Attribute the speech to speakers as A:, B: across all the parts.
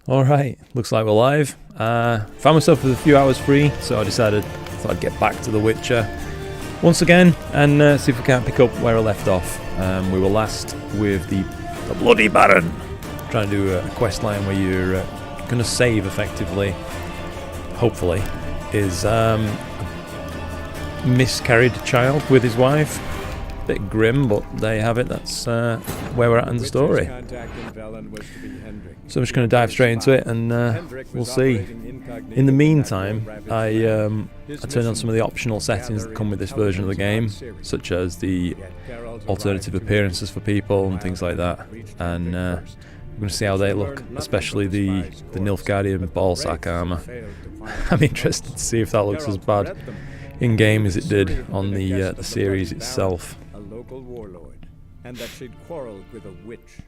A: Alright, looks like we're live. Found myself with a few hours free, so I decided I'd get back to The Witcher once again and see if we can't pick up where I left off. We were last with the Bloody Baron, trying to do a quest line where you're going to save effectively, hopefully, is a miscarried child with his wife. Bit grim, but there you have it. That's where we're at in the story. So I'm just going to dive straight into it, and we'll see. In the meantime, I turned on some of the optional settings that come with this version of the game, such as the alternative appearances for people and things like that. And we're going to see how they look, especially the Nilfgaardian ballsack armour. I'm interested to see if that looks as bad in game as it did on the series itself.
B: Local warlord, and that she'd quarreled with a witch.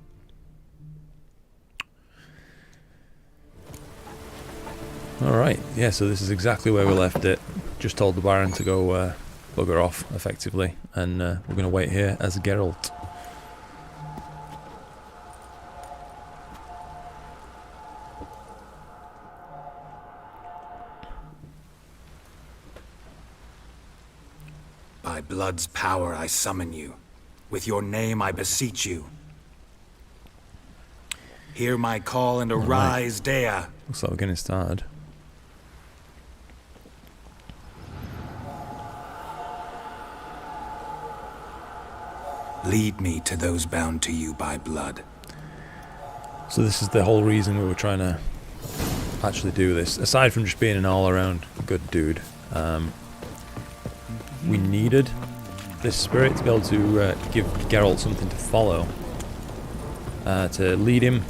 A: Alright, yeah, so this is exactly where we left it. Just told the Baron to go bugger off, effectively, and we're going to wait here as Geralt.
C: By blood's power I summon you. With your name I beseech you. Hear my call and arise, Dea.
A: Looks like we're getting started.
C: Lead me to those bound to you by blood.
A: So this is the whole reason we were trying to actually do this. Aside from just being an all-around good dude, we needed this spirit to be able to give Geralt something to follow, to lead him,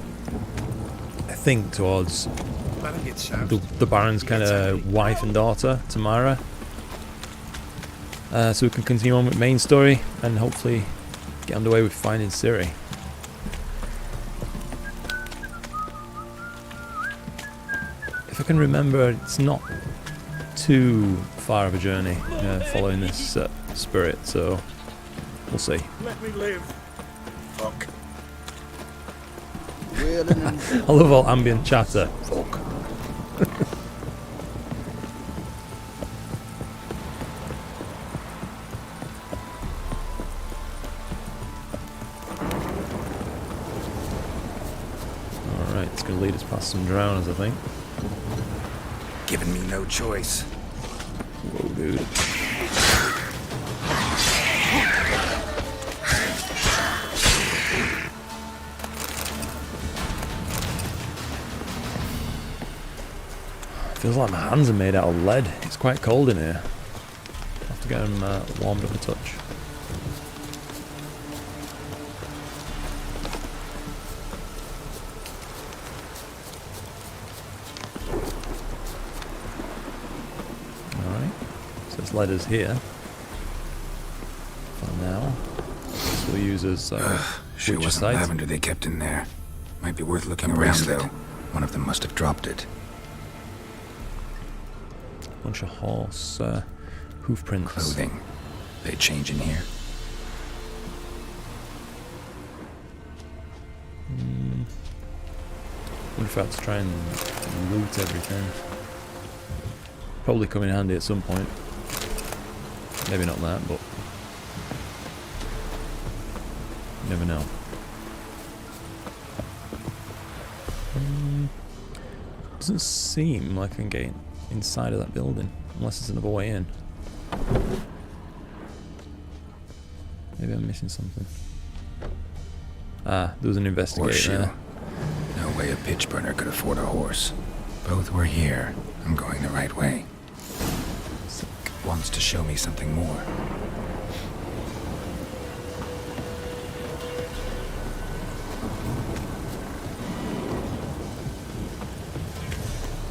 A: I think, towards the Baron's kind of wife and daughter, Tamara, so we can continue on with main story and hopefully get underway with finding Ciri. If I can remember, it's not too far of a journey following this spirit, so we'll see.
C: Let me live. Fuck.
A: I love all ambient chatter. Fuck. Alright, it's going to lead us past some drowners, I think.
C: Giving me no choice.
A: Whoa, dude. Feels like my hands are made out of lead. It's quite cold in here. I'll have to get them warmed up a touch. Alright, so it's led us here. For now. This we'll use as
C: Sure
A: Witcher
C: wasn't
A: site.
C: lavender they kept in there. Might be worth looking around, though. One of them must have dropped it.
A: Bunch of horse hoof prints.
C: Clothing. They change in here.
A: Wonder if I have to try and loot everything. Probably come in handy at some point. Maybe not that, but you never know. Doesn't seem like I can get inside of that building, unless there's another way in. Maybe I'm missing something. Ah, there was an investigator there.
C: No way a pitch burner could afford a horse. Both were here. I'm going the right way. Wants to show me something more.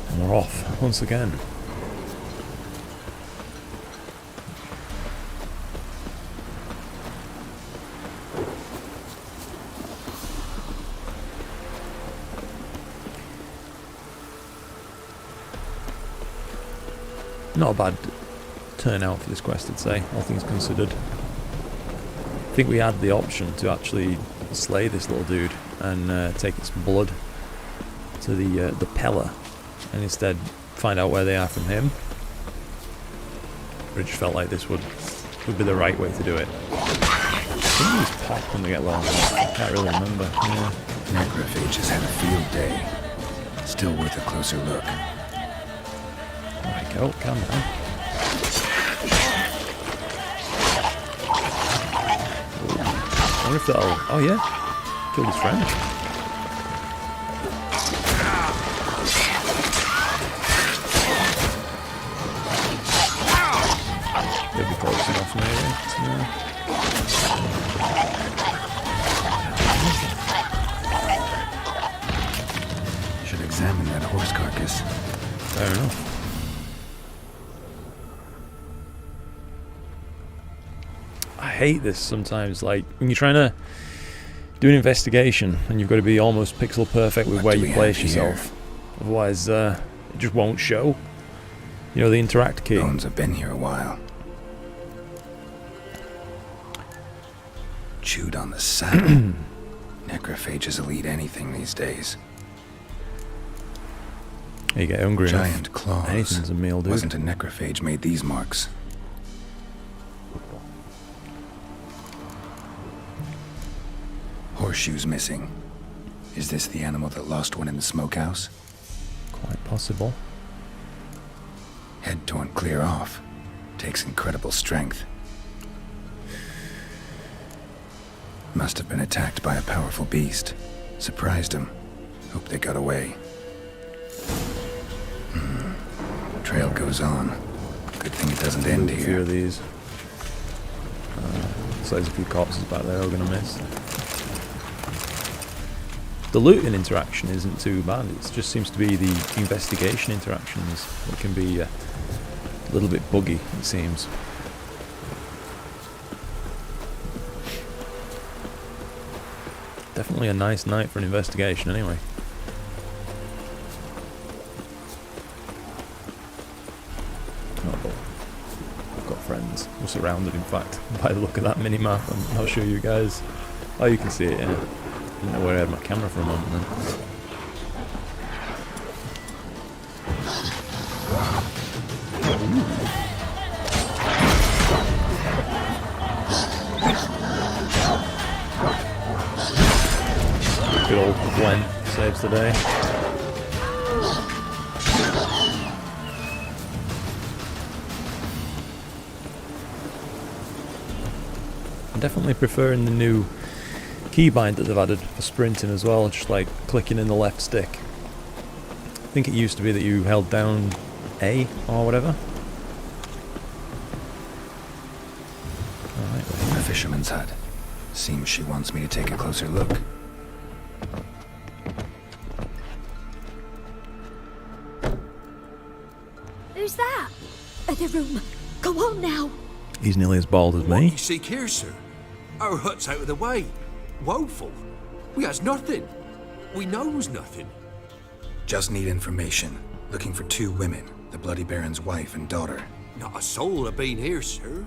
A: And we're off once again. Not a bad turnout for this quest, I'd say, all things considered. I think we had the option to actually slay this little dude and take its blood to the Pella and instead find out where they are from him. But it just felt like this would be the right way to do it. I think these pop when they get low. I can't really remember. Yeah.
C: Necrophages had a field day. Still worth a closer look.
A: Alright, go, calm down. I wonder if that'll... Oh yeah, killed his friend. They'll be close enough maybe. Yeah.
C: Should examine that horse carcass.
A: Fair enough. I hate this sometimes, like when you're trying to do an investigation and you've got to be almost pixel perfect with where you place yourself. Otherwise, it just won't show. You know, the interact key.
C: Bones have been here a while. Chewed on the saddle. Necrophages will eat anything these days.
A: You get hungry enough.
C: Giant claws.
A: Anything's a meal, dude.
C: Wasn't a necrophage made these marks. Horseshoes missing. Is this the animal that lost one in the smokehouse?
A: Quite possible.
C: Head torn clear off. Takes incredible strength. Must have been attacked by a powerful beast. Surprised him. Hope they got away. Trail goes on. Good thing it doesn't end
A: A few
C: here.
A: of these. So there's a few corpses back there we're gonna miss. The looting interaction isn't too bad. It just seems to be the investigation interactions that can be a little bit buggy, it seems. Definitely a nice night for an investigation anyway. Oh, but I've got friends. We're surrounded, in fact, by the look of that mini-map. I'll show you guys. Oh, you can see it, yeah. Didn't know where I had my camera for a moment then. Good old Gwen saves the day. I'm definitely preferring the new keybind that they've added for sprinting as well, just like clicking in the left stick. I think it used to be that you held down A or whatever. Alright,
C: A fisherman's hut. Seems she wants me to take a closer look.
D: Who's that? Other room. Go on now.
A: he's nearly as bald as
E: What
A: me.
E: you seek here, sir? Our hut's out of the way. Woeful. We has nothing. We knows nothing.
C: Just need information. Looking for 2 women. The Bloody Baron's wife and daughter.
E: Not a soul have been here, sir.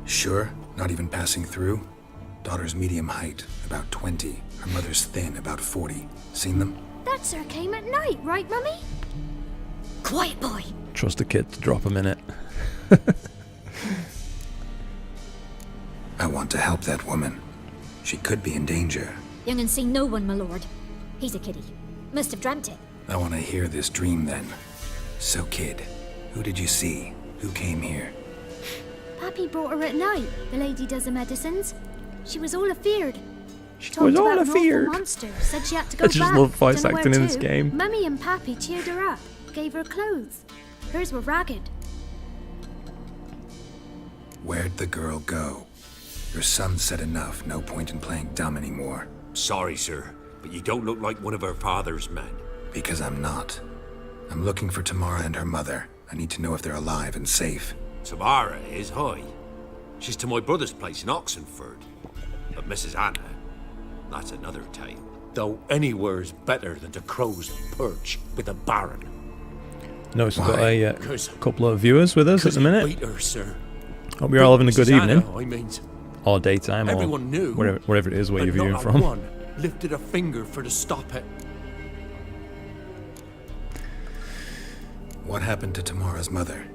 C: Sure? Not even passing through? Daughter's medium height, about 20. Her mother's thin, about 40. Seen them?
D: That sir came at night, right, Mummy? Quiet, boy.
A: Trust a kid to drop a minute.
C: I want to help that woman. She could be in danger.
D: Young and seen no one, my lord. He's a kiddie. Must have dreamt it.
C: I want to hear this dream then. So, kid, who did you see? Who came here?
D: Pappy brought her at night. The lady does the medicines. She was all afeared.
A: She
D: Talked
A: was all
D: about an awful
A: afeared.
D: monster. Said she had to go
A: I
D: back.
A: just love voice
D: Dunno
A: acting
D: where
A: in this
D: to.
A: game.
D: Mummy and Pappy cheered her up. Gave her clothes. Hers were ragged.
C: Where'd the girl go? Your son said enough. No point in playing dumb anymore.
E: Sorry, sir, but you don't look like one of her father's men.
C: Because I'm not. I'm looking for Tamara and her mother. I need to know if they're alive and safe.
E: Tamara is, hi. She's to my brother's place in Oxenford. But Mrs. Anna, that's another tale. Though anywhere's better than to Crow's Perch with a baron.
A: Notice we've got a
E: Cause-
A: couple of viewers with us at the minute.
E: Beat her, sir.
A: Hope you're all having a good
E: Mrs. Anna,
A: evening.
E: I mean,
A: Or daytime, or
E: everyone knew.
A: wherever it is where you're
E: and
A: viewing
E: not
A: from.
E: one lifted a finger for to stop it.
C: What happened to Tamara's mother?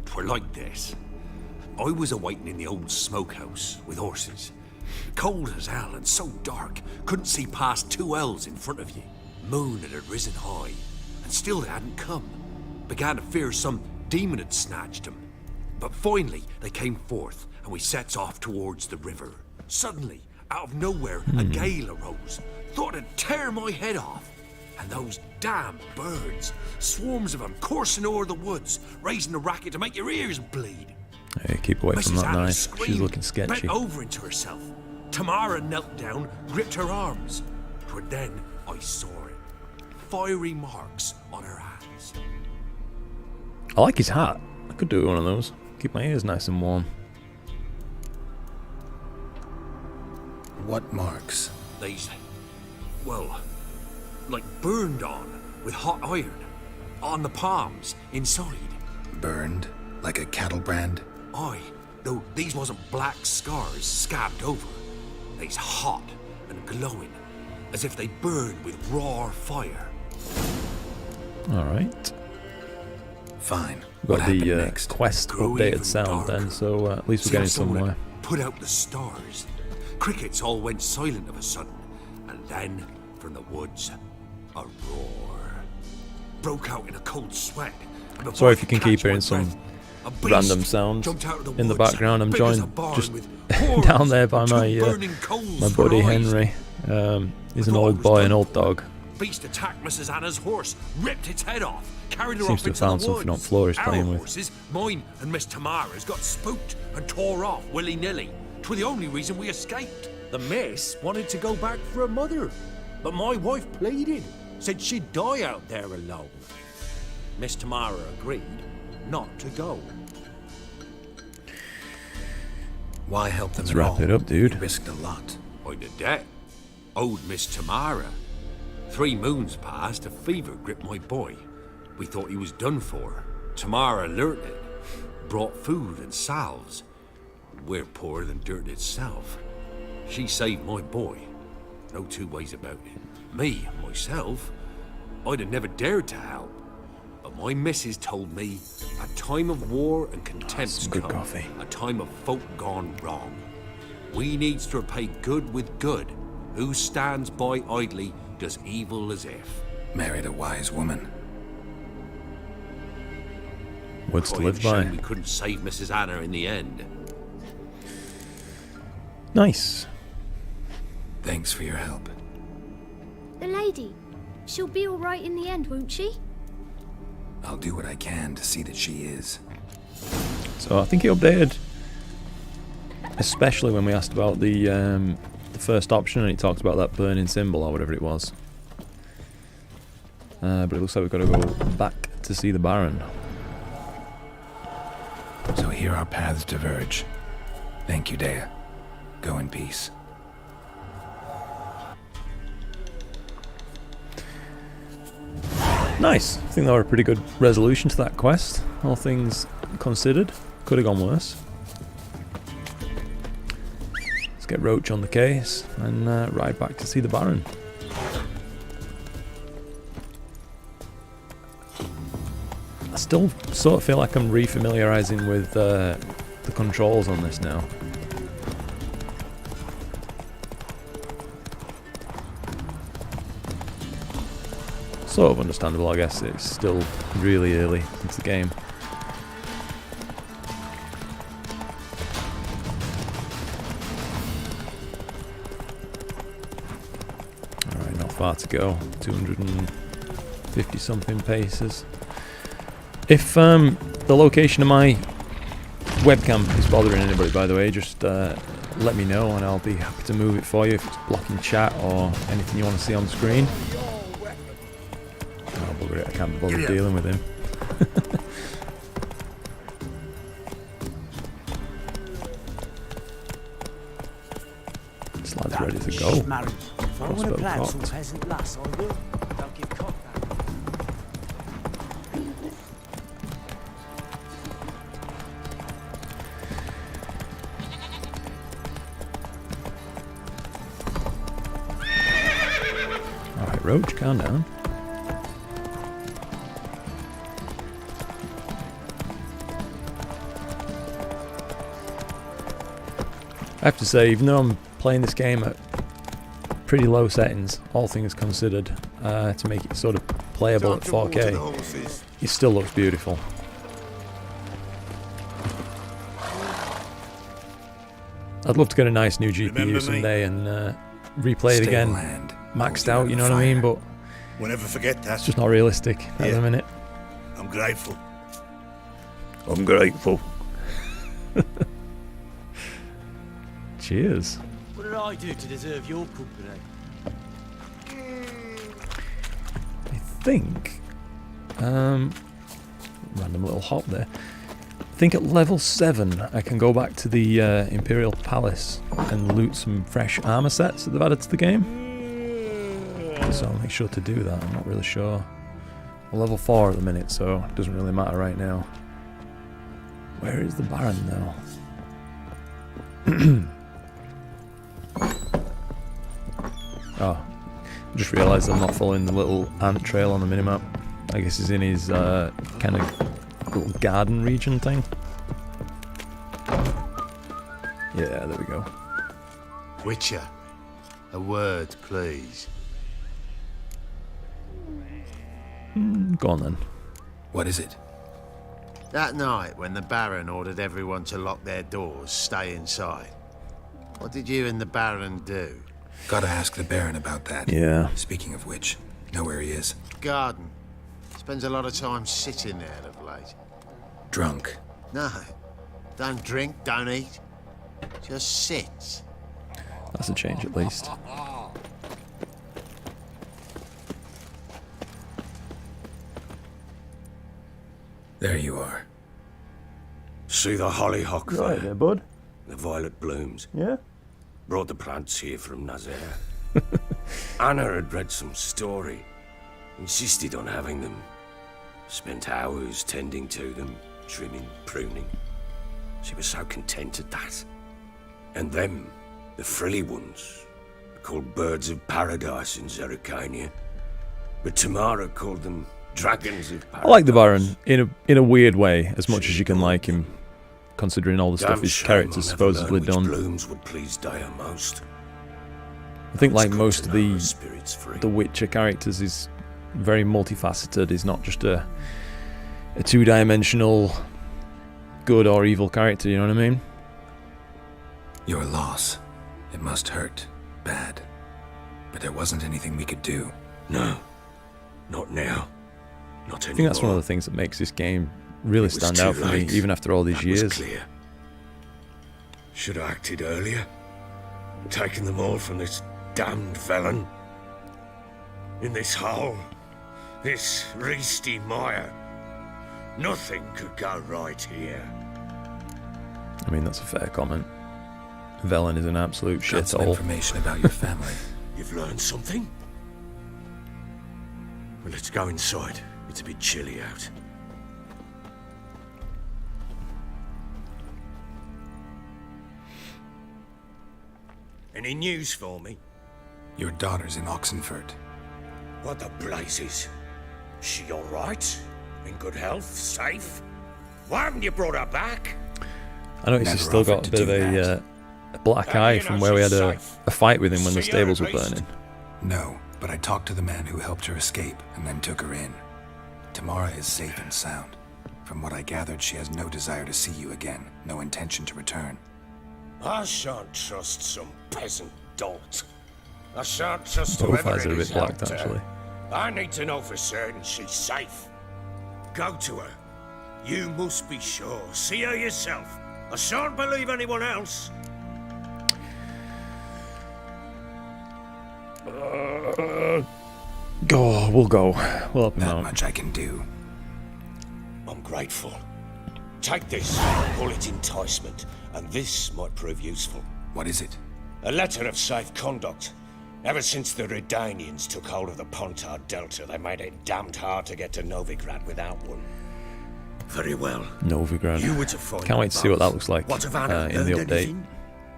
E: Twere like this. I was awaiting in the old smokehouse with horses. Cold as hell and so dark, couldn't see past 2 ells in front of you. Moon had risen high, and still they hadn't come. Began to fear some demon had snatched them. But finally, they came forth, and we sets off towards the river. Suddenly, out of nowhere, a gale arose. Thought it'd tear my head off. And those damn birds, swarms of them coursing over the woods, raising a racket to make your ears bleed.
A: Hey, keep away from
E: Mrs.
A: that
E: Anna
A: knife.
E: screamed,
A: She's looking sketchy.
E: bent over into herself. Tamara knelt down, gripped her arms. For then I saw it. Fiery marks on her hands.
A: I like his hat. I could do one of those. Keep my ears nice and warm.
C: What marks?
E: These, well, like burned on with hot iron. On the palms, inside.
C: Burned? Like a cattle brand?
E: Aye, though these wasn't black scars scabbed over. They's hot and glowing, as if they burned with raw fire.
A: Alright.
C: Fine.
A: We've
C: What
A: got the
C: happened next?
A: quest
E: Grew even
A: updated sound
E: darker.
A: then, so at least we're
E: See
A: getting
E: how someone
A: somewhere.
E: had put out the stars. Crickets all went silent of a sudden, and then, from the woods, a roar. Broke out in a cold sweat. and before
A: Sorry
E: I
A: if you
E: could
A: can keep
E: catch my
A: hearing some
E: breath, a beast
A: random sounds
E: jumped out of
A: in the
E: woods,
A: background. I'm
E: big as a
A: joined
E: barn
A: just
E: with
A: down
E: horns
A: there by
E: and two
A: my
E: burning coals
A: my
E: for
A: buddy
E: eyes.
A: Henry. He's an
E: thought I
A: old
E: was
A: boy,
E: done.
A: an old dog.
E: Beast attacked Mrs. Anna's horse, ripped its head off, carried her
A: Seems
E: off
A: to have
E: into
A: found
E: the
A: something on
E: woods.
A: floor he's
E: Our
A: playing with.
E: horses, mine and Miss Tamara's, got spooked and tore off willy-nilly. 'Twere the only reason we escaped. The miss wanted to go back for her mother, but my wife pleaded, said she'd die out there alone. Miss Tamara agreed not to go.
C: Why help them
A: Let's
C: at
A: wrap
C: all?
A: it up, dude.
C: You risked a lot.
E: I'd a debt. Owed Miss Tamara. 3 moons passed, a fever gripped my boy. We thought he was done for. Tamara learnt it. Brought food and salves. We're poorer than dirt itself. She saved my boy. No 2 ways about it. Me, myself, I'd have never dared to help. But my missus told me a time of war and contempt's
A: some good
E: come.
A: coffee.
E: A time of folk gone wrong. We needs to repay good with good. Who stands by idly does evil as if.
C: Married a wise woman.
A: Words to
E: Crying
A: live by.
E: shame we couldn't save Mrs. Anna in the end.
A: Nice.
C: Thanks for your help.
D: The lady. She'll be all right in the end, won't she?
C: I'll do what I can to see that she is.
A: So I think he updated, especially when we asked about the first option, and he talked about that burning symbol or whatever it was. But it looks like we've got to go back to see the Baron.
C: So here our paths diverge. Thank you, Dea. Go in peace.
A: Nice. I think that were a pretty good resolution to that quest. All things considered. Could have gone worse. Let's get Roach on the case and ride back to see the Baron. I still sort of feel like I'm re-familiarising with the controls on this now. Sort of understandable, I guess. It's still really early into the game. Alright, not far to go. 250 something paces. If the location of my webcam is bothering anybody, by the way, just let me know and I'll be happy to move it for you if it's blocking chat or anything you want to see on the screen. Oh, bugger it, I can't be bothered dealing with him. This lad's ready to go.
F: If I want to
A: Crossbow
F: plan some
A: cocked.
F: peasant lass, I will. Don't get caught now.
A: Alright, Roach, calm down. I have to say, even though I'm playing this game at pretty low settings, all things considered, to make it sort of playable at 4K, it still looks beautiful. I'd love to get a nice new GPU someday and replay it again, maxed out, you know what I mean, but
G: we'll never forget that.
A: it's just not realistic at the minute.
G: I'm grateful.
A: I'm grateful. Cheers.
F: What did I do to deserve your company?
A: I think, random little hop there. I think at level 7 I can go back to the Imperial Palace and loot some fresh armor sets that they've added to the game. So I'll make sure to do that. I'm not really sure. I'm level 4 at the minute, so it doesn't really matter right now. Where is the Baron now? Oh, just realised I'm not following the little ant trail on the minimap. I guess he's in his kind of little garden region thing. Yeah, there we go.
E: Witcher, a word, please.
A: Go on then.
C: What is it?
E: That night when the Baron ordered everyone to lock their doors, stay inside. What did you and the Baron do?
C: Gotta ask the Baron about that.
A: Yeah.
C: Speaking of which, know where he is?
E: Garden. Spends a lot of time sitting there of late.
C: Drunk.
E: No. Don't drink, don't eat. Just sits.
A: That's a change at least.
C: There you are.
H: See the hollyhock there?
A: there, bud.
H: The violet blooms.
A: Yeah.
H: Brought the plants here from Nazaire. Anna had read some story. Insisted on having them. Spent hours tending to them, trimming, pruning. She was so content at that. And them, the frilly ones, called birds of paradise in Zerrikania. But Tamara called them dragons of paradise.
A: I like the Baron in a weird way, as much as you can like him, considering all the stuff his character's supposedly done.
H: Blooms would please Daya most.
A: I think like most of
H: the spirits free.
A: the Witcher characters, is very multifaceted. He's not just a two-dimensional good or evil character, you know what I mean?
C: Your loss. It must hurt. Bad. But there wasn't anything we could do.
H: No. Not now. Not anymore.
A: I think that's one of the things that makes this game really stand out for me, even after all these
H: That
A: years.
H: was clear. Should have acted earlier. Taken them all from this damned felon. In this hole. This reesty mire. Nothing could go right here.
A: I mean, that's a fair comment. Velen is an absolute
C: Got some
A: shithole.
C: information about your family.
H: You've learned something? Well, let's go inside. It's a bit chilly out. Any news for me?
C: Your daughter's in Oxenford.
H: What the blazes? She all right? In good health? Safe? Why haven't you brought her back?
A: I noticed he's
C: Never
A: still
C: offered
A: got a
C: to
A: bit of
C: do
A: a black eye from where we had a fight with him when the stables were burning.
C: No, but I talked to the man who helped her escape and then took her in. Tamara is safe and sound. From what I gathered, she has no desire to see you again, no intention to return.
H: I shan't trust some peasant dolt. I shan't trust
A: Both
H: whoever
A: eyes are a
H: it
A: bit
H: is
A: blacked,
H: out there.
A: actually.
H: I need to know for certain she's safe. Go to her. You must be sure. See her yourself. I shan't believe anyone else.
A: Go, we'll go. We'll help him
C: That
A: out.
C: much I can do.
H: I'm grateful. Take this, call it enticement, and this might prove useful.
C: What is it?
H: A letter of safe conduct. Ever since the Redanians took hold of the Pontar Delta, they made it damned hard to get to Novigrad without one. Very well.
A: Novigrad.
H: You were to find
A: Can't wait to see what that looks like
H: What of Anna?
A: in the
H: Learned
A: update.
H: anything?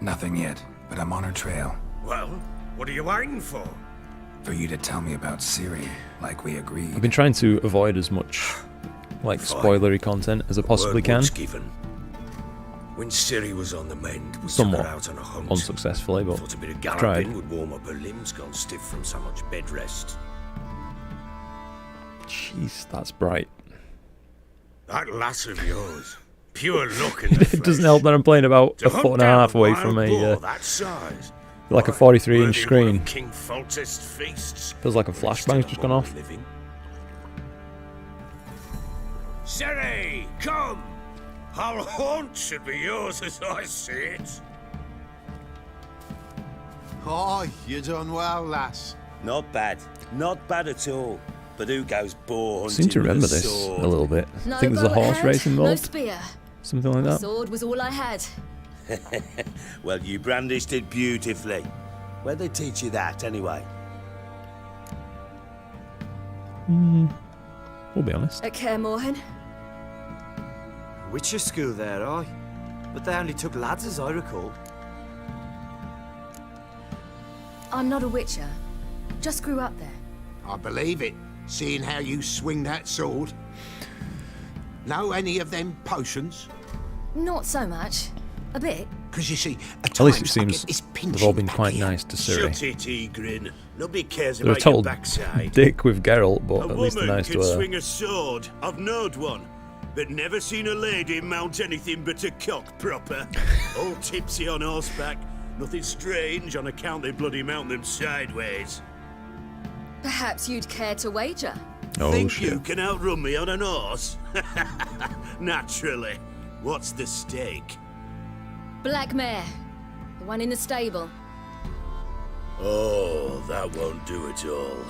C: Nothing yet, but I'm on her trail.
H: Well, what are you waiting for?
C: For you to tell me about Ciri, like we agreed.
A: I've been trying to avoid as much like
H: Fine.
A: spoilery content as I possibly
H: Word
A: can.
H: once given. When Ciri was on the mend, we
A: Somewhat
H: took her out on a hunt.
A: unsuccessfully, but
H: Thought a bit of
A: tried.
H: galloping would warm up her limbs, gone stiff from so much bed rest.
A: Jeez, that's bright.
H: That lass of yours, pure luck in the
A: It doesn't
H: flesh.
A: help that I'm playing about
H: To
A: a
H: hunt
A: foot and a
H: down
A: half away
H: wild
A: from
H: boar
A: a
H: that size.
A: like a
H: Why,
A: 43-inch
H: worthy
A: screen.
H: one of King Foltest's feasts.
A: Feels like a
H: Still
A: flashbang's just gone
H: among
A: off.
H: the living. Ciri, come! Our haunt should be yours as I see it.
I: Oh, you done well, lass.
J: Not bad. Not bad at all. But who goes boar
A: I
J: hunting
A: seem to
J: with
A: remember
J: a
A: this
J: sword?
A: a little bit.
K: No
A: I think there's a
K: bow at
A: horse
K: hand,
A: race
K: no
A: involved.
K: spear.
A: Something like that.
K: Sword was all I had.
J: Well, you brandished it beautifully. Where'd they teach you that, anyway?
A: We'll be honest.
K: At Kaer Morhen.
F: Witcher school there, aye. But they only took lads, as I recall.
K: I'm not a witcher. Just grew up there.
I: I believe it, seeing how you swing that sword. Know any of them potions?
K: Not so much. A bit.
I: Because you see,
A: At least it seems they've all been quite
I: nice.
A: nice to
J: Shut
A: Ciri.
J: it, Egrin. Nobody cares
A: They're a
J: about your
A: total
J: backside.
A: dick with Geralt, but
H: A
A: at least they're
H: woman
A: nice
H: can
A: to her.
H: swing a sword. I've knowed one. But never seen a lady mount anything but a cock proper. All tipsy on horseback. Nothing strange on account they bloody mount them sideways.
K: Perhaps you'd care to wager.
A: Oh
H: Think
A: shit.
H: you can outrun me on an horse? Naturally. What's the stake?
K: Black mare. The one in the stable.
H: Oh, that won't do it all.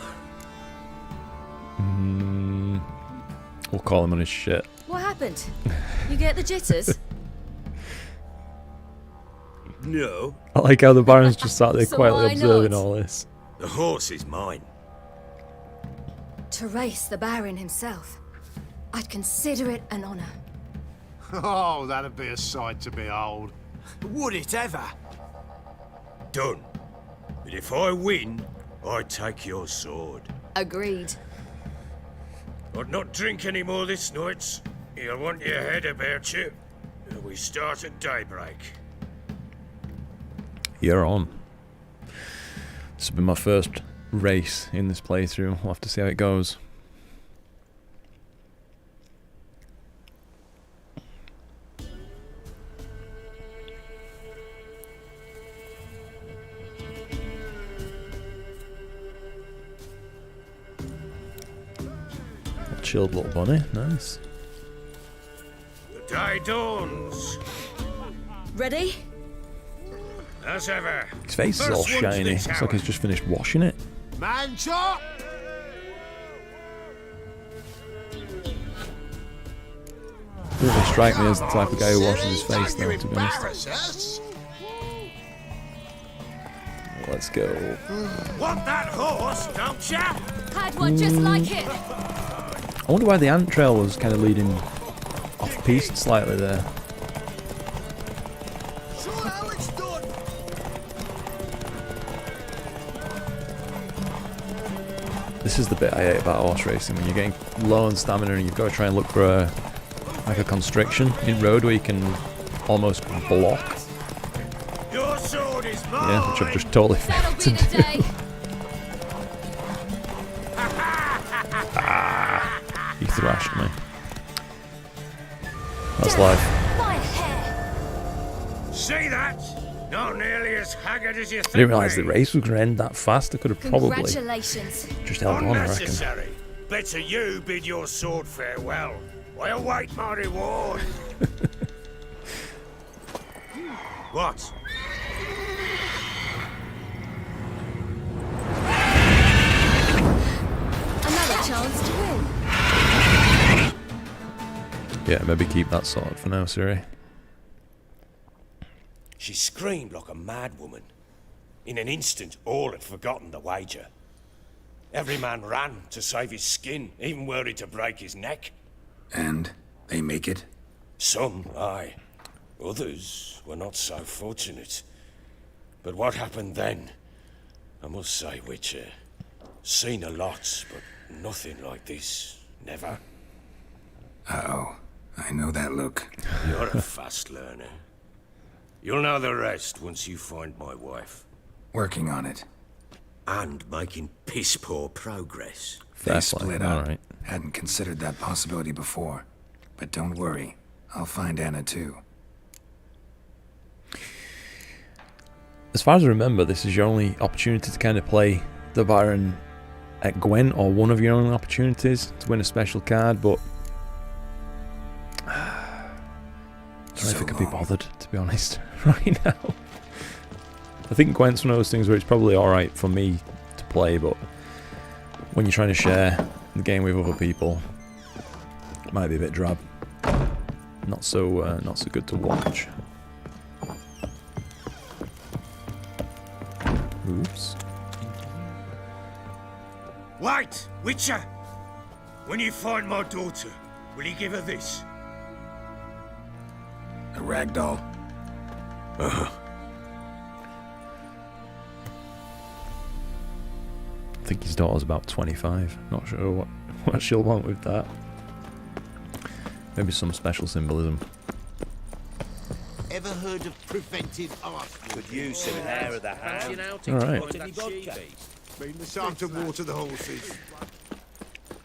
A: We'll call him on his shit.
K: What happened? You get the jitters?
H: No,
A: I like how the Baron's just sat there
K: So
A: quietly
K: why
A: observing
K: not?
A: all this.
H: the horse is mine.
K: To race the Baron himself. I'd consider it an honor.
I: Oh, that'd be a sight to behold.
F: Would it ever?
H: Done. But if I win, I take your sword.
K: Agreed.
H: I'd not drink any more this night. You'll want your head about you. We start at daybreak.
A: You're on. This has been my first race in this playthrough. We'll have to see how it goes. Chilled little bunny, nice.
H: The day dawns.
K: Ready?
H: As ever.
A: His face is all
H: First one to
A: shiny.
H: this
A: Looks like
H: hour.
A: he's just finished washing it.
I: Man chop!
A: Doesn't really strike me as the type of guy who washes his face, though, to be honest.
I: honest.
A: Let's go.
H: Want that horse, don't ya?
K: Had one just like it.
A: I wonder why the ant trail was kind of leading off-piste slightly there. This is the bit I hate about horse racing, when you're getting low on stamina and you've got to try and look for a constriction in road where you can almost block.
H: Your sword is mine.
A: Yeah, which I've just totally
K: That'll
A: failed
K: be
A: to
K: the
A: do.
K: day.
A: He thrashed me. That's life.
K: By a hair.
H: See that? Not nearly as haggard as you think.
A: I didn't realise the
H: we.
A: race was going to end that fast. I could have probably
K: Congratulations.
A: just held on, I reckon.
H: Unnecessary. Better you bid your sword farewell. I await my reward. What?
K: Another chance to win.
A: Yeah, maybe keep that sword for now, Ciri.
H: She screamed like a mad woman. In an instant, all had forgotten the wager. Every man ran to save his skin, even worried to break his neck.
C: And they make it?
H: Some, aye. Others were not so fortunate. But what happened then? I must say, Witcher, seen a lot, but nothing like this. Never.
C: Uh-oh. I know that look.
H: You're a fast learner. You'll know the rest once you find my wife.
C: Working on it.
E: And making piss-poor progress.
C: They split up.
A: Alright.
C: Hadn't considered that possibility before. But don't worry. I'll find Anna too.
A: As far as I remember, this is your only opportunity to kind of play the Baron at Gwen, or one of your only opportunities to win a special card, but I don't know if I could be bothered, to be honest, right now. I think Gwent's one of those things where it's probably alright for me to play, but when you're trying to share the game with other people, it might be a bit drab. Not so good to watch. Oops.
H: Wait, Witcher! When you find my daughter, will you give her this?
C: A ragdoll.
H: Uh-huh.
A: I think his daughter's about 25. Not sure what she'll want with that. Maybe some special symbolism.
I: Ever heard of preventive art?
J: Could use some hair of the hand.
A: Alright.
I: Time to water the horses.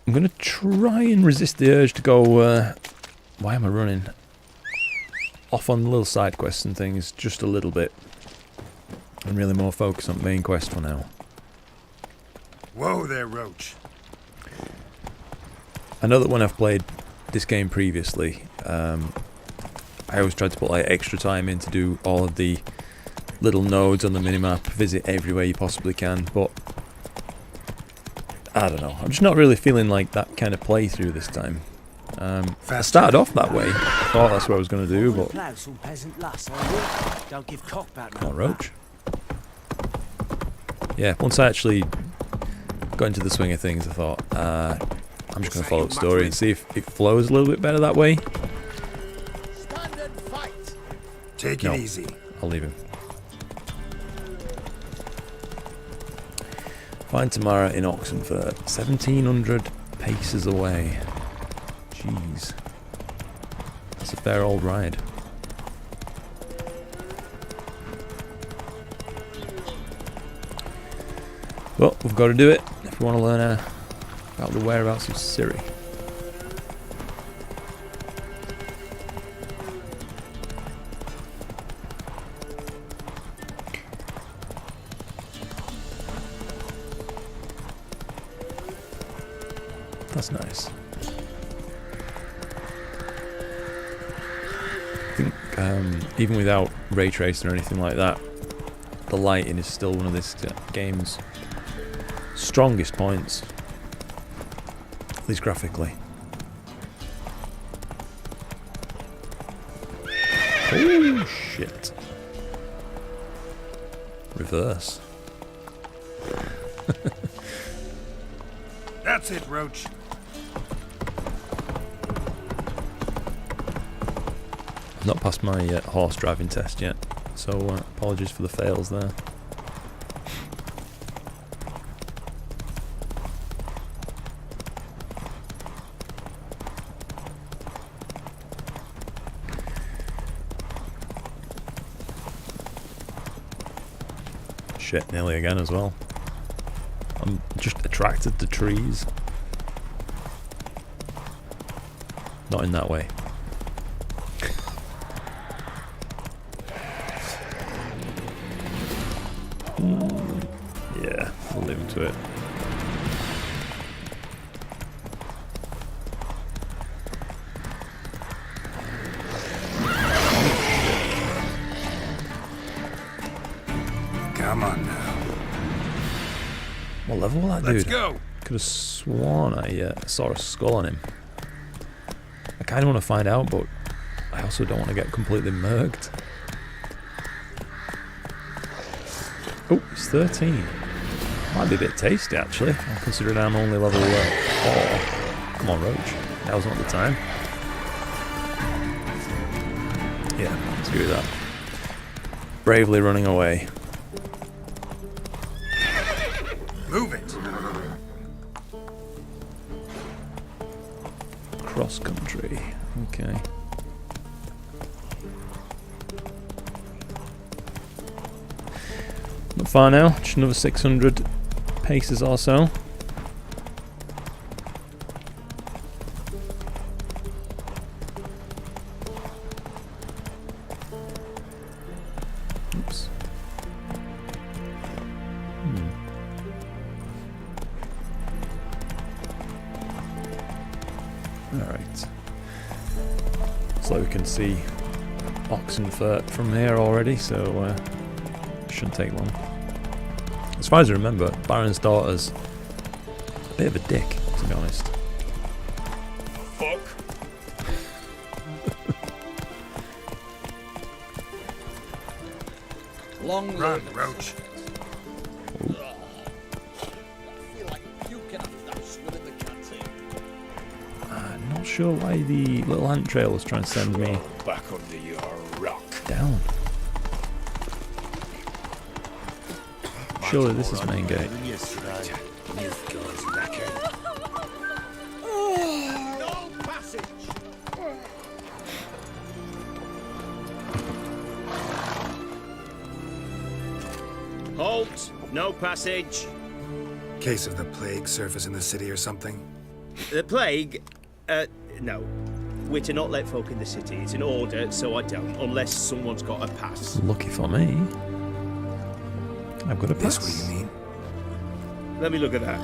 A: I'm going to try and resist the urge to go... why am I running? Off on little side quests and things, just a little bit. And really more focus on main quest for now.
G: Whoa there, Roach.
A: I know that when I've played this game previously, I always tried to put like extra time in to do all of the little nodes on the minimap, visit everywhere you possibly can, but I don't know, I'm just not really feeling like that kind of playthrough this time. I started off that way, I thought that's what I was going to do, but... Come on, Roach. Yeah, once I actually got into the swing of things, I thought, I'm just going to follow the story and see if it flows a little bit better that way.
G: Take it easy.
A: I'll leave him. Find Tamara in Oxenford, 1,700 paces away. Jeez. That's a fair old ride. Well, we've got to do it if we want to learn about the whereabouts of Ciri. That's nice. I think even without ray tracing or anything like that, the lighting is still one of this game's strongest points, at least graphically. Oh shit. Reverse.
G: That's it, Roach.
A: I've not passed my horse driving test yet, so apologies for the fails there. Shit, nearly again as well. I'm just attracted to trees. Not in that way. Yeah, we'll leave him to it.
C: Come on now.
A: What level will that
G: Let's
A: dude?
G: go.
A: Could have sworn I saw a skull on him. I kind of want to find out, but I also don't want to get completely murked. Oh, he's 13. Might be a bit tasty, actually, considering I'm only level 4. Come on, Roach. Now's not the time. Yeah, screw that. Bravely running away.
G: Move it.
A: Cross country. Okay. far now, just another 600 paces or so. Oops. Alright. So we can see Oxenfurt from here already, so shouldn't take long. As far as I remember, Baron's daughter's a bit of a dick, to be honest.
J: Fuck.
G: Long run, Roach.
A: I'm not sure why the little ant trail was trying to send me
J: back under your rock.
A: down. Surely this is main gate.
J: No passage. Halt! No passage.
C: Case of the plague surface in the city or something?
J: The plague? No. We're to not let folk in the city. It's an order, so I don't, unless someone's got a pass.
A: Lucky for me, I've got a pass.
C: That's what you mean?
J: Let me look at that.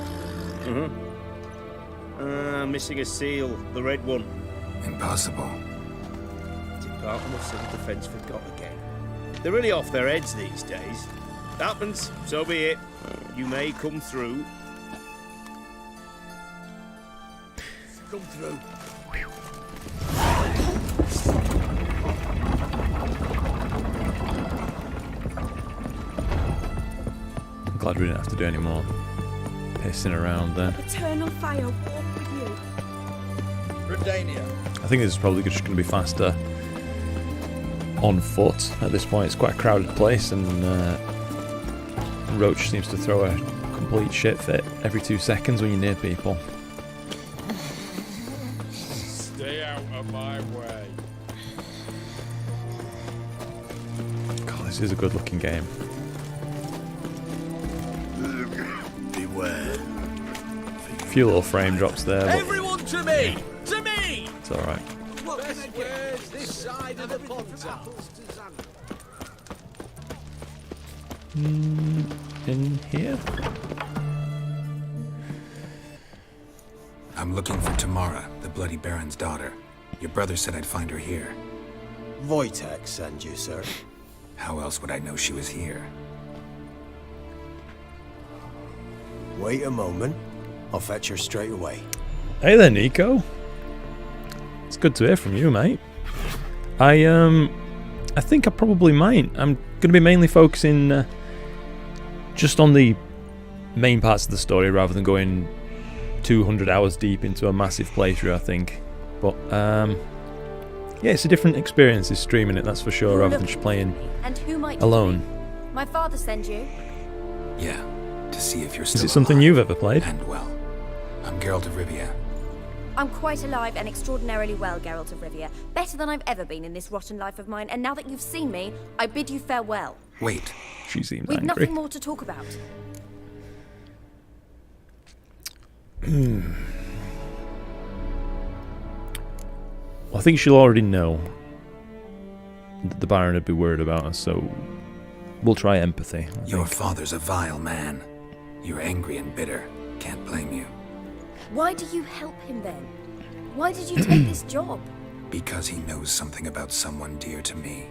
J: Missing a seal, the red one.
C: Impossible.
J: Department of Civil Defence forgot again. They're really off their heads these days. Happens, so be it. You may come through. Come through.
A: I'm glad we didn't have to do any more pissing around then.
L: Eternal fire walk with you.
G: Redania.
A: I think this is probably just going to be faster on foot at this point. It's quite a crowded place, and Roach seems to throw a complete shit fit every 2 seconds when you're near people.
G: Stay out of my way.
A: God, this is a good looking game.
J: Beware.
A: A few little frame drops there, but
J: Everyone to me! To me!
A: it's alright.
J: Where's this side of the pond?
A: In here?
C: I'm looking for Tamara, the Bloody Baron's daughter. Your brother said I'd find her here.
F: Wojtek send you, sir.
C: How else would I know she was here?
F: Wait a moment. I'll fetch her straight away.
A: Hey there, Nico. It's good to hear from you, mate. I think I probably might. I'm going to be mainly focusing just on the main parts of the story rather than going 200 hours deep into a massive playthrough, I think. But yeah, it's a different experience is streaming it, that's for sure, rather than just playing
K: And who might
A: alone.
K: My father send you?
C: Yeah, to see if you're still
A: Is it something
C: alive
A: you've ever played?
C: and well. I'm Geralt of Rivia.
K: I'm quite alive and extraordinarily well, Geralt of Rivia. Better than I've ever been in this rotten life of mine, and now that you've seen me, I bid you farewell.
C: Wait.
A: She seems
K: We've
A: angry.
K: nothing more to talk about.
A: Well, I think she'll already know that the Baron would be worried about us, so we'll try empathy. I
C: Your
A: think.
C: father's a vile man. You're angry and bitter. Can't blame you.
K: Why do you help him then? Why did you take this job?
C: Because he knows something about someone dear to me.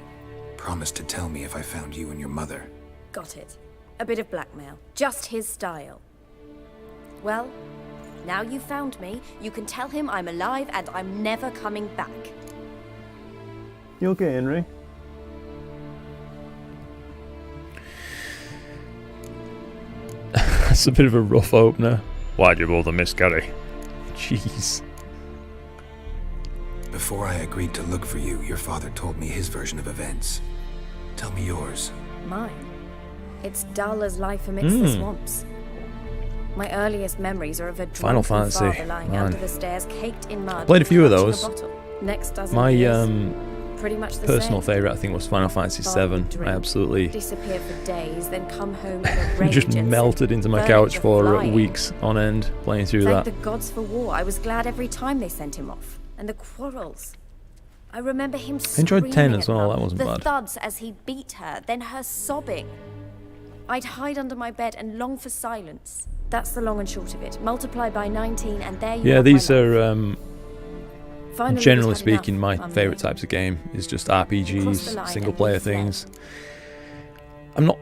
C: Promised to tell me if I found you and your mother.
K: Got it. A bit of blackmail. Just his style. Well, now you've found me, you can tell him I'm alive and I'm never coming back.
A: You okay, Henry? That's a bit of a rough opener. Why'd you bother, Miss Curry? Jeez.
C: Before I agreed to look for you, your father told me his version of events. Tell me yours.
K: Mine? It's dull as life amidst the swamps. My earliest memories are of a
A: Final
K: drunken
A: Fantasy,
K: father lying
A: man.
K: under the stairs, caked in mud.
A: Played a few of
K: clutching
A: those.
K: a bottle. Next dozen
A: My
K: years, Pretty much the
A: personal
K: same.
A: favourite, I think, was Final Fantasy VII. I absolutely
K: disappear for days, then come home in a rage
A: just
K: and
A: melted into my
K: burn
A: couch
K: the
A: for
K: flying.
A: weeks on end playing through
K: Thank
A: that.
K: the gods for war. I was glad every time they sent him off. And the quarrels. I remember him
A: I enjoyed 10
K: screaming
A: as
K: at
A: well,
K: Mum,
A: that wasn't
K: the
A: bad.
K: thuds as he beat her, then her sobbing. I'd hide under my bed and long for silence. That's the long and short of it. Multiply by 19 and there you
A: Yeah,
K: have
A: these
K: my life.
A: are,
K: Finally,
A: generally
K: we've had
A: speaking,
K: enough,
A: my
K: Mum.
A: favourite types of game is just
K: Crossed the
A: RPGs,
K: line
A: single
K: and
A: player
K: we fled.
A: things. I'm not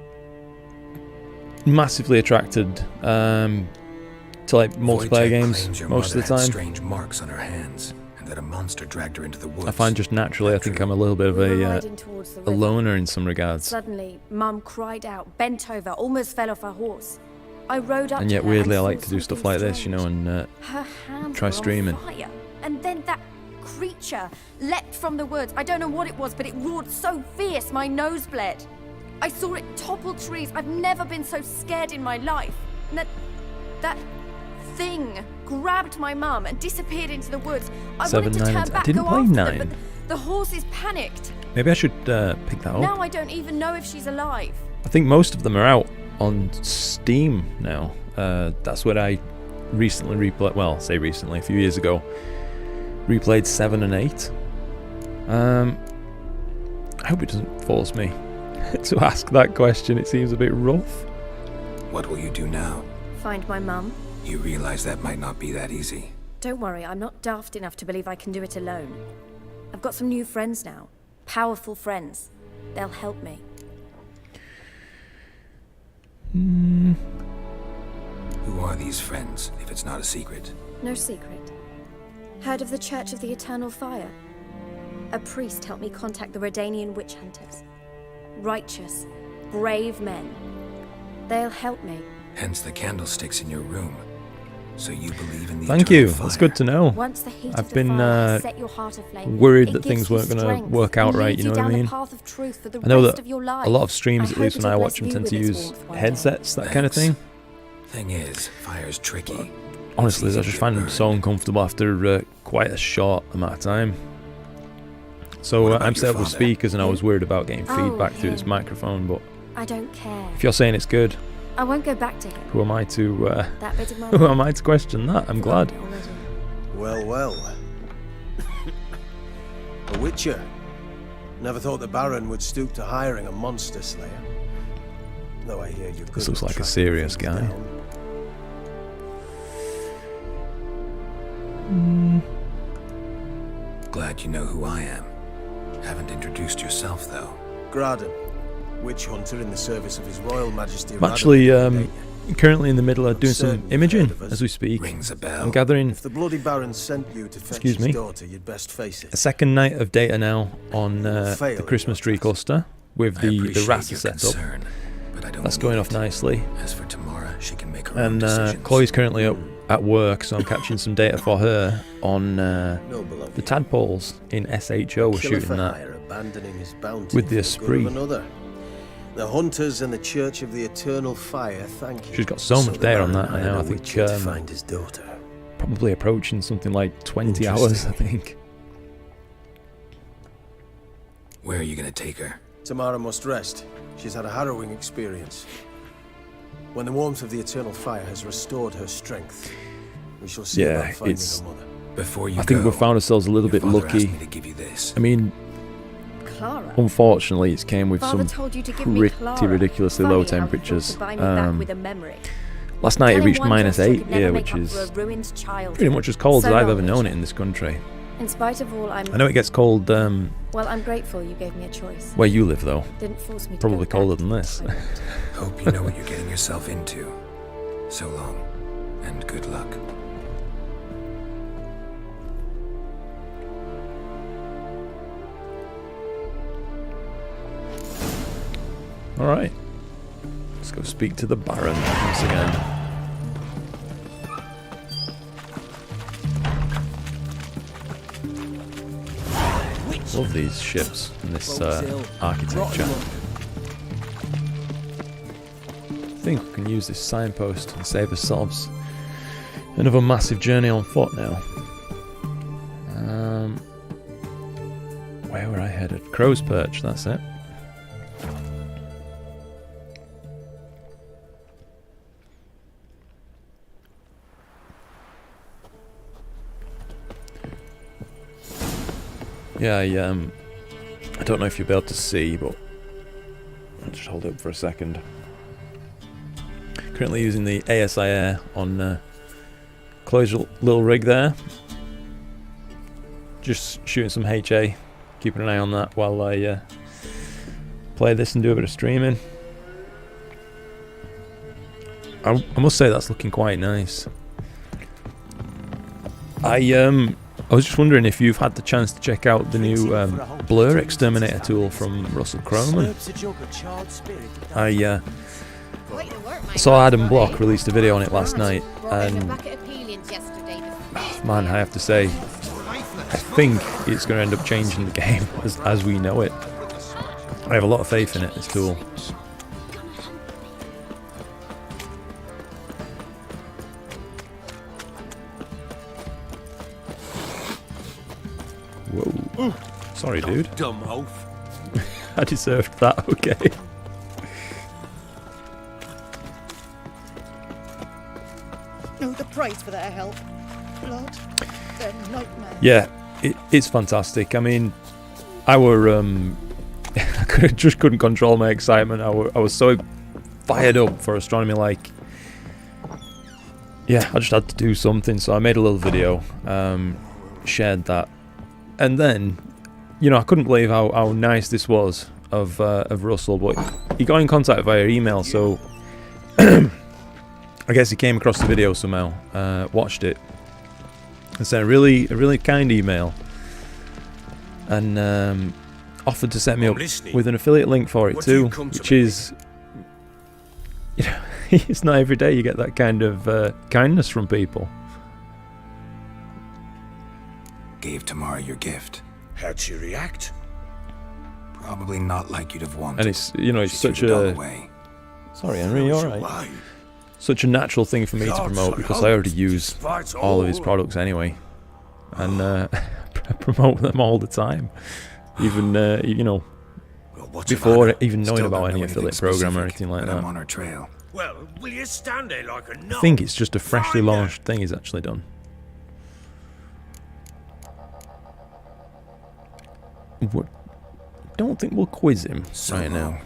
A: massively attracted to like multiplayer
C: Wojciech
A: games
C: claims your
A: most of
C: mother
A: the
C: had
A: time.
C: strange marks on her hands, and that a monster dragged her into the woods.
A: I find just naturally, I think I'm a little bit of
K: We were
A: a
K: riding towards the
A: a
K: river.
A: loner in some regards.
K: Suddenly, Mum cried out, bent over, almost fell off her horse. I rode up
A: And
K: to
A: yet
K: her
A: weirdly I
K: saw
A: like to do stuff
K: something
A: like this, you know,
K: strange.
A: and
K: Her hands
A: try
K: were
A: streaming.
K: on fire. And then that creature leapt from the woods. I don't know what it was, but it roared so fierce my nose bled. I saw it topple trees. I've never been so scared in my life. And that thing grabbed my mum and disappeared into the woods. I
A: 7,
K: wanted to
A: 9,
K: turn
A: and
K: back,
A: I didn't
K: go
A: play
K: after
A: 9.
K: them, but the horses panicked.
A: Maybe I should pick that up.
K: Now I don't even know if she's alive.
A: I think most of them are out on Steam now. That's what I recently replayed. Well, say recently, a few years ago. Replayed 7 and 8. I hope it doesn't force me to ask that question. It seems a bit rough.
C: What will you do now?
K: Find my mum.
C: You realize that might not be that easy.
K: Don't worry, I'm not daft enough to believe I can do it alone. I've got some new friends now. Powerful friends. They'll help me.
C: Who are these friends, if it's not a secret?
K: No secret. Heard of the Church of the Eternal Fire? A priest helped me contact the Redanian witch hunters. Righteous, brave men. They'll help me.
C: Hence the candlesticks in your room. So you believe in the
A: Thank
C: eternal
A: you.
C: fire.
A: That's good to know.
K: Once the heat
A: I've
K: of the
A: been
K: fire has set your heart aflame,
A: worried
K: it
A: that
K: gives
A: things
K: you
A: weren't going to
K: strength
A: work out
K: and
A: right,
K: leads
A: you know what I
K: down the
A: mean?
K: path of truth for the
A: I know
K: rest
A: that
K: of your life.
A: a lot of streams,
K: I
A: at
K: hope
A: least when
K: it'll
A: I
K: bless
A: watch them,
K: you
A: tend to
K: with its
A: use
K: warmth one day.
A: headsets, that kind of thing.
C: Thing is, fire's tricky.
A: Honestly,
C: It's
A: I
C: easy
A: just
C: to
A: find them
C: burn.
A: so uncomfortable after quite a short amount of time. So
C: What about
A: I'm
C: your
A: set up with
C: father?
A: speakers, and I was worried about getting
K: Oh,
A: feedback through this
K: him.
A: microphone. But
K: I don't care.
A: if you're saying it's good,
K: I won't go back to him.
A: who am I to
K: That bit of my
A: who
K: life.
A: am I to question that? I'm glad.
K: Already.
F: Well, well. A witcher. Never thought the Baron would stoop to hiring a monster slayer. Though I hear you're good
A: This looks
F: at
A: like a
F: tracking
A: serious
F: things
A: guy.
F: down.
C: Glad you know who I am. Haven't introduced yourself, though.
F: Graden, witch hunter in the service of His Royal Majesty.
A: I'm actually
F: Radovid.
A: currently in the middle of doing some
F: certain you've
A: imaging
F: heard of us.
A: as we speak.
C: Rings a bell.
A: I'm gathering
F: If the bloody Baron sent you to fetch
A: Excuse
F: his
A: me.
F: daughter, you'd best face
A: a
F: it.
A: second night of data now on
F: fail
A: the
F: in
A: Christmas
F: your
A: tree
F: task.
A: cluster with
C: I
A: the
C: appreciate
A: Rasa
C: your
A: setup.
C: concern, but I don't
A: That's
C: need
A: going
C: it.
A: off nicely.
C: As for Tamara, she can make her own
A: And
C: decisions.
A: Chloe's currently at work, so I'm catching some data for her on
F: Noble of
A: the
F: you.
A: tadpoles in SHO. We're
F: Killer for
A: shooting that.
F: hire, abandoning his bounty
A: with the
F: for the good of
A: Esprit.
F: another. The hunters and the Church of the Eternal Fire, thank you.
A: She's got so much
F: the
A: data on
F: Baron
A: that
F: hired
A: now.
F: a
A: I think
F: witcher to find his daughter.
A: probably approaching something like 20 hours, I
F: Interesting.
A: think.
C: Where are you going to take her?
F: Tamara must rest. She's had a harrowing experience. When the warmth of the Eternal Fire has restored her strength, we shall see
A: Yeah,
F: about finding
A: it's-
F: her mother.
C: Before you
A: I think
C: go,
A: we've found ourselves a little
C: your
A: bit
C: father
A: lucky.
C: asked me to give you this.
A: I mean,
K: Clara.
A: unfortunately, it came with
K: Father
A: some
K: told you to give me
A: pretty
K: Clara.
A: ridiculously
K: Funny
A: low
K: how he thought
A: temperatures.
K: to buy me back with a memory.
A: Last night it
K: Tell him
A: reached
K: one
A: minus
K: gesture
A: 8
K: could never
A: here,
K: make
A: which
K: up
A: is
K: for a ruined childhood.
A: pretty much as cold
K: So
A: as I've
K: long,
A: ever known
K: Richard.
A: it in this country.
K: In spite of all, I'm.
A: I know it gets cold
K: Well, I'm grateful you gave me a choice.
A: where you live, though.
K: Didn't force me to
A: Probably
K: go
A: colder
K: back
A: than
K: to
A: this.
K: the tyrant.
C: Hope you know what you're getting yourself into. So long, and good luck.
A: Alright. Let's go speak to the Baron once again. Love these ships and this architecture. I think we can use this signpost and save ourselves another massive journey on foot now. Where were I headed? Crow's Perch, that's it. Yeah, I don't know if you'll be able to see, but I'll just hold it up for a second. Currently using the ASI Air on closed little rig there. Just shooting some HA, keeping an eye on that while I play this and do a bit of streaming. I must say that's looking quite nice. I was just wondering if you've had the chance to check out the new Blur Exterminator tool from Russell Croman. I saw Adam Block released a video on it last night, and man, I have to say, I think it's going to end up changing the game as we know it. I have a lot of faith in it, this tool. Whoa. Sorry, dude.
E: Dumb oaf.
A: I deserved that, okay.
L: No, the price for their help. Blood, their nightmare.
A: Yeah, it's fantastic. I mean, I just couldn't control my excitement. I was so fired up for astronomy, like, yeah, I just had to do something, so I made a little video, shared that, and then, you know, I couldn't believe how nice this was of Russell, but he got in contact via email, so I guess he came across the video somehow, watched it, and sent a really kind email, and offered to set me up with an affiliate link for it too, which is, you know, it's not every day you get that kind of kindness from people.
C: Gave Tamara your gift.
H: How'd she react?
C: Probably not like you'd have wanted.
A: And it's, you know, it's such a... Sorry, Henry, you alright? Such a natural thing for me to promote, because I already use all of his products anyway, and promote them all the time, even you know, before even knowing about any affiliate program or anything like that.
C: I'm on our trail.
H: Well, will you stand there like a knob?
A: I think it's just a freshly launched thing he's actually done. Don't think we'll quiz him right now.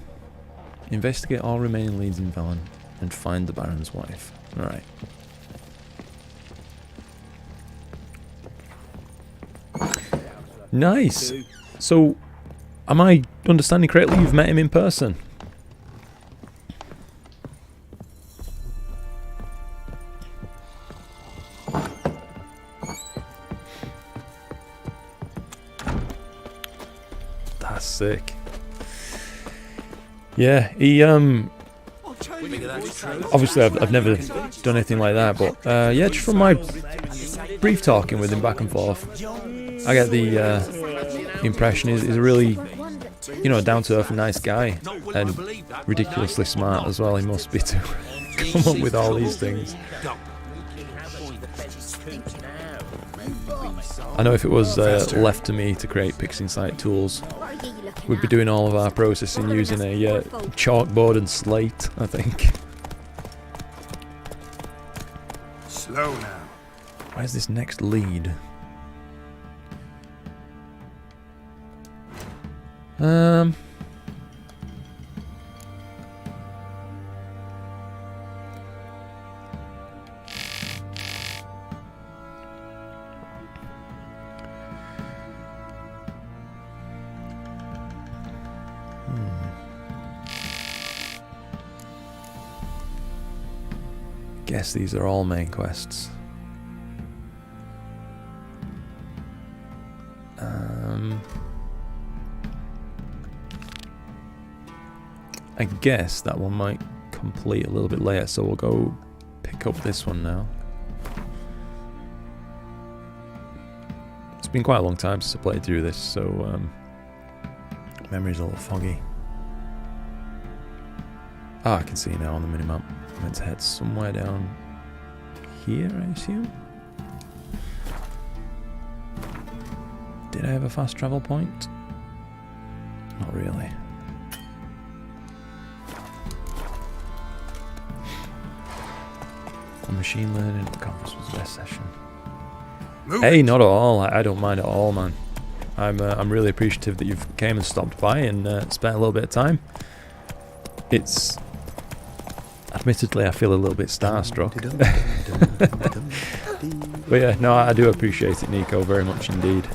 A: Investigate all remaining leads in Velen and find the Baron's wife. Alright. Nice. So, am I understanding correctly? You've met him in person? That's sick. Yeah, he obviously I've never done anything like that, but yeah, just from my brief talking with him back and forth, I get the impression he's a really, you know, down-to-earth and nice guy, and ridiculously smart as well. He must be to come up with all these things. I know if it was left to me to create PixInsight tools, we'd be doing all of our processing using a chalkboard and slate, I think.
C: Slow now.
A: Where's this next lead? Guess these are all main quests. I guess that one might complete a little bit later, so we'll go pick up this one now. It's been quite a long time since I played through this, so memory's a little foggy. Ah, I can see now on the minimap. I'm meant to head somewhere down here, I assume. Did I have a fast travel point? Not really. On machine learning, the conference was the best session. Hey, not at all. I don't mind at all, man. I'm really appreciative that you've came and stopped by and spent a little bit of time. It's admittedly I feel a little bit starstruck. But yeah, no, I do appreciate it, Nico, very much indeed.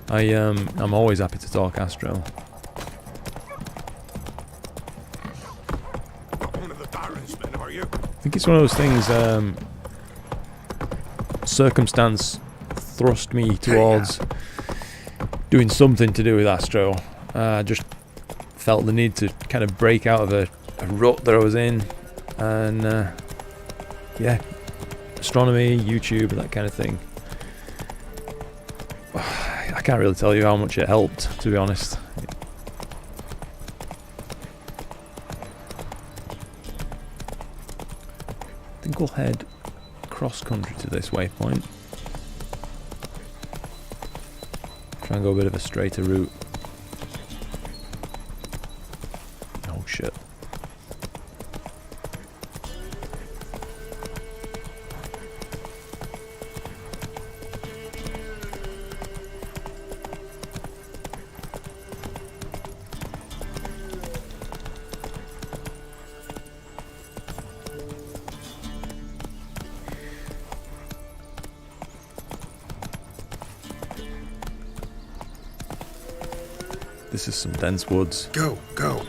A: I'm always happy to talk Astro.
H: One of the Baron's men, are you?
A: I think it's one of those things, circumstance thrust me towards doing something to do with Astro. I just felt the need to kind of break out of a rut that I was in, and yeah, astronomy, YouTube, that kind of thing. I can't really tell you how much it helped, to be honest. I think we'll head cross-country to this waypoint. Try and go a bit of a straighter route. Oh shit. This is some dense woods.
C: Go, go.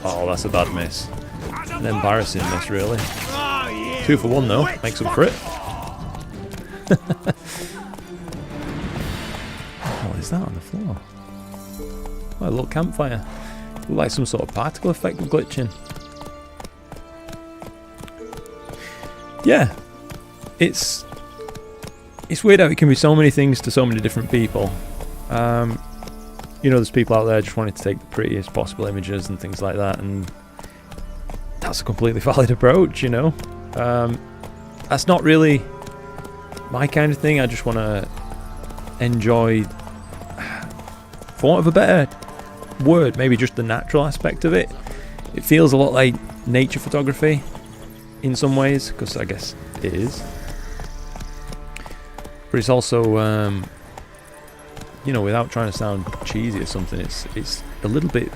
A: Oh, that's a bad miss. An embarrassing miss, really. 2 for 1 though, makes up for it. What is that on the floor? Oh, a little campfire. Look like some sort of particle effect glitching. Yeah, it's weird how it can be so many things to so many different people. You know, there's people out there just wanting to take the prettiest possible images and things like that, and that's a completely valid approach, you know. That's not really my kind of thing. I just want to enjoy, for want of a better word, maybe just the natural aspect of it. It feels a lot like nature photography in some ways, because I guess it is. But it's also, you know, without trying to sound cheesy or something, it's a little bit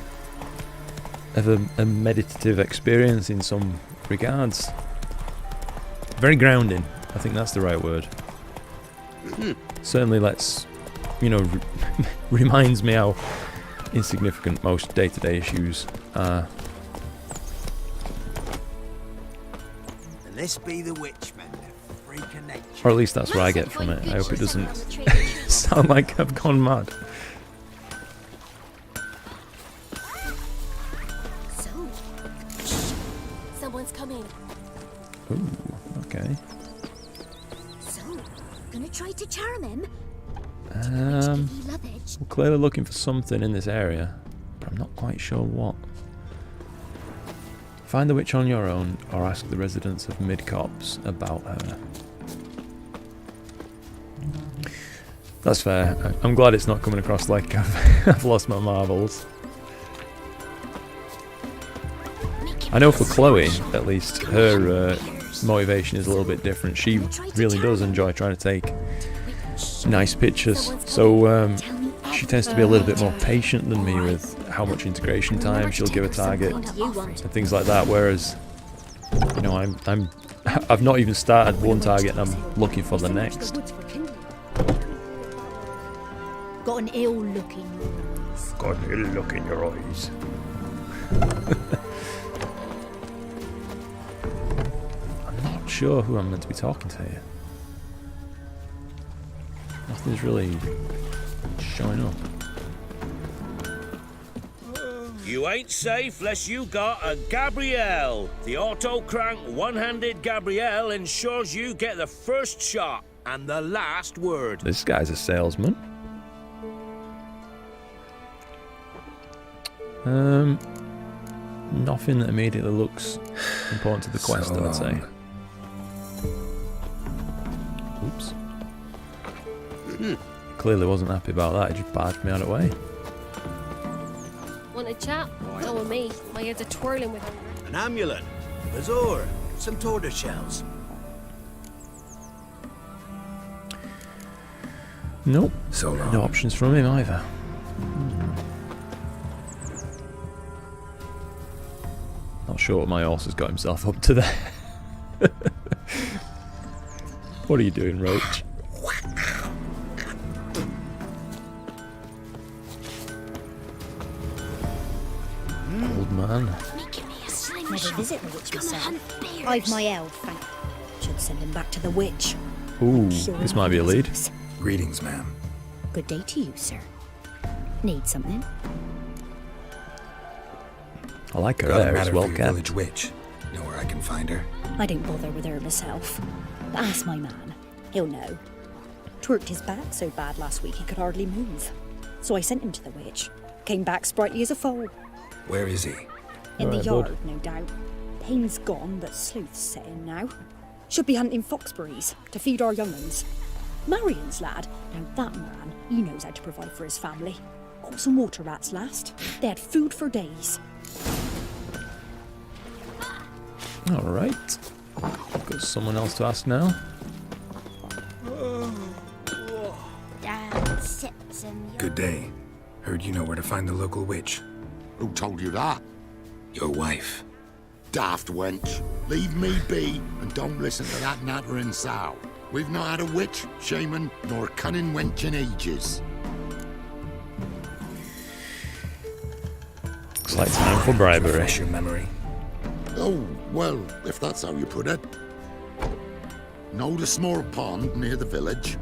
A: of a meditative experience in some regards. Very grounding. I think that's the right word. Certainly lets, you know, reminds me how insignificant most day-to-day issues are.
I: And this be the witchman, the freak of nature.
A: Or at least that's what I get from it. I hope it doesn't sound like I've gone mad.
K: So, someone's coming.
A: Ooh, okay.
D: So, gonna try to charm him?
A: We're clearly looking for something in this area, but I'm not quite sure what. Find the witch on your own, or ask the residents of Mid-Copse about her. That's fair. I'm glad it's not coming across like I've lost my marbles. I know for Chloe, at least, her motivation is a little bit different. She really does enjoy trying to take nice pictures, so she tends to be a little bit more patient than me with how much integration time she'll give a target and things like that, whereas, you know, I've not even started one target and I'm looking for the next.
D: Got an ill look in your eyes.
A: Got an ill look in your eyes. I'm not sure who I'm meant to be talking to here. Nothing's really showing up.
J: You ain't safe less you got a Gabrielle. The auto-crank one-handed Gabrielle ensures you get the first shot and the last word.
A: This guy's a salesman. Nothing that immediately looks important to the quest,
C: So
A: I'd say.
C: long.
A: Oops. Clearly wasn't happy about that, he just barged me out of the way.
M: Want a chat? No with me. My head's a twirling with hunger.
J: An amulet, bazoar, some tortoise shells.
A: Nope.
C: So long.
A: No options from him either. Not sure what my horse has got himself up to there. What are you doing, Roach? Old man.
L: Never visit the witch myself. I've my elf. Should send him back to the witch.
A: Ooh, this might be a lead.
C: Greetings, ma'am.
L: Good day to you, sir. Need something?
A: I like her
C: Got a
A: hair, it's
C: matter
A: well
C: for your
A: kept.
C: village witch. Know where I can find her?
L: I don't bother with her myself. But ask my man. He'll know. Twerked his back so bad last week he could hardly move. So I sent him to the witch. Came back sprightly as a foal.
C: Where is he?
L: In the
A: Alright,
L: yard,
A: bud.
L: no doubt. Pain's gone, but sleuth's set in now. Should be hunting foxberries to feed our young uns. Marion's lad, now that man, he knows how to provide for his family. Caught some water rats last. They had food for days.
A: Alright. Got someone else to ask now.
D: Dad sits in
C: Good day. Heard you know where to find the local witch.
I: Who told you that?
C: Your wife.
I: Daft wench. Leave me be and don't listen to that nattering sow. We've not had a witch, shaman, nor cunning wench in ages.
A: Looks like time for bribery.
C: Refresh your memory.
I: Oh, well, if that's how you put it. Know the small pond near the village?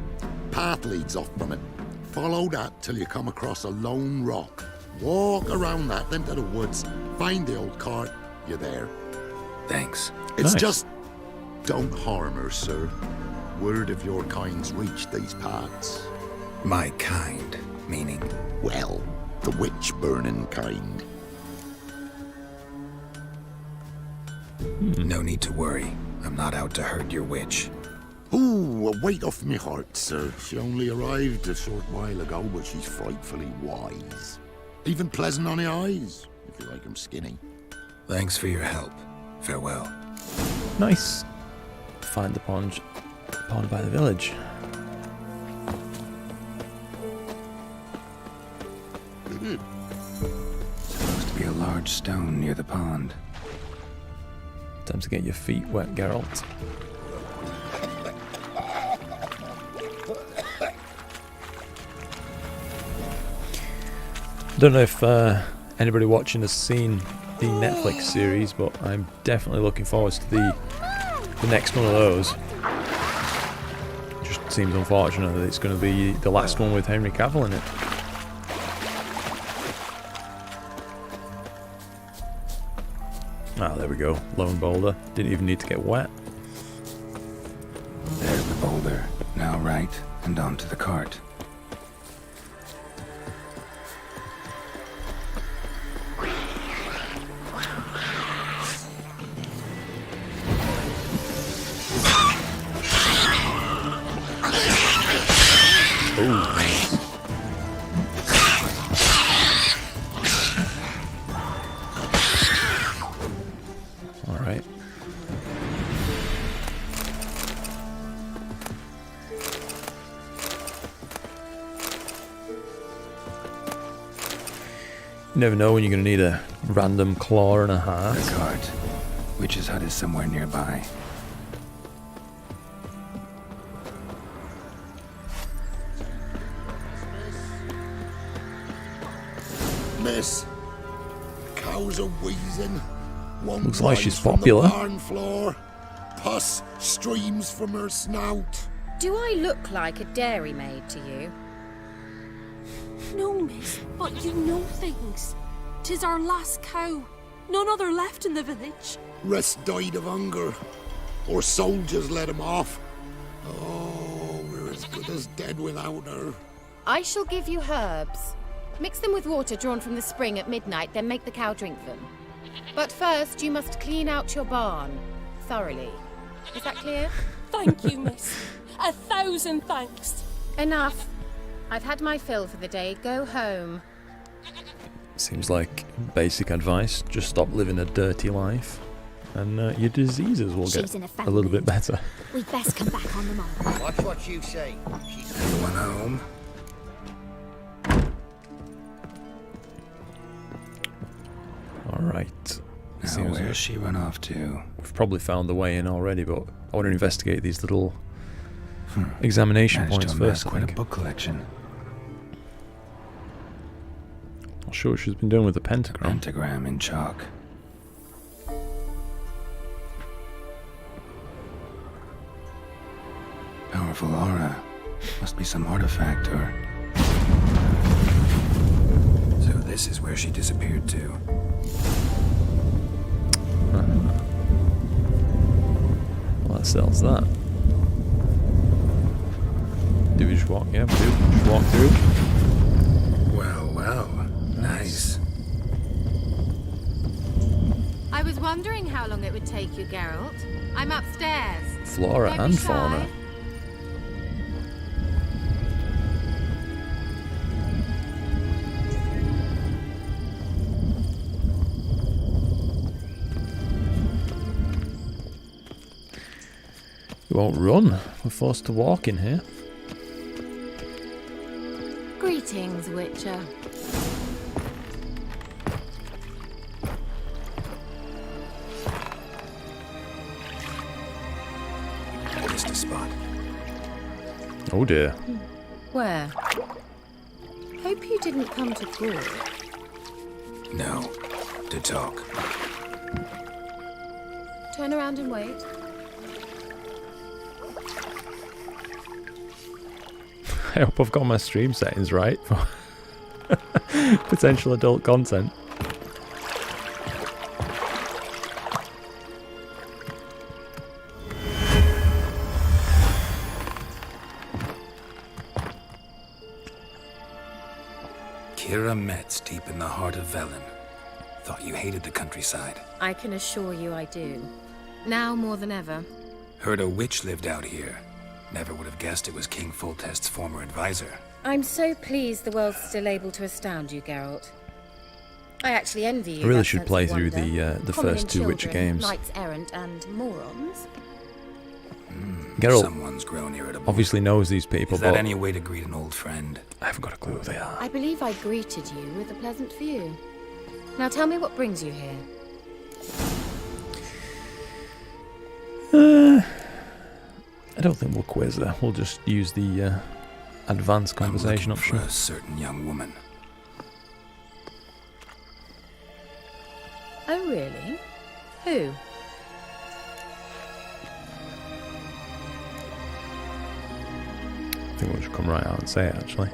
I: Path leads off from it. Follow that till you come across a lone rock. Walk around that, then to the woods. Find the old cart. You're there.
C: Thanks.
I: It's
A: Nice.
I: just... don't harm her, sir. Word of your kind's reached these parts.
C: My kind, meaning?
I: Well, the witch-burning kind.
C: No need to worry. I'm not out to hurt your witch.
I: Ooh, a weight off me heart, sir. She only arrived a short while ago, but she's frightfully wise. Even pleasant on the eyes, if you like 'em skinny.
C: Thanks for your help. Farewell.
A: Nice. Find the pond by the village.
C: Supposed to be a large stone near the pond.
A: Time to get your feet wet, Geralt. Don't know if anybody watching has seen the Netflix series, but I'm definitely looking forward to the next one of those. It just seems unfortunate that it's going to be the last one with Henry Cavill in it. Ah, there we go. Lone boulder. Didn't even need to get wet.
C: There's the boulder. Now right, and onto the cart.
A: Alright. You never know when you're going to need a random claw and a heart.
C: The cart. Witch's hut is somewhere nearby.
I: Miss, cows are wheezing. One
A: Looks like she's
I: rise from
A: popular.
I: The barn floor. Pus streams from her snout.
N: Do I look like a dairymaid to you?
M: No, miss, but you know things. 'Tis our last cow. None other left in the village.
I: Rest died of hunger. Or soldiers let him off. Oh, we're as good as dead without her.
N: I shall give you herbs. Mix them with water drawn from the spring at midnight, then make the cow drink them. But first, you must clean out your barn. Thoroughly. Is that clear?
M: Thank you, miss. 1,000 thanks.
N: Enough. I've had my fill for the day. Go home.
A: Seems like basic advice. Just stop living a dirty life, and your diseases will
D: She's
A: get
D: in a
A: a
D: family.
A: little bit better.
D: We'd best come back on the mob.
G: Watch what you say. She's
C: Anyone home?
A: Alright.
C: Now, where's she run off to?
A: We've probably found the way in already, but I want to investigate these little examination
C: Managed
A: points
C: to amass
A: first, I
C: quite a
A: think.
C: book collection.
A: Not sure what she's been doing with the pentagram.
C: Pentagram in chalk. Powerful aura. Must be some artifact or... So this is where she disappeared to.
A: Well, that sells that. Do we just walk? Yeah, we do. Just walk through.
C: Well, well. Nice.
N: I was wondering how long it would take you, Geralt. I'm upstairs.
A: Flora
N: Don't be
A: and
N: shy.
A: fauna. We won't run. We're forced to walk in here.
N: Greetings, Witcher.
C: Just a spot.
A: Oh dear.
N: Where? Hope you didn't come to call.
C: No. To talk.
N: Turn around and wait.
A: I hope I've got my stream settings right for potential adult content.
C: Kira Metz, deep in the heart of Velen. Thought you hated the countryside.
N: I can assure you I do. Now more than ever.
C: Heard a witch lived out here. Never would have guessed it was King Foltest's former advisor.
N: I'm so pleased the world's still able to astound you, Geralt. I actually envy you.
A: I really
N: that
A: should
N: sense
A: play
N: of
A: through
N: wonder.
A: the
N: Common
A: first
N: in
A: two Witcher
N: children,
A: games.
N: Knights errant and morons.
A: Geralt
C: Someone's grown irritable.
A: obviously knows these people,
C: Is that
A: but
C: any way to greet an old friend?
A: I haven't got a clue who they are.
N: I believe I greeted you with a pleasant view. Now tell me what brings you here.
A: I don't think we'll quiz her. We'll just use the advanced conversation
C: I'm looking
A: option.
C: for a certain young woman.
N: Oh, really? Who?
A: I think we'll just come right out and say it, actually.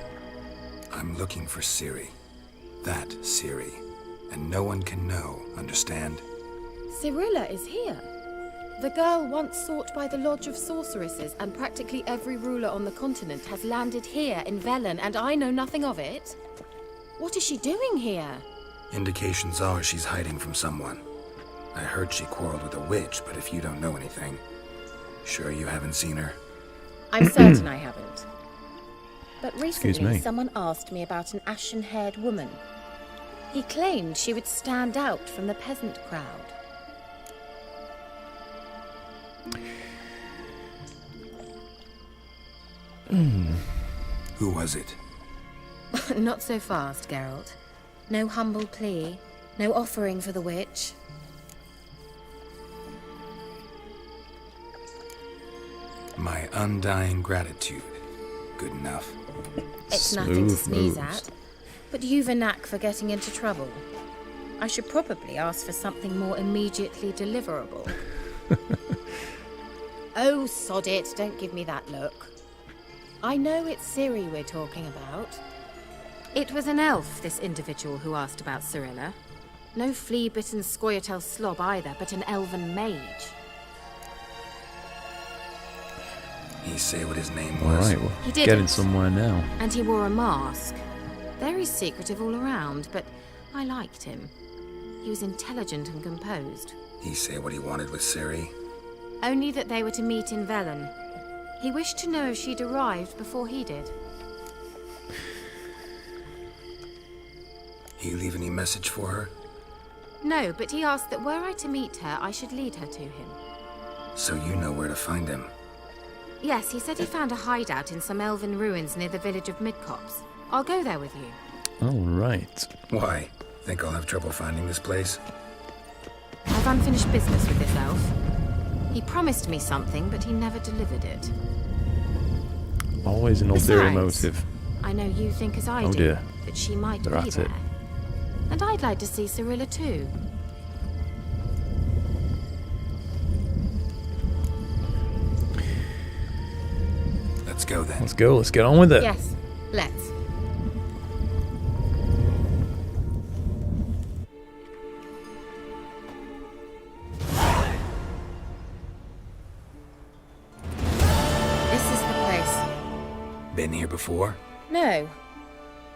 C: I'm looking for Ciri. That Ciri. And no one can know, understand?
N: Cyrilla is here. The girl once sought by the Lodge of Sorceresses, and practically every ruler on the continent has landed here in Velen, and I know nothing of it. What is she doing here?
C: Indications are she's hiding from someone. I heard she quarreled with a witch, but if you don't know anything, sure you haven't seen her?
N: I'm certain I haven't. But
A: Excuse me.
N: recently someone asked me about an ashen-haired woman. He claimed she would stand out from the peasant crowd.
C: Who was it?
N: Not so fast, Geralt. No humble plea, no offering for the witch.
C: My undying gratitude. Good enough.
N: It's nothing to
A: Smooth
N: sneeze
A: moves.
N: at, but you've a knack for getting into trouble. I should probably ask for something more immediately deliverable. Oh, sod it, don't give me that look. I know it's Ciri we're talking about. It was an elf, this individual who asked about Cyrilla. No flea-bitten Scoia'tael slob either, but an elven mage.
C: He say what his name was.
A: Alright, well,
N: He
A: getting
N: didn't.
A: somewhere now.
N: And he wore a mask. Very secretive all around, but I liked him. He was intelligent and composed.
C: He say what he wanted with Ciri?
N: Only that they were to meet in Velen. He wished to know if she'd arrived before he did.
C: You leave any message for her?
N: No, but he asked that were I to meet her, I should lead her to him.
C: So you know where to find him?
N: Yes, he said he found a hideout in some elven ruins near the village of Midcopse. I'll go there with you.
A: All right.
C: Why? Think I'll have trouble finding this place?
N: I've unfinished business with this elf. He promised me something, but he never delivered it.
A: Always an ulterior
N: Besides,
A: motive.
N: I know you think as I
A: Oh
N: do,
A: dear.
N: that she might
A: They're
N: be
A: at
N: there.
A: it.
N: And I'd like to see Cirilla too.
C: Let's go then.
A: Let's go. Let's get on with it.
N: Yes, let's. This is the place.
C: Been here before?
N: No.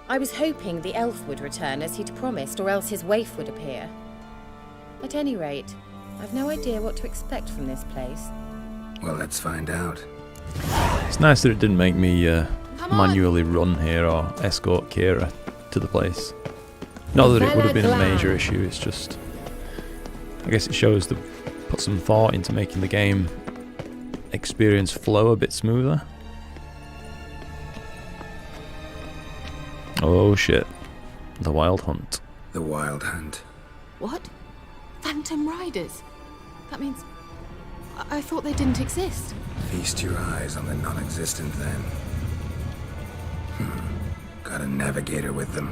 N: I was hoping the elf would return as he'd promised, or else his waif would appear. At any rate, I've no idea what to expect from this place.
C: Well, let's find out.
A: It's nice that it didn't make me manually run here or escort Kira to the place. Not that it would have been a major issue, it's just... I guess it shows that put some thought into making the game experience flow a bit smoother. Oh shit. The Wild Hunt.
C: The Wild Hunt.
M: What? Phantom Riders? That means... I thought they didn't exist.
C: Feast your eyes on the non-existent then. Got a navigator with them.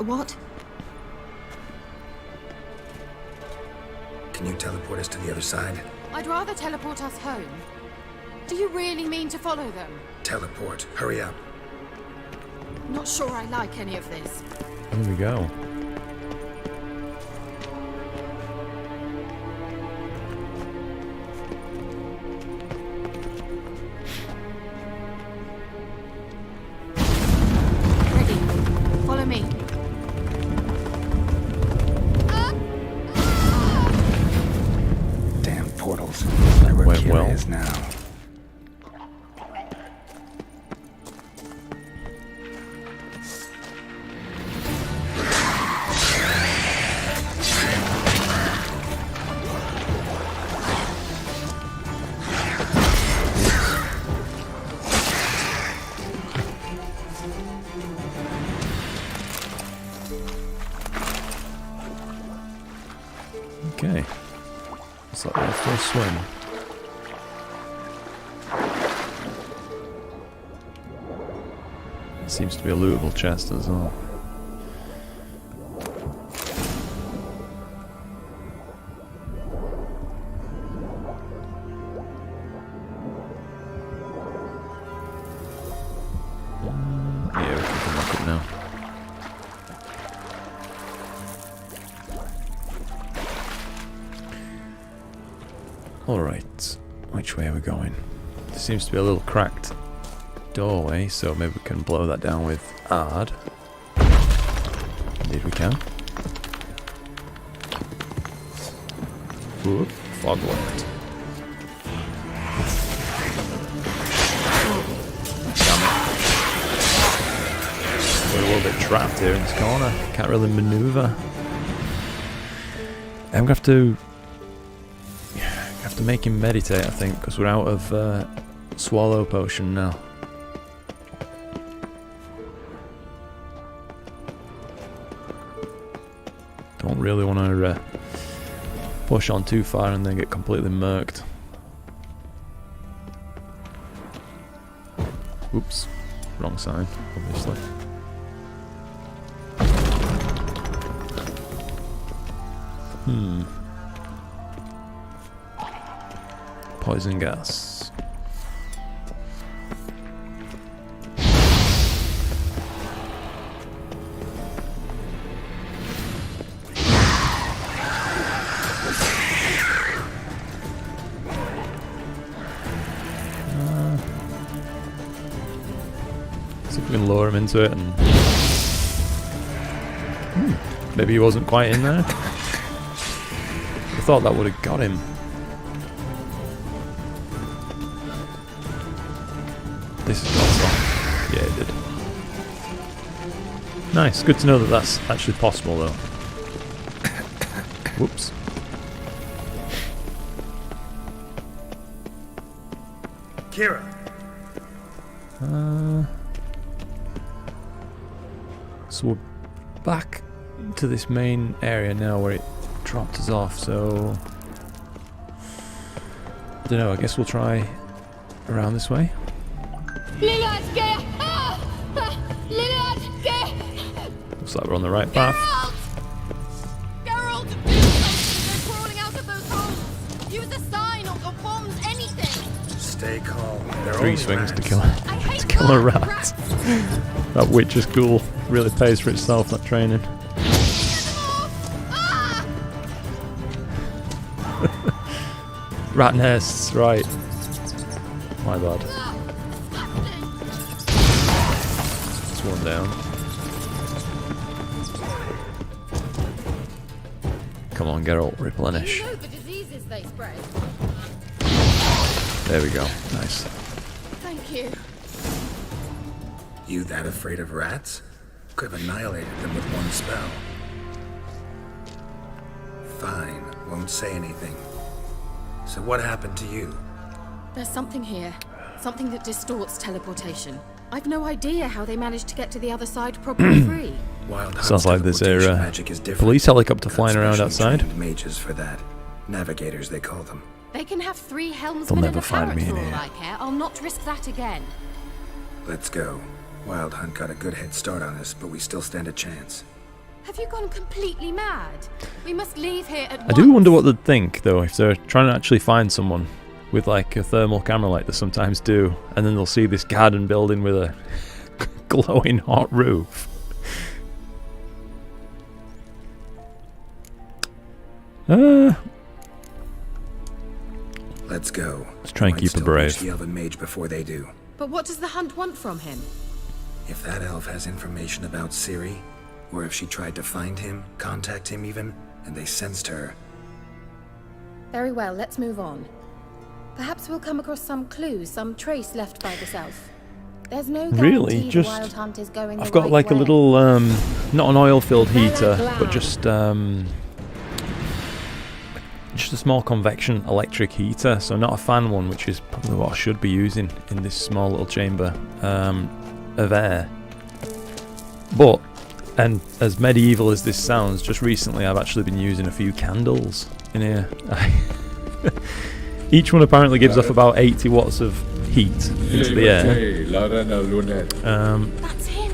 M: What?
C: Can you teleport us to the other side?
N: I'd rather teleport us home. Do you really mean to follow them?
C: Teleport. Hurry up.
N: Not sure I like any of this.
A: Here we go.
N: Ready. Follow me.
C: Damn portals. Where
A: Went
C: Kira
A: well.
C: is now.
A: Okay. Looks like we're off for a swim. Seems to be a lootable chest as well. Yeah, we can come back up now. Alright, which way are we going? There seems to be a little cracked doorway, so maybe we can blow that down with Ard. Indeed we can. Whoop, fog light. Damn it. We're a little bit trapped here in this corner. Can't really maneuver. I'm gonna have to make him meditate, I think, because we're out of swallow potion now. Don't really want to push on too far and then get completely murked. Oops, wrong side, obviously. Poison gas. See if we can lure him into it and... Maybe he wasn't quite in there. I thought that would have got him. This is not stop. Yeah, it did. Nice. Good to know that that's actually possible, though. Whoops.
C: Kira.
A: So we're back to this main area now where it dropped us off, so I don't know, I guess we'll try around this way. Looks like we're on the right path.
K: Geralt, do something! They're crawling out of those holes! Use a sign or bombs, anything!
C: Stay calm. They're
A: 3
C: only
A: swings
C: rats.
A: to kill a rat. That witch is cool. Really pays for itself, that training. Rat nests, right. My bad. That's one down. Come on, Geralt, replenish.
K: You know the diseases they spread.
A: There we go. Nice.
K: Thank you.
C: You that afraid of rats? Could have annihilated them with one spell. Fine, won't say anything. So what happened to you?
N: There's something here. Something that distorts teleportation. I've no idea how they managed to get to the other side properly free.
C: Wild
A: Sounds like there's
C: teleportation
A: a
C: magic is different.
A: police helicopter
C: Got
A: flying around
C: specially
A: outside.
C: trained mages for that. Navigators, they call them.
N: They can have 3 helmsmen
A: They'll
N: and
A: never
N: a
A: find
N: parrot
A: me in
N: for all
A: here.
N: I care. I'll not risk that again.
C: Let's go. Wild Hunt got a good head start on us, but we still stand a chance.
N: Have you gone completely mad? We must leave here at
A: I
N: once.
A: do wonder what they'd think, though, if they're trying to actually find someone with like a thermal camera like they sometimes do, and then they'll see this garden building with a glowing hot roof.
C: Let's go.
A: Let's try and
C: Might
A: keep her
C: still reach
A: brave.
C: the elven mage before they do.
N: But what does the hunt want from him?
C: If that elf has information about Ciri, or if she tried to find him, contact him even, and they sensed her.
N: Very well, let's move on. Perhaps we'll come across some clues, some trace left by this elf. There's no guarantee
A: Really,
N: the
A: just
N: wild hunt is going
A: I've
N: the
A: got
N: right
A: like
N: way.
A: a little not an oil-filled heater, but just a small convection electric heater, so not a fan one, which is probably what I should be using in this small little chamber of air. But, and as medieval as this sounds, just recently I've actually been using a few candles in here. Each one apparently gives off about 80 watts of heat into the air.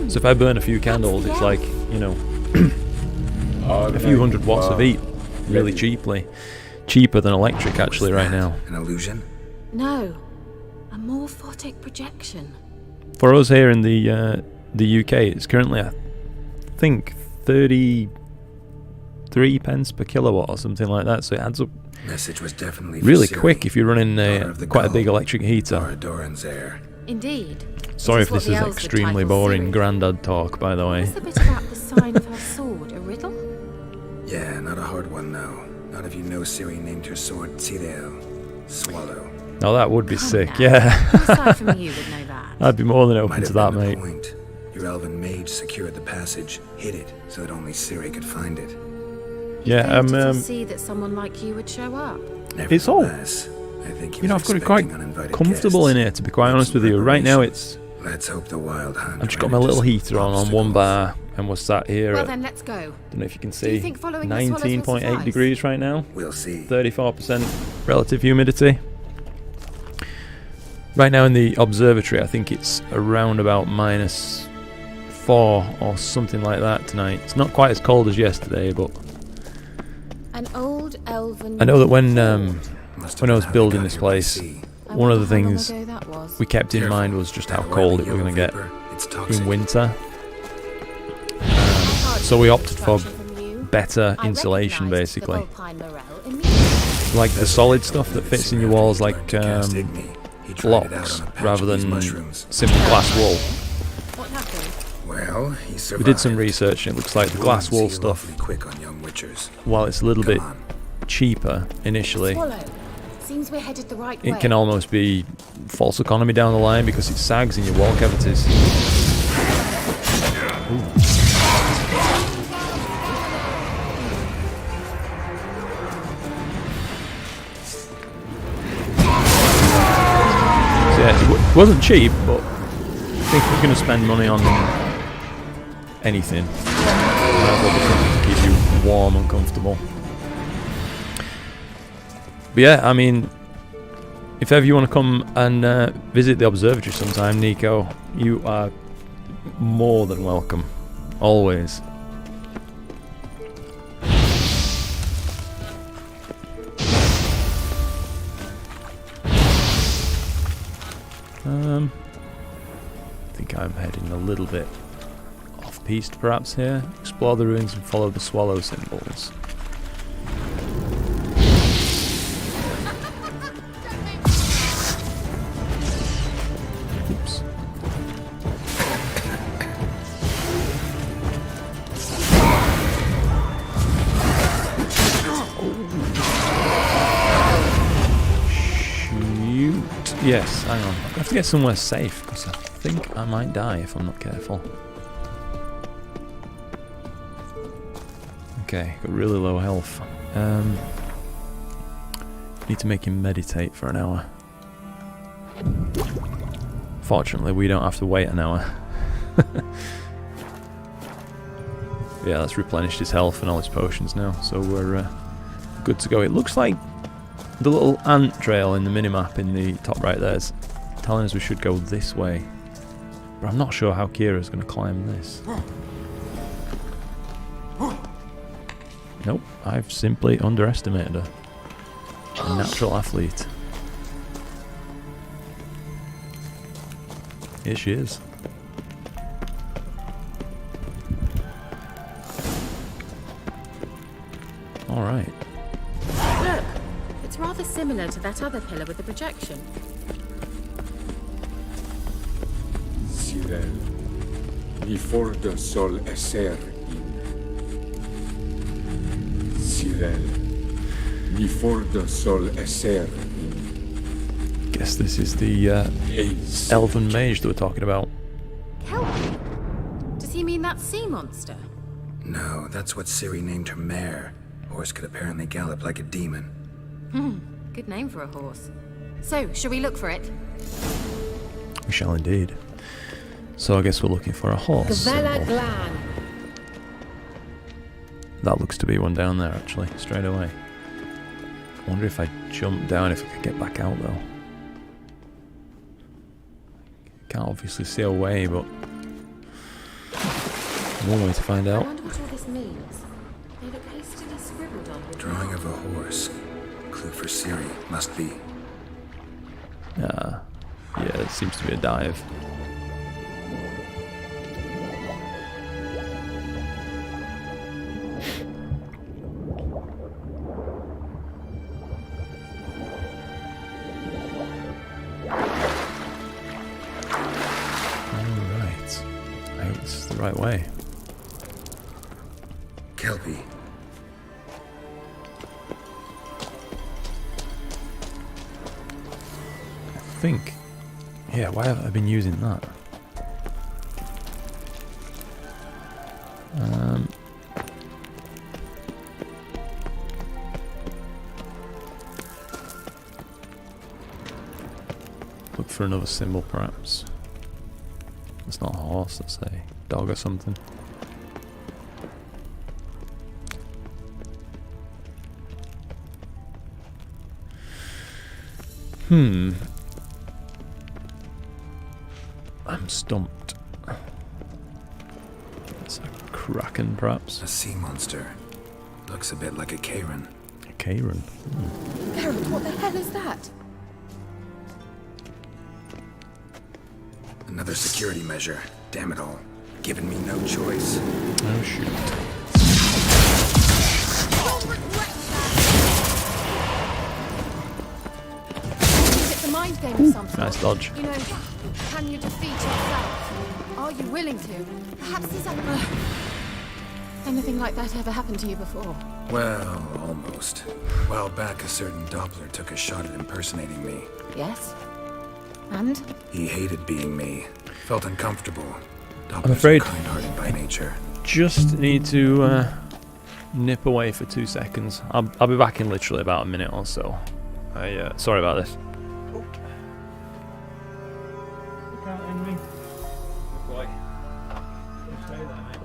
A: So if I burn a few candles, it's like, you know, a few hundred watts of heat, really cheaply. Cheaper than electric actually right now.
C: An illusion?
N: No, a morphotic projection.
A: For us here in the UK, it's currently, I think, 33 pence per kilowatt or something like that, so it adds up
C: Message was definitely
A: really
C: for Ciri,
A: quick if you're running quite a big
C: Gull,
A: electric heater.
C: Doran's heir.
N: Indeed.
A: Sorry if
N: what
A: this
N: the
A: is
N: elves would
A: extremely
N: title
A: boring
N: Ciri.
A: grandad talk, by the way.
N: What's the bit about the sign of her sword? A riddle?
C: Yeah, not a hard one, no. Not if you know Ciri named her sword Tirel. Swallow.
A: Oh, that would be
N: Come
A: sick,
N: now.
A: yeah.
N: Who aside from you would know that?
A: I'd be more than open
C: Might
A: to
C: have
A: that,
C: been the
A: mate.
C: point. Your elven mage secured the passage, hid it, so that only Ciri could find it.
A: Yeah,
N: Failed to see that someone like you would show up.
A: it's all,
C: Nevertheless, I think he
A: you know,
C: was
A: I've got it quite
C: expecting uninvited
A: comfortable
C: guests.
A: in here, to be quite honest with you. Right now it's,
C: Let's hope the wild hunt
A: I've just got my little heater on one bar, and we're sat here
N: Well
A: at,
N: then, let's go.
A: don't know if you can
N: Do you
A: see,
N: think following the swallows will
A: 19.8
N: suffice?
A: degrees right now.
C: We'll see.
A: 34% relative humidity. Right now in the observatory, I think it's around about -4 or something like that tonight. It's not quite as cold as yesterday, but
N: An old elven.
A: I know that when I was building this place, one of the things
N: ago that was.
A: we kept in mind was just how cold it was going to get in winter. So we opted for better insulation, basically. Like the solid stuff that fits in your walls, like blocks, rather than simple glass wool.
N: What happened?
C: Well,
A: we did some research and it looks like the glass wall stuff,
C: quick on young witchers.
A: while it's a little bit cheaper initially,
N: Seems we're headed the right
A: it
N: way.
A: can almost be false economy down the line because it sags in your wall cavities. Ooh. So yeah, it wasn't cheap, but I think if we're going to spend money on anything, might as well be something to keep you warm and comfortable. But yeah, I mean, if ever you want to come and visit the observatory sometime, Nico, you are more than welcome. Always. I think I'm heading a little bit off-piste perhaps here. Explore the ruins and follow the swallow symbols. Oops. Shoot. Yes, hang on. I have to get somewhere safe because I think I might die if I'm not careful. Okay, got really low health. Need to make him meditate for an hour. Fortunately, we don't have to wait an hour. Yeah, that's replenished his health and all his potions now, so we're good to go. It looks like the little ant trail in the minimap in the top right there is telling us we should go this way. But I'm not sure how Kira's going to climb this. Nope, I've simply underestimated her. A natural athlete. Here she is. Alright.
N: Look, it's rather similar to that other pillar with the projection.
O: Cyril, ni forda sol esser in. Cyril, ni forda sol esser in.
A: Guess this is the elven mage that we're talking about.
N: Kelpie? Does he mean that sea monster?
C: No, that's what Ciri named her mare. Horse could apparently gallop like a demon.
N: Good name for a horse. So, shall we look for it?
A: We shall indeed. So I guess we're looking for a horse symbol.
N: Glan.
A: That looks to be one down there actually, straight away. I wonder if I jump down if I could get back out though. Can't obviously see a way, but one way to find
N: I
A: out.
N: wonder what all this means. They look hastily scribbled on with
C: Drawing of a horse. Clue for Ciri. Must be.
A: Yeah, it seems to be a dive. Alright. I hope this is the right way.
C: Kelpie.
A: I think. Yeah, why haven't I been using that? Look for another symbol, perhaps. It's not a horse, let's say dog or something. I'm stumped. It's a kraken, perhaps.
C: A sea monster. Looks a bit like a Karen.
A: A Karen?
N: Geralt, what the hell is that?
C: Another security measure. Damn it all. Giving me no choice.
A: Oh shoot.
K: It's a mine.
M: game of some sort.
A: Nice dodge.
M: You know, can you defeat yourself? Are you willing to? Perhaps there's a... Anything like that ever happened to you before?
C: Well, almost. A while back, a certain Doppler took a shot at impersonating me.
M: Yes. And?
C: He hated being me. Felt uncomfortable. Dopplers
A: I'm afraid
C: are kind-hearted by nature.
A: Just need to nip away for 2 seconds. I'll be back in literally about a minute or so. Sorry about this. Look out, enemy. Boy. Stay there, mate.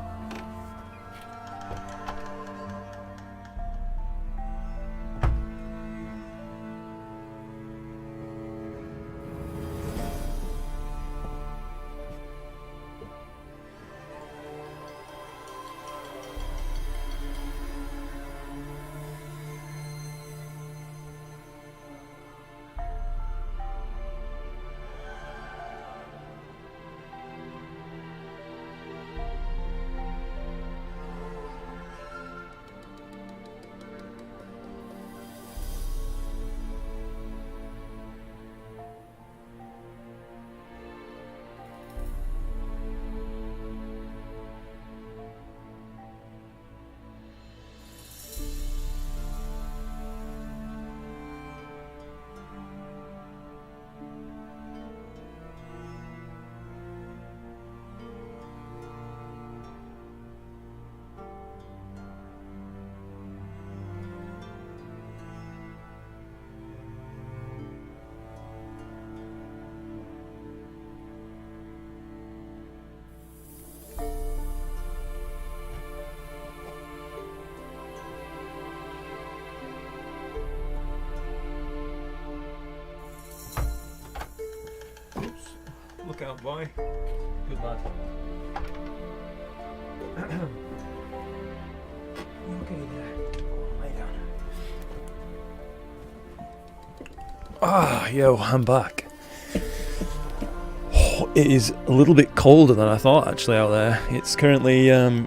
A: Look out, boy. Good lad. You okay there? Lay down. Ah, yo, I'm back. Oh, it is a little bit colder than I thought actually out there. It's currently, oh,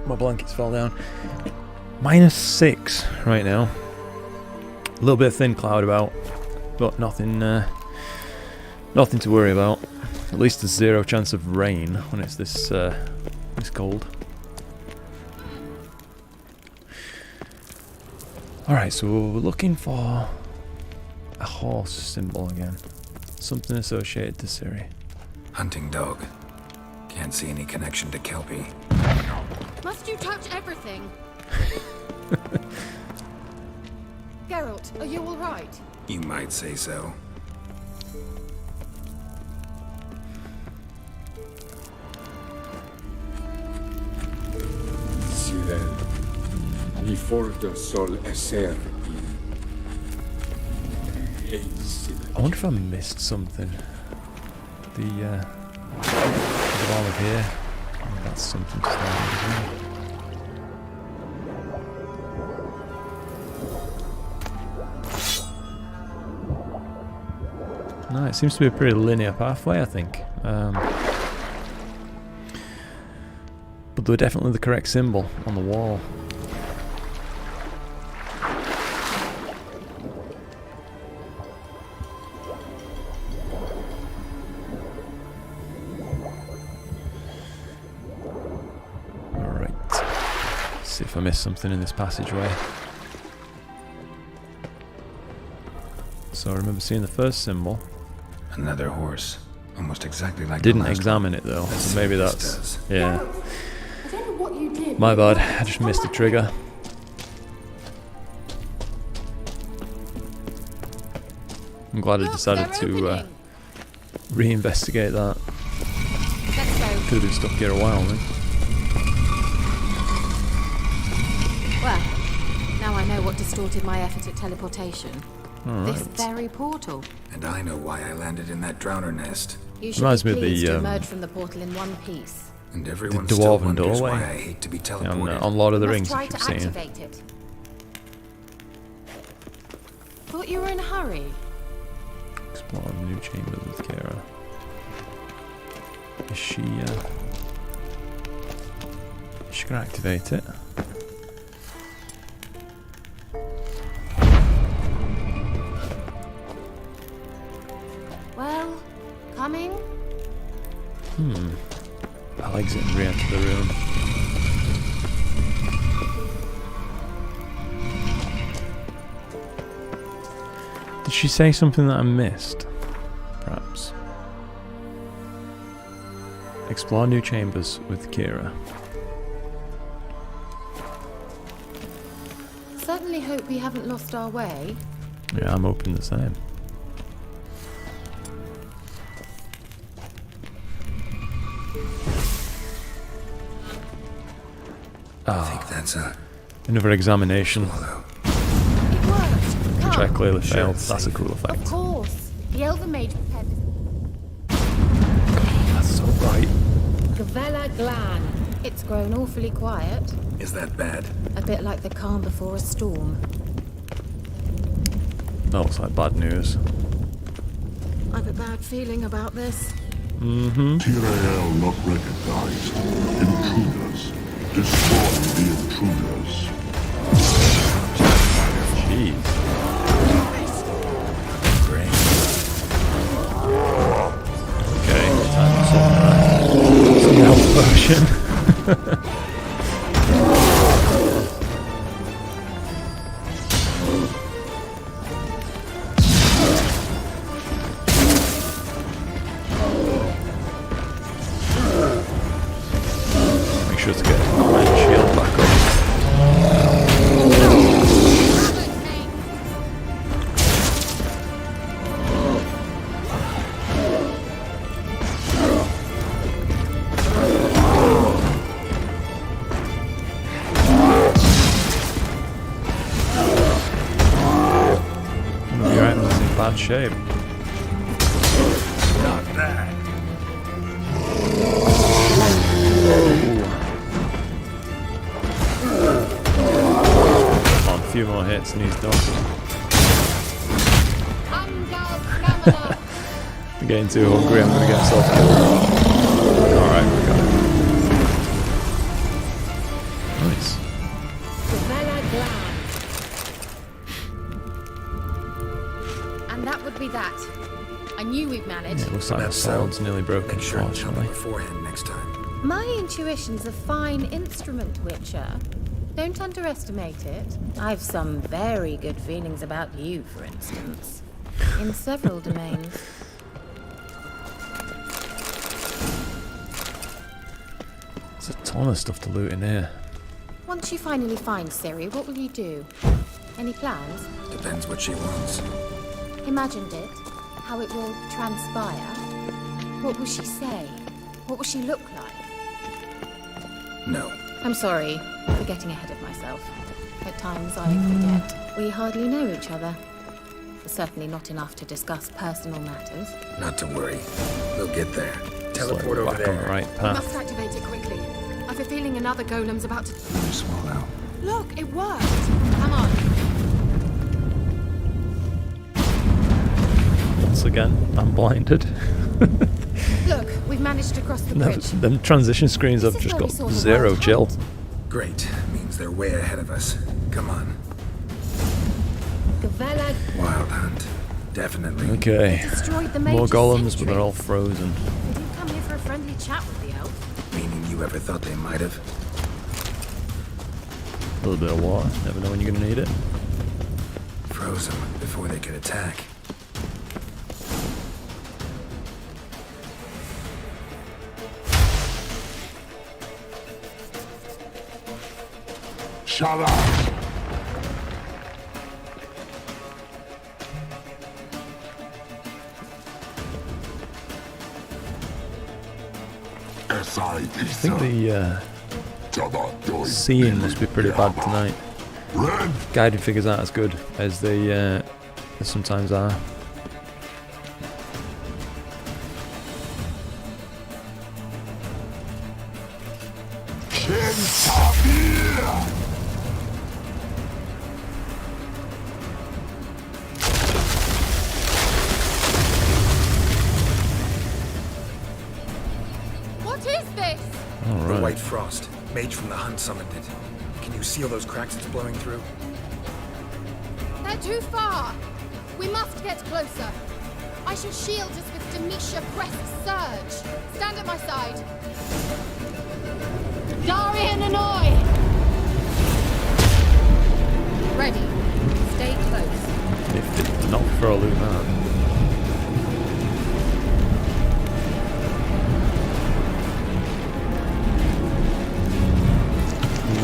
A: my blankets fell down. -6 right now. A little bit of thin cloud about, but nothing, nothing to worry about. At least there's 0 chance of rain when it's this cold. Alright, so we're looking for a horse symbol again. Something associated to Ciri.
C: Hunting dog. Can't see any connection to Kelpie.
M: Must you touch everything? Geralt, are you alright?
C: You might say so.
O: Cyril, before the sol eser
A: I wonder if I missed something. The olive here. Oh, that's something to start with. No, it seems to be a pretty linear pathway, I think. But they're definitely the correct symbol on the wall. Alright. See if I missed something in this passageway. So I remember seeing the first symbol.
C: Another horse. Almost exactly like
A: Didn't
C: the last
A: examine
C: one.
A: it though,
C: Let's
A: so
C: see
A: maybe
C: what this
A: that's...
C: does.
A: Yeah.
P: I don't know what you did.
A: My bad, I just missed the trigger. I'm glad I decided to re-investigate that. Could have been stuck here a while then.
N: Well, now I know what distorted my effort at teleportation.
A: Alright.
N: This very portal.
C: And I know why I landed in that drowner nest.
N: You should
A: Reminds
N: be
A: me of the,
N: pleased to emerge from the portal in one piece.
C: And
A: The
C: everyone still
A: dwarven
C: wonders
A: doorway.
C: why I hate to be teleported.
A: On Lord of the
N: You
A: Rings,
N: must
A: if
N: try
A: you've
N: to
A: seen.
N: activate it. Thought you were in a hurry.
A: Explore the new chambers with Kara. Is she gonna activate it? exit and re-enter the room. Did she say something that I missed? Perhaps. Explore new chambers with Kira.
N: Certainly hope we haven't lost our way.
A: Yeah, I'm hoping the same.
C: I think that's
A: another examination.
N: It worked.
A: Which I clearly
C: Sure,
A: failed.
C: it's
A: That's a
C: safe.
A: cool effect.
N: Of course. The Elven Mage prepared this.
A: That's so bright.
N: Gavella Glan. It's grown awfully quiet.
C: Is that bad?
N: A bit like the calm before a storm.
A: That looks like bad news.
N: I've a bad feeling about this.
A: Mm-hmm.
I: Tyrael not recognized. Intruders. Destroy the intruders.
A: Jeez.
C: Great.
A: Okay, time to sort that. Some health potion. Make sure to get my shield back up. Your items in bad shape.
C: Not bad.
A: On a few more hits and he's done. I'm getting too hungry, I'm gonna get myself killed. Alright, we got it. Nice.
N: And that would be that. I knew we'd manage.
A: Yeah, it looks like our
C: That's
A: sword's nearly broken,
C: Make sure and jump
A: unfortunately.
C: beforehand next time.
N: My intuition's a fine instrument, Witcher. Don't underestimate it. I've some very good feelings about you, for instance. In several domains.
A: There's a ton of stuff to loot in here.
N: Once you finally find Ciri, what will you do? Any plans?
C: Depends what she wants.
N: Imagined it. How it will transpire. What will she say? What will she look like?
C: No.
N: I'm sorry for getting ahead of myself. At times I forget. We hardly know each other. Certainly not enough to discuss personal matters.
C: Not to worry. We'll get there.
A: Just
C: Teleport
A: like
C: over
A: back on the
C: there.
A: right
M: We
A: path.
M: must activate it quickly. I've a feeling another golem's about to...
C: Swallow.
M: Look, it worked. Come on.
A: Once again, I'm blinded.
M: Look, we've managed to cross the
A: No,
M: bridge.
A: them transition screens have
M: This is
A: just
M: where we
A: got
M: saw the
A: zero
M: Wild
A: chill.
M: Hunt.
C: Great. Means they're way ahead of us. Come on.
N: Gavella.
C: Wild hunt. Definitely.
A: Okay.
N: Destroyed the
A: More
N: mage's
A: golems, but they're all
N: sentries.
A: frozen.
N: They didn't come here for a friendly chat with the elf.
C: Meaning you ever thought they might have?
A: A little bit of water. Never know when you're gonna need it.
C: Froze them before they could attack.
I: Shut up!
A: I think the seeing must be pretty bad tonight. Guided figures aren't as good as they sometimes are.
M: What is this?
C: The White Frost. Mage from the hunt summoned it. Can you seal those cracks it's blowing through?
M: They're too far. We must get closer. I shall shield us with Demetia Crest's surge. Stand at my side. Darian and I! Ready. Stay close.
A: If did not throw a loop out.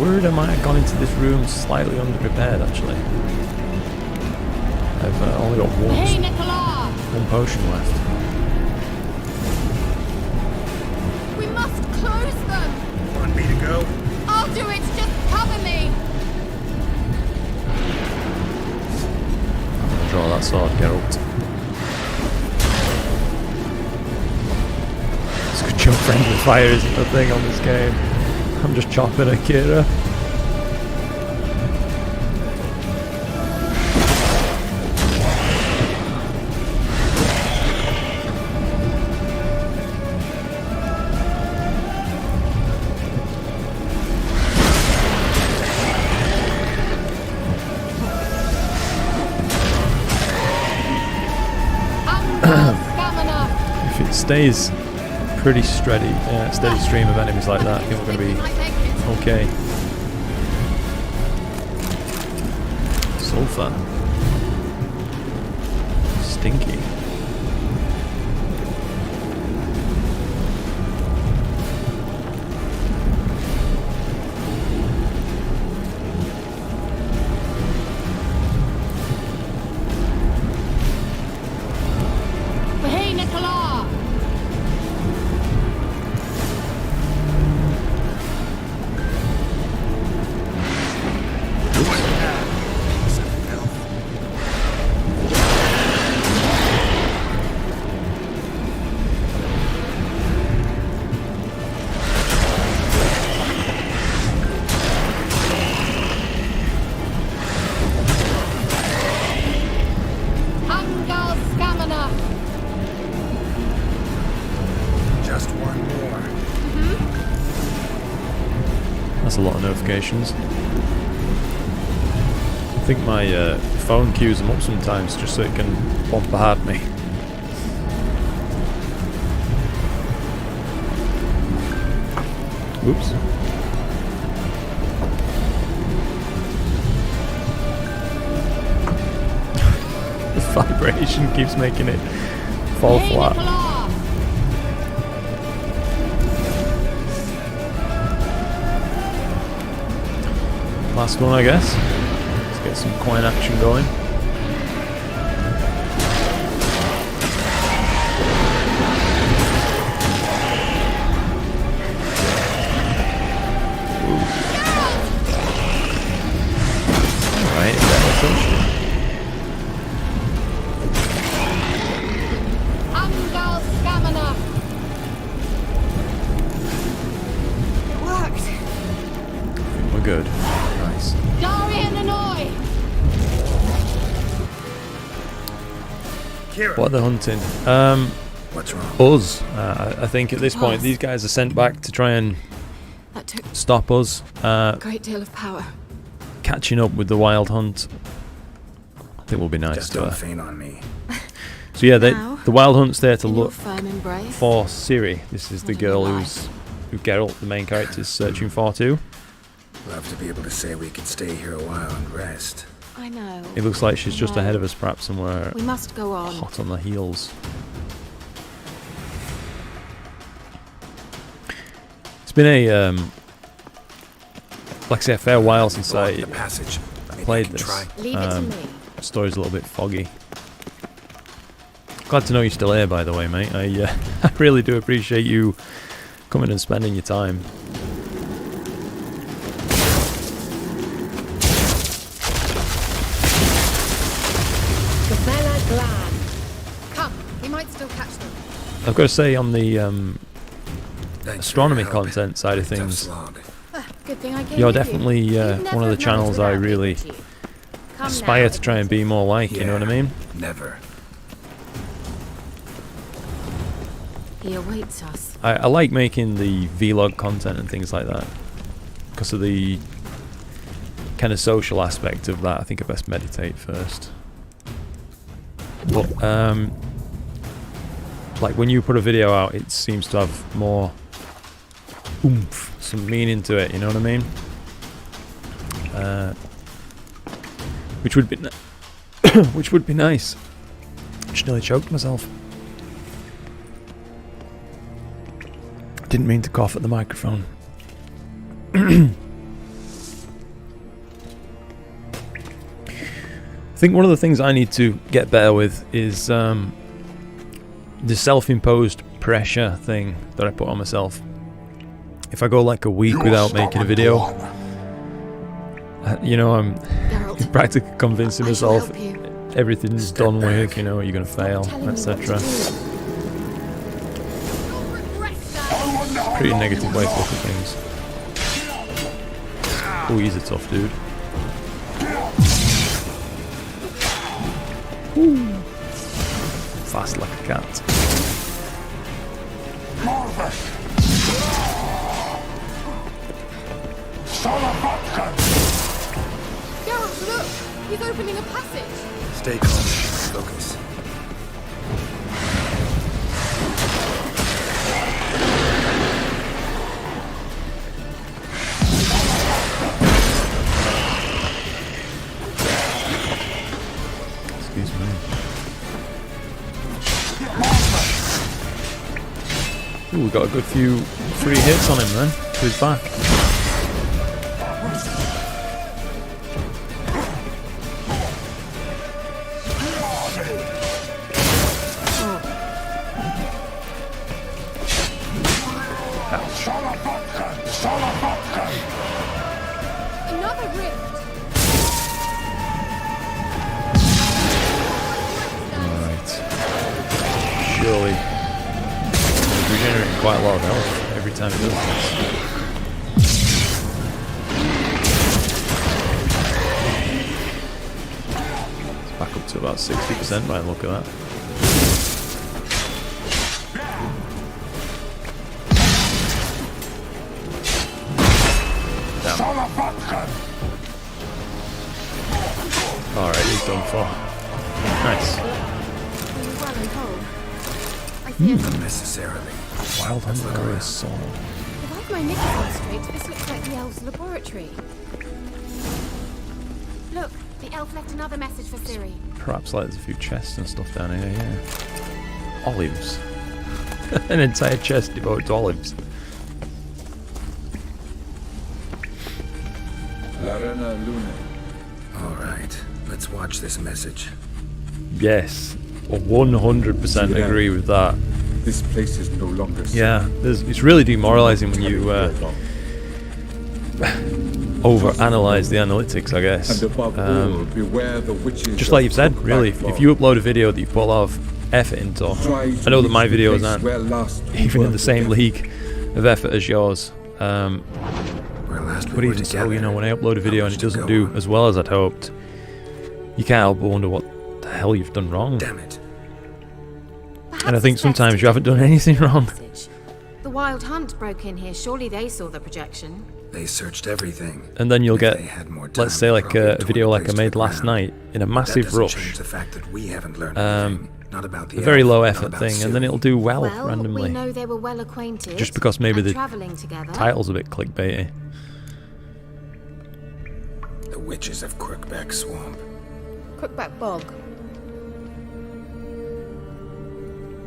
A: Worried I might have gone into this room slightly underprepared actually. I've only got one potion left.
M: We must close them!
C: Want me to go?
M: I'll do it, just cover me!
A: I'm gonna draw that sword, Geralt. It's good job friendly fire isn't the thing on this game. I'm just chopping Akira. If it stays pretty steady stream of enemies like that, I think we're going to be okay. Sulfur. Stinky. That's a lot of notifications. I think my phone queues them up sometimes just so it can bombard me. Oops. The vibration keeps making it fall flat. Last one, I guess. Let's get some coin action going. Alright, that's it. We're good. Nice.
M: Darian and I!
A: What are they hunting?
C: What's wrong?
A: Us. I think at this point these guys are sent back to try and stop us.
M: A great deal of power.
A: Catching up with the wild hunt. I think will be nice.
C: Just don't faint on me.
A: So yeah, the wild hunt's there to look
M: firm embrace.
A: for Ciri. This is the girl who Geralt, the main character, is searching for too.
C: Love to be able to say we could stay here a while and rest.
M: I know.
A: It looks like she's just ahead of us, perhaps somewhere
M: We must go on.
A: hot on the heels. It's been a like I say, a fair while since I played this.
N: Leave it to me.
A: The story's a little bit foggy. Glad to know you're still here, by the way, mate. I really do appreciate you coming and spending your time.
M: Come, we might still catch them.
A: I've got to say, on the astronomy content side of things,
M: Good thing I gave
A: you're
M: you.
A: definitely one of the channels I really aspire to try and be more like, you know what I mean?
C: Never.
N: He awaits us.
A: I like making the vlog content and things like that because of the kind of social aspect of that. I think I best meditate first. But like when you put a video out, it seems to have more oomph, some meaning to it. You know what I mean? Which would be which would be nice. Just nearly choked myself. Didn't mean to cough at the microphone. I think one of the things I need to get better with is the self-imposed pressure thing that I put on myself. If I go like a week without making a video, you know, I'm practically convincing myself everything's done with, you know, you're going to fail, etc. Pretty negative way to look at things. Oh, he's a tough dude. Ooh. Fast like a cat.
M: Geralt, look! He's opening a passage!
C: Stay calm. Focus.
A: Excuse me. Ooh, we got a good few free hits on him then, to his back.
M: Another rift!
A: Alright. Surely. He's regenerating quite a lot of health every time he does this. It's back up to about 60% by the look of that. Alright, he's done for. Nice.
C: Unnecessarily.
A: Wild Hunt Warrior's Soul.
M: If I've my knickers on straight, this looks like the elf's laboratory. Look, the elf left another message for Ciri.
A: Perhaps like there's a few chests and stuff down here, yeah. Olives. An entire chest devoted to olives.
C: Alright, let's watch this message.
A: Yes, 100% agree with that.
O: This place is no longer safe.
A: Yeah, it's really demoralizing when you over-analyze the analytics, I guess.
O: And above all, beware the witches.
A: Just like you've said, really, if you upload a video that you put a lot of effort into, I know that my videos aren't even in the same league of effort as yours. But even so, you know, when I upload a video and it doesn't do as well as I'd hoped, you can't help but wonder what the hell you've done wrong.
C: Damn it.
A: And I think sometimes you haven't done anything wrong.
N: The Wild Hunt broke in here. Surely they saw the projection.
C: They searched everything.
A: And then you'll get, let's say, like a video like I made last night in a massive rush. A very low effort thing, and then it'll do well randomly.
N: We know they were well acquainted.
A: Just because maybe the
N: together.
A: title's a bit clickbaity.
C: The Witches of Crookback Swamp.
M: Crookback Bog.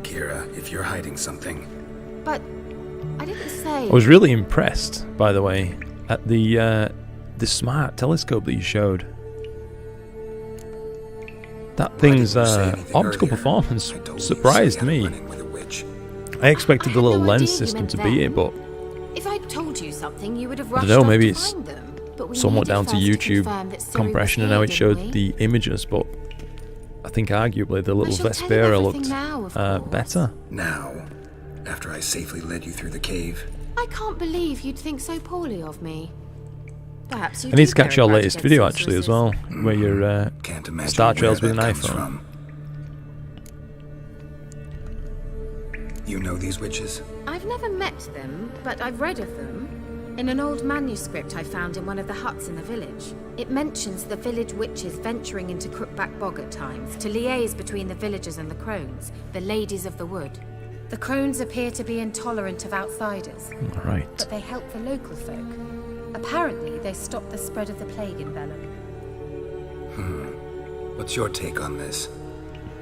C: Kira, if you're hiding something.
N: But I didn't say.
A: I was really impressed, by the way, at the smart telescope that you showed. That thing's optical performance surprised me. I expected the little lens system to beat it, but
N: if I'd told you something, you would have
A: I
N: rushed
A: don't know,
N: off
A: maybe
N: to
A: it's
N: find them. But we
A: somewhat
N: needed
A: down to
N: first
A: YouTube
N: confirm that Ciri
A: compression
N: was
A: and how
N: here,
A: it showed
N: didn't we?
A: the images, but I think arguably the little
N: shall tell you
A: Vespera
N: everything now,
A: looked
N: of
A: better.
C: Now, after I safely led you through the cave.
N: I can't believe you'd think so poorly of me. Perhaps you
A: I need to
N: do
A: catch
N: bear a
A: your
N: grudge
A: latest
N: against
A: video actually as well,
N: sorceresses.
A: where you're
C: Can't imagine
A: Star Trails
C: where
A: with an
C: that comes
A: iPhone.
C: from. You know these witches?
N: I've never met them, but I've read of them. In an old manuscript I found in one of the huts in the village. It mentions the village witches venturing into Crookback Bog at times to liaise between the villagers and the crones, the ladies of the wood. The crones appear to be intolerant of outsiders.
A: All right.
N: But they help the local folk. Apparently, they stop the spread of the plague in Vellum.
C: What's your take on this?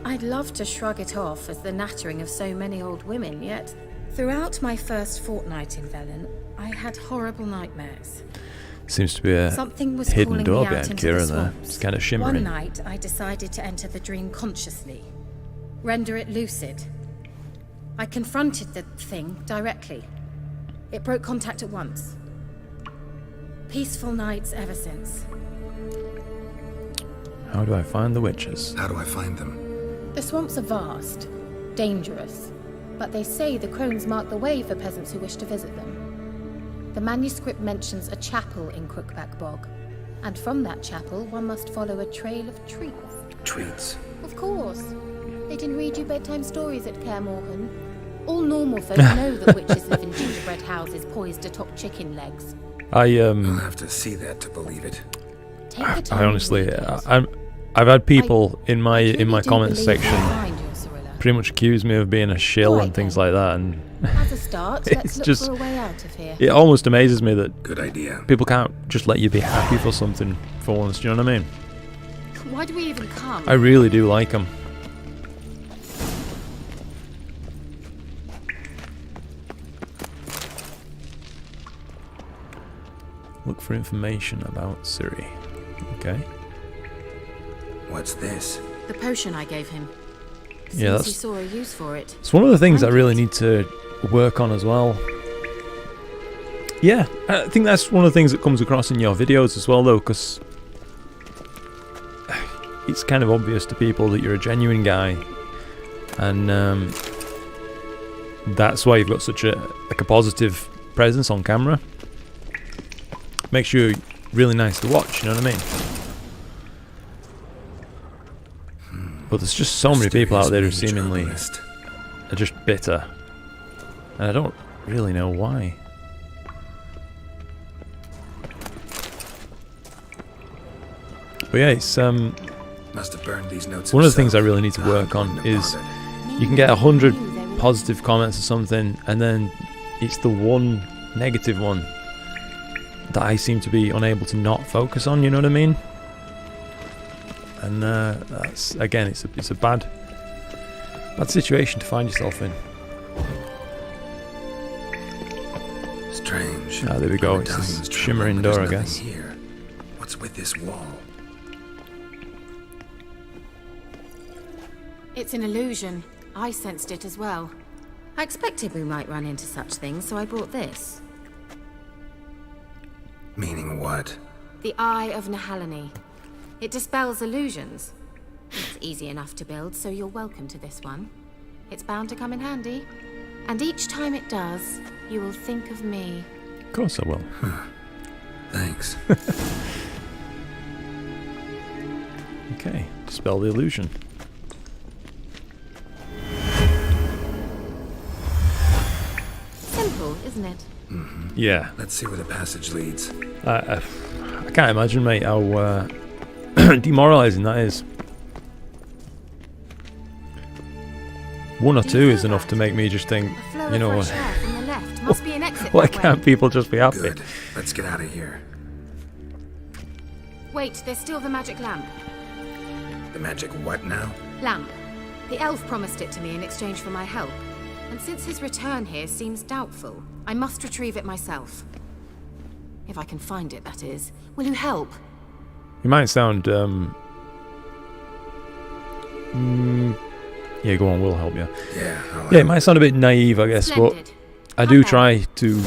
N: I'd love to shrug it off as the nattering of so many old women, yet throughout my first fortnight in Vellum, I had horrible nightmares.
A: Seems to be a
N: Something was
A: hidden
N: calling
A: door
N: me out
A: behind
N: into
A: Kira
N: the
A: there.
N: swamps.
A: It's kind of shimmering.
N: One night, I decided to enter the dream consciously, render it lucid. I confronted the thing directly. It broke contact at once. Peaceful nights ever since.
A: How do I find the witches?
C: How do I find them?
N: The swamps are vast, dangerous, but they say the crones mark the way for peasants who wish to visit them. The manuscript mentions a chapel in Crookback Bog, and from that chapel one must follow a trail of treats.
C: Treats?
M: Of course. They didn't read you bedtime stories at Kaer Morhen. All normal folk know that witches live in gingerbread houses poised atop chicken legs.
C: I'll have to see that to believe it.
M: Take the time
A: I honestly, I've had people in my comments section pretty much accuse me of being a shill and things like that, and
M: As a start, let's
A: it's
M: look
A: just
M: for a way out of here.
A: it almost amazes me that
C: Good idea.
A: people can't just let you be happy for something for once. Do you know what I mean?
M: Why do we even come?
A: I really do like them. Look for information about Ciri. Okay.
C: What's this?
N: The potion I gave him. Seems
A: Yeah,
N: he
A: that's
N: saw a use for it.
A: it's one of the things I really need to work on as well. Yeah, I think that's one of the things that comes across in your videos as well, though, because it's kind of obvious to people that you're a genuine guy, and that's why you've got such a positive presence on camera. Makes you really nice to watch, you know what I mean? But there's just so many people out there who seemingly are just bitter, and I don't really know why. But yeah, it's
C: Must have burned these notes
A: one of the things I
C: himself.
A: really need to work on is you can get 100 positive comments or something, and then it's the one negative one that I seem to be unable to not focus on. You know what I mean? And that's again, it's a bad situation to find yourself in.
C: Strange.
A: Ah, there we go. It's
C: Medallion's
A: this
C: trouble,
A: shimmering
C: but there's
A: door, I
C: nothing
A: guess.
C: Here. What's with this wall?
N: It's an illusion. I sensed it as well. I expected we might run into such things, so I brought this.
C: Meaning what?
N: The Eye of Nahalani. It dispels illusions. It's easy enough to build, so you're welcome to this one. It's bound to come in handy. And each time it does, you will think of me.
A: Of course I will.
C: Thanks.
A: Okay, dispel the illusion.
N: Simple, isn't it?
A: Yeah.
C: Let's see where the passage leads.
A: I can't imagine, mate, how demoralising that is. One or two is enough to make me just think, you know what?
N: From the left. Must be an exit
A: Why
N: that way.
A: can't people just be happy?
C: Good. Let's get out of here.
N: Wait, there's still the magic lamp.
C: The magic what now?
N: Lamp. The elf promised it to me in exchange for my help. And since his return here seems doubtful, I must retrieve it myself. If I can find it, that is. Will you help?
A: You might sound, yeah, go on, we'll help you.
C: Yeah,
A: Yeah, it might sound a bit naive, I guess,
N: Splendid.
A: but I do try to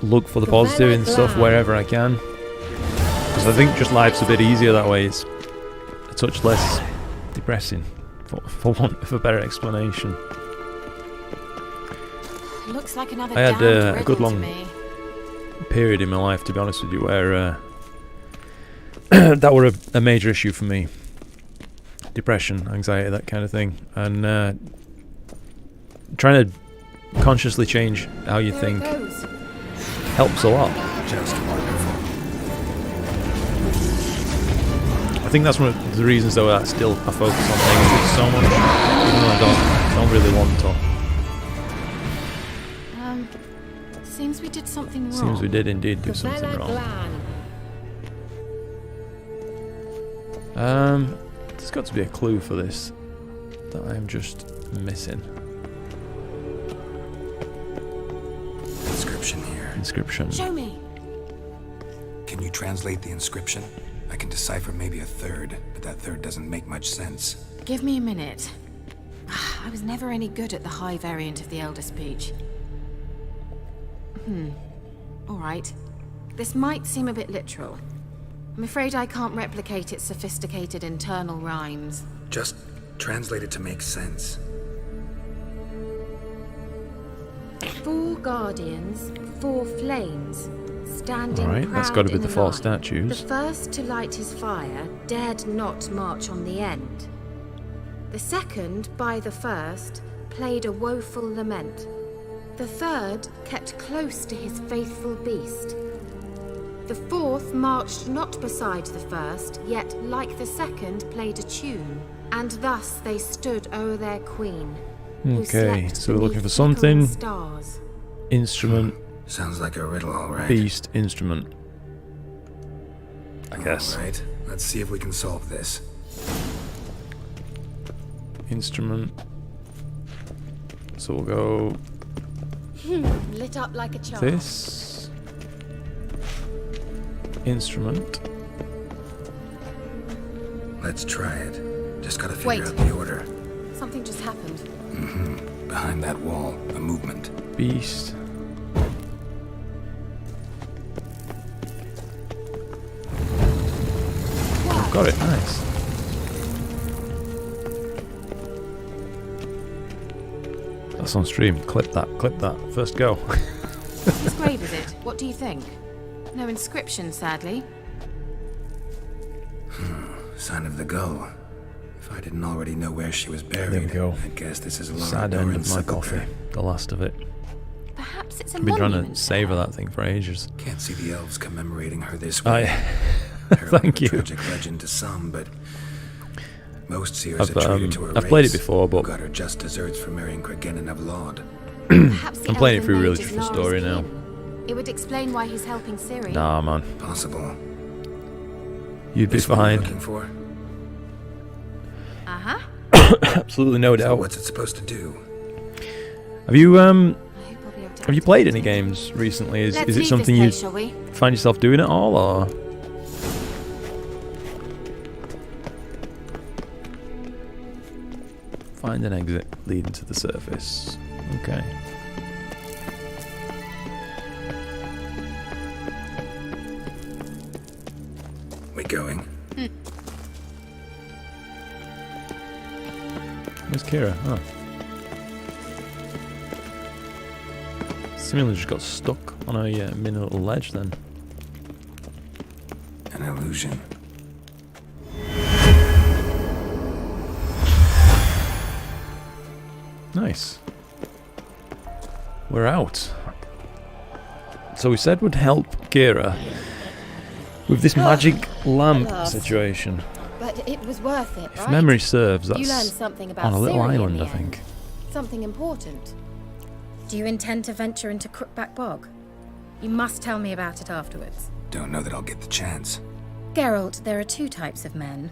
A: look for the positive in stuff wherever I can. Because I think just life's a bit easier that way. It's a touch less depressing, for want of a better explanation.
N: Looks like another
A: I had
N: damned
A: a good
N: riddle to
A: long
N: me.
A: period in my life, to be honest with you, where that were a major issue for me. Depression, anxiety, that kind of thing. And trying to consciously change how you think helps a lot.
C: Just wonderful.
A: I think that's one of the reasons, though, that I focus on negative so much, even though I don't really want to.
N: did something wrong.
A: Seems we did indeed do something wrong. There's got to be a clue for this that I'm just missing.
C: Inscription here.
A: Inscription.
M: Show me.
C: Can you translate the inscription? I can decipher maybe a third, but that third doesn't make much sense.
N: Give me a minute. I was never any good at the high variant of the Elder speech. Alright. This might seem a bit literal. I'm afraid I can't replicate its sophisticated internal rhymes.
C: Just translate it to make sense.
N: 4 guardians, 4 flames, standing
A: Alright, that's got to be the 4 statues.
N: The first to light his fire dared not march on the end. The second, by the first, played a woeful lament. The third kept close to his faithful beast. The fourth marched not beside the first, yet, like the second, played a tune. And thus they stood o'er their queen.
A: Okay, so we're looking for something.
N: Stars.
A: Instrument.
C: Sounds like a riddle, all right.
A: Beast, instrument. I guess.
C: All right, let's see if we can solve this.
A: Instrument. So we'll go
M: Lit up like a charm.
A: this. Instrument.
C: Let's try it. Just gotta figure
N: Wait.
C: out the order.
N: Something just happened.
C: Behind that wall, a movement.
A: Beast. Got it, nice. That's on stream. Clip that, clip that. First go.
N: Whose grave is it? What do you think? No inscription, sadly.
C: Sign of the gull. If I didn't already know where she was buried,
A: There we go.
C: I guess this is Laura
A: Sad end of
C: Doran's
A: my
C: sepulcher.
A: coffee. The last of it.
N: Perhaps it's a
A: I've been trying to
N: monument.
A: savour that thing for ages.
C: Can't see the elves commemorating her this way. Heroine
A: Thank
C: of a
A: you.
C: tragic legend to some, but most see her as
A: I've,
C: a traitor to her
A: I've played it
C: race,
A: before, but
C: who got her just deserts for marrying Cregennan of Laud.
A: I'm playing it through really just for
N: Lara's
A: story now.
N: kin. It would explain why he's helping Ciri.
A: Nah, man.
C: Possible.
A: You'd be
C: This what you're
A: fine.
C: looking for?
N: Uh-huh.
A: Absolutely no
C: So
A: doubt.
C: what's it supposed to do?
A: Have you played any games recently? Is
N: Let's
A: it
N: leave
A: something
N: this
A: you
N: place, shall we?
A: find yourself doing at all, or? Find an exit leading to the surface. Okay.
C: We going?
A: Where's Kira? Oh. Seemingly just got stuck on a mini little ledge then.
C: An illusion.
A: Nice. We're out. So we said we'd help Kira with this magic lamp
M: last.
A: situation.
M: But it was worth it,
A: If
M: right?
A: memory serves,
M: You learned
A: that's
M: something about
A: on a little
M: Ciri in
A: island,
M: the
A: I think.
M: end. Something important.
N: Do you intend to venture into Crookback Bog? You must tell me about it afterwards.
C: Don't know that I'll get the chance.
N: Geralt, there are 2 types of men.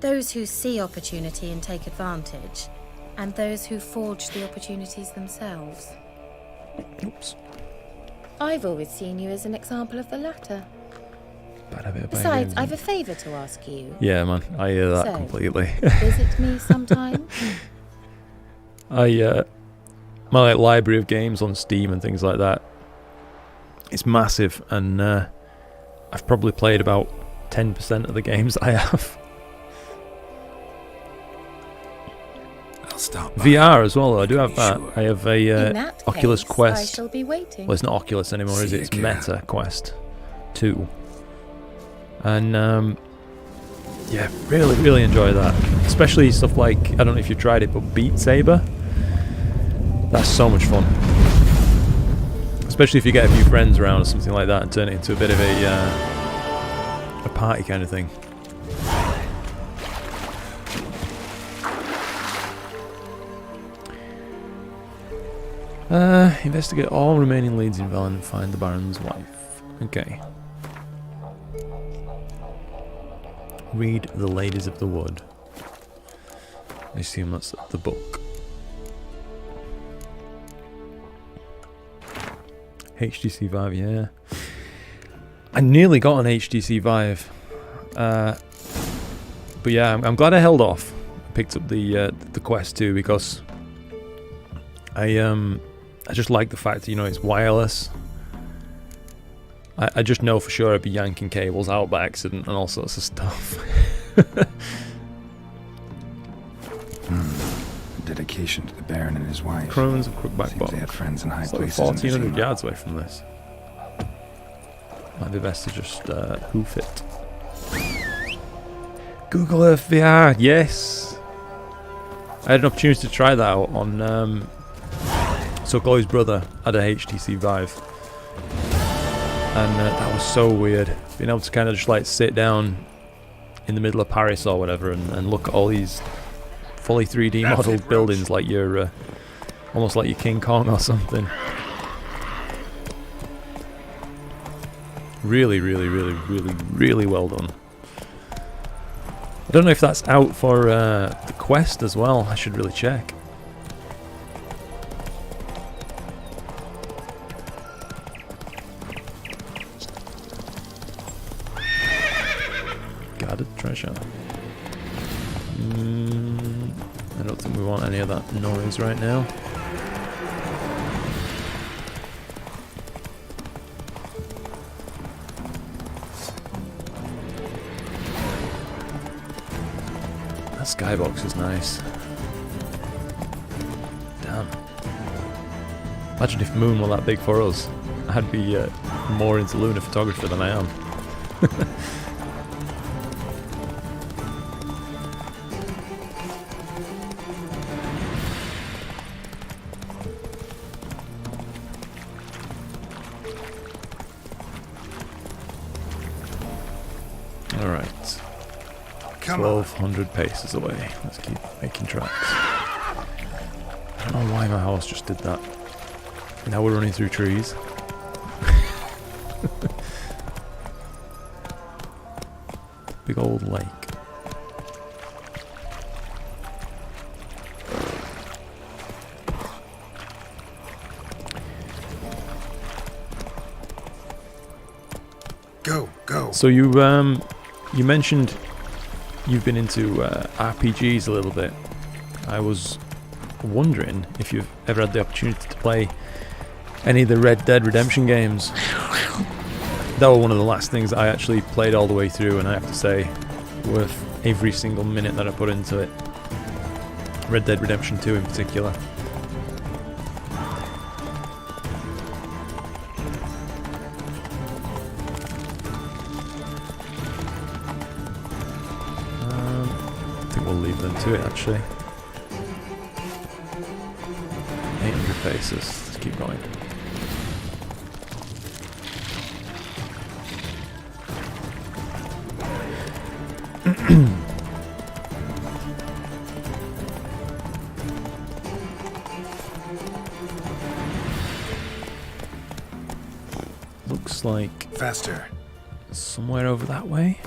N: Those who see opportunity and take advantage, and those who forge the opportunities themselves.
A: Oops.
N: I've always seen you as an example of the latter.
A: Bad habit of
N: Besides,
A: games,
N: I've
A: man.
N: a favour to ask you.
A: Yeah, man, I hear that
N: So,
A: completely.
N: Visit me sometime?
A: My like, library of games on Steam and things like that, it's massive, and I've probably played about 10% of the games I have.
C: I'll stop by.
A: VR as well, though. I do have that.
C: Sure.
A: I have
N: In
A: a
N: that
A: Oculus
N: case,
A: Quest.
N: I shall be waiting.
A: Well, it's not Oculus anymore, is
C: See
A: it?
C: ya,
A: It's
C: Kira.
A: Meta Quest 2. And yeah, really, really enjoy that. Especially stuff like, I don't know if you've tried it, but Beat Saber. That's so much fun. Especially if you get a few friends around or something like that and turn it into a bit of a party kind of thing. Investigate all remaining leads in Velen and find the Baron's wife. Okay. Read The Ladies of the Wood. I assume that's the book. HTC Vive, yeah. I nearly got an HTC Vive. But yeah, I'm glad I held off. I picked up the Quest 2 because I just like the fact that, you know, it's wireless. I just know for sure I'd be yanking cables out by accident and all sorts of stuff.
C: Dedication to the Baron and his wife.
A: Crones and Crookback Bog.
C: They had friends in high
A: It's like
C: places.
A: 1,400 yards away from this. Might be best to just hoof it. Google Earth VR, yes! I had an opportunity to try that out on Chloe's brother had a HTC Vive. And that was so weird. Being able to kind of just like sit down in the middle of Paris or whatever and look at all these fully 3D modeled buildings like you're almost like you're King Kong or something. Really, really, really, really, really well done. I don't know if that's out for the Quest as well. I should really check. Guarded treasure. I don't think we want any of that noise right now. That skybox is nice. Damn. Imagine if Moon were that big for us. I'd be more into lunar photography than I am. Alright. 1,200 paces away. Let's keep making tracks. I don't know why my horse just did that. Now we're running through trees. Big old lake.
C: Go.
A: So you mentioned you've been into RPGs a little bit. I was wondering if you've ever had the opportunity to play any of the Red Dead Redemption games. That was one of the last things I actually played all the way through, and I have to say, worth every single minute that I put into it. Red Dead Redemption 2 in particular. I think we'll leave them to it actually. 800 paces, let's keep going. Looks like
C: faster.
A: Somewhere over that way.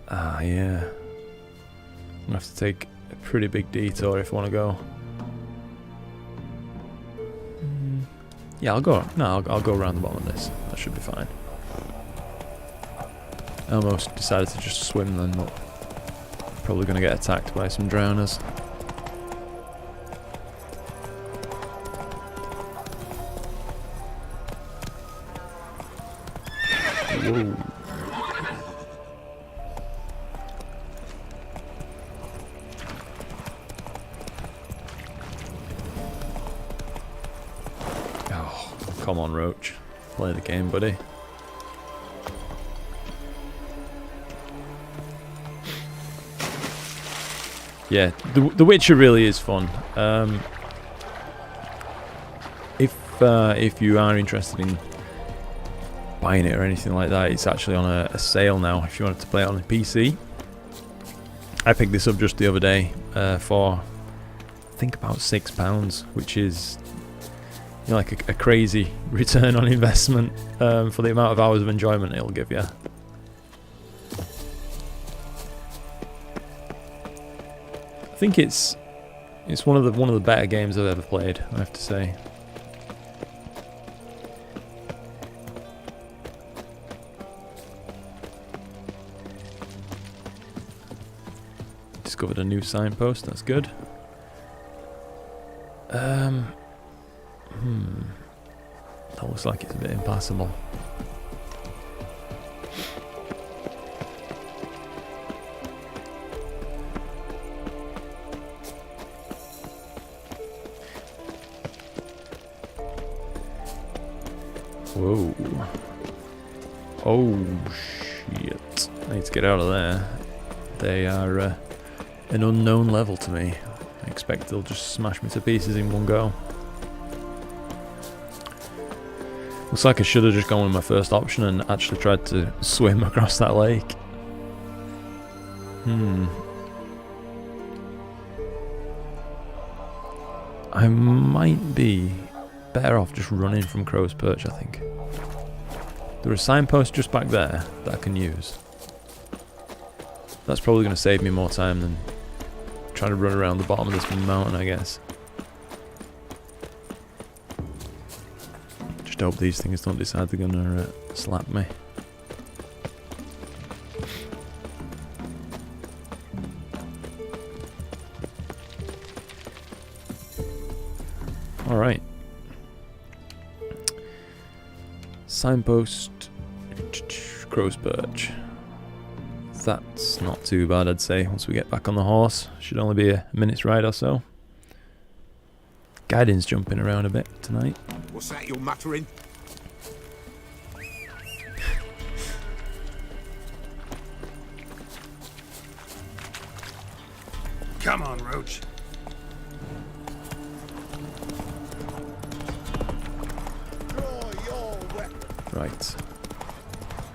A: Ah, yeah. I'm gonna have to take a pretty big detour if I want to go. Yeah, I'll go. No, I'll go around the bottom of this. That should be fine. I almost decided to just swim then, but probably going to get attacked by some drowners. Whoa. Oh, come on, Roach. Play the game, buddy. Yeah, The Witcher really is fun. If you are interested in buying it or anything like that, it's actually on a sale now if you wanted to play it on a PC. I picked this up just the other day for think about £6, which is, you know, like a crazy return on investment for the amount of hours of enjoyment it'll give you. I think it's one of the better games I've ever played, I have to say. Discovered a new signpost, that's good. That looks like it's a bit impassable. Whoa. Oh shit. I need to get out of there. They are an unknown level to me. I expect they'll just smash me to pieces in one go. Looks like I should have just gone with my first option and actually tried to swim across that lake. I might be better off just running from Crow's Perch, I think. There are a signpost just back there that I can use. That's probably going to save me more time than trying to run around the bottom of this mountain, I guess. Just hope these things don't decide they're going to slap me. Alright. Signpost, Crow's Perch. That's not too bad, I'd say, once we get back on the horse. Should only be a minute's ride or so. Guiding's jumping around a bit tonight.
E: What's that you're muttering?
C: Come on, Roach.
A: Right.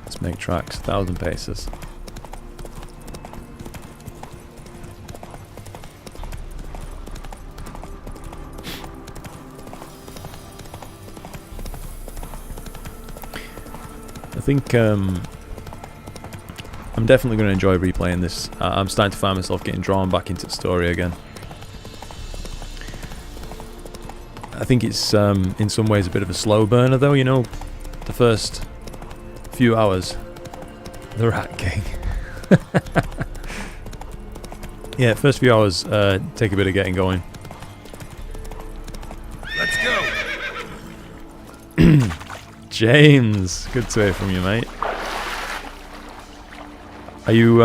A: Let's make tracks. 1,000 paces. I think I'm definitely going to enjoy replaying this. I'm starting to find myself getting drawn back into the story again. I think it's in some ways a bit of a slow burner though, you know, the first few hours. The Rat King. Yeah, first few hours take a bit of getting going.
C: Let's go.
A: James, good to hear from you, mate. Are you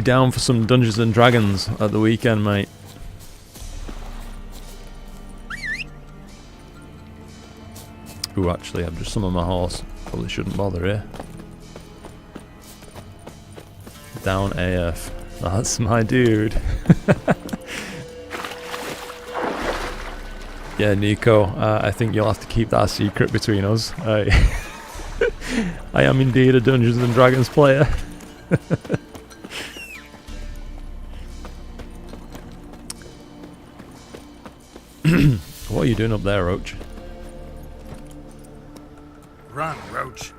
A: down for some Dungeons and Dragons at the weekend, mate? Ooh, actually, I've just summoned my horse. Probably shouldn't bother here. Down AF. That's my dude. Yeah, Nico, I think you'll have to keep that a secret between us. I am indeed a Dungeons and Dragons player. What are you doing up there, Roach?
C: Run, Roach.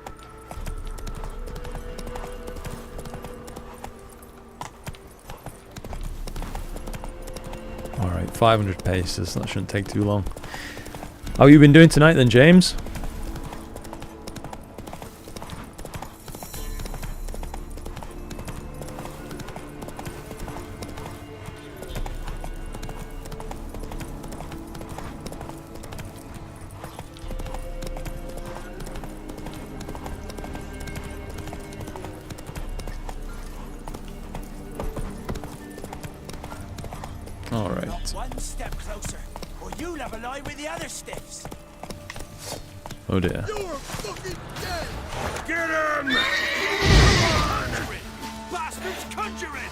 A: Alright, 500 paces. That shouldn't take too long. How have you been doing tonight then, James? Alright.
J: One step closer, or you'll have a lie with the other stiffs.
A: Oh dear.
J: You're fucking dead! Get him! Bastards conjuring!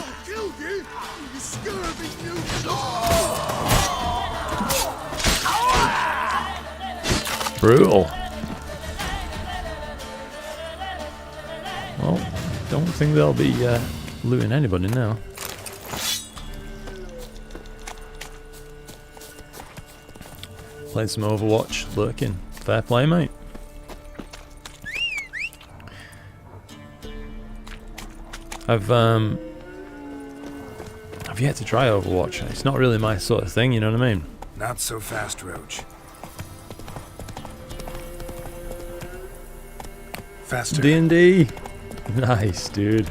J: I'll kill you, you scurvy new
A: Brutal. Well, don't think they'll be looting anybody now. Playing some Overwatch, lurking. Fair play, mate. I've yet to try Overwatch. It's not really my sort of thing, you know what I mean?
C: Not so fast, Roach. Faster.
A: D&D. Nice, dude.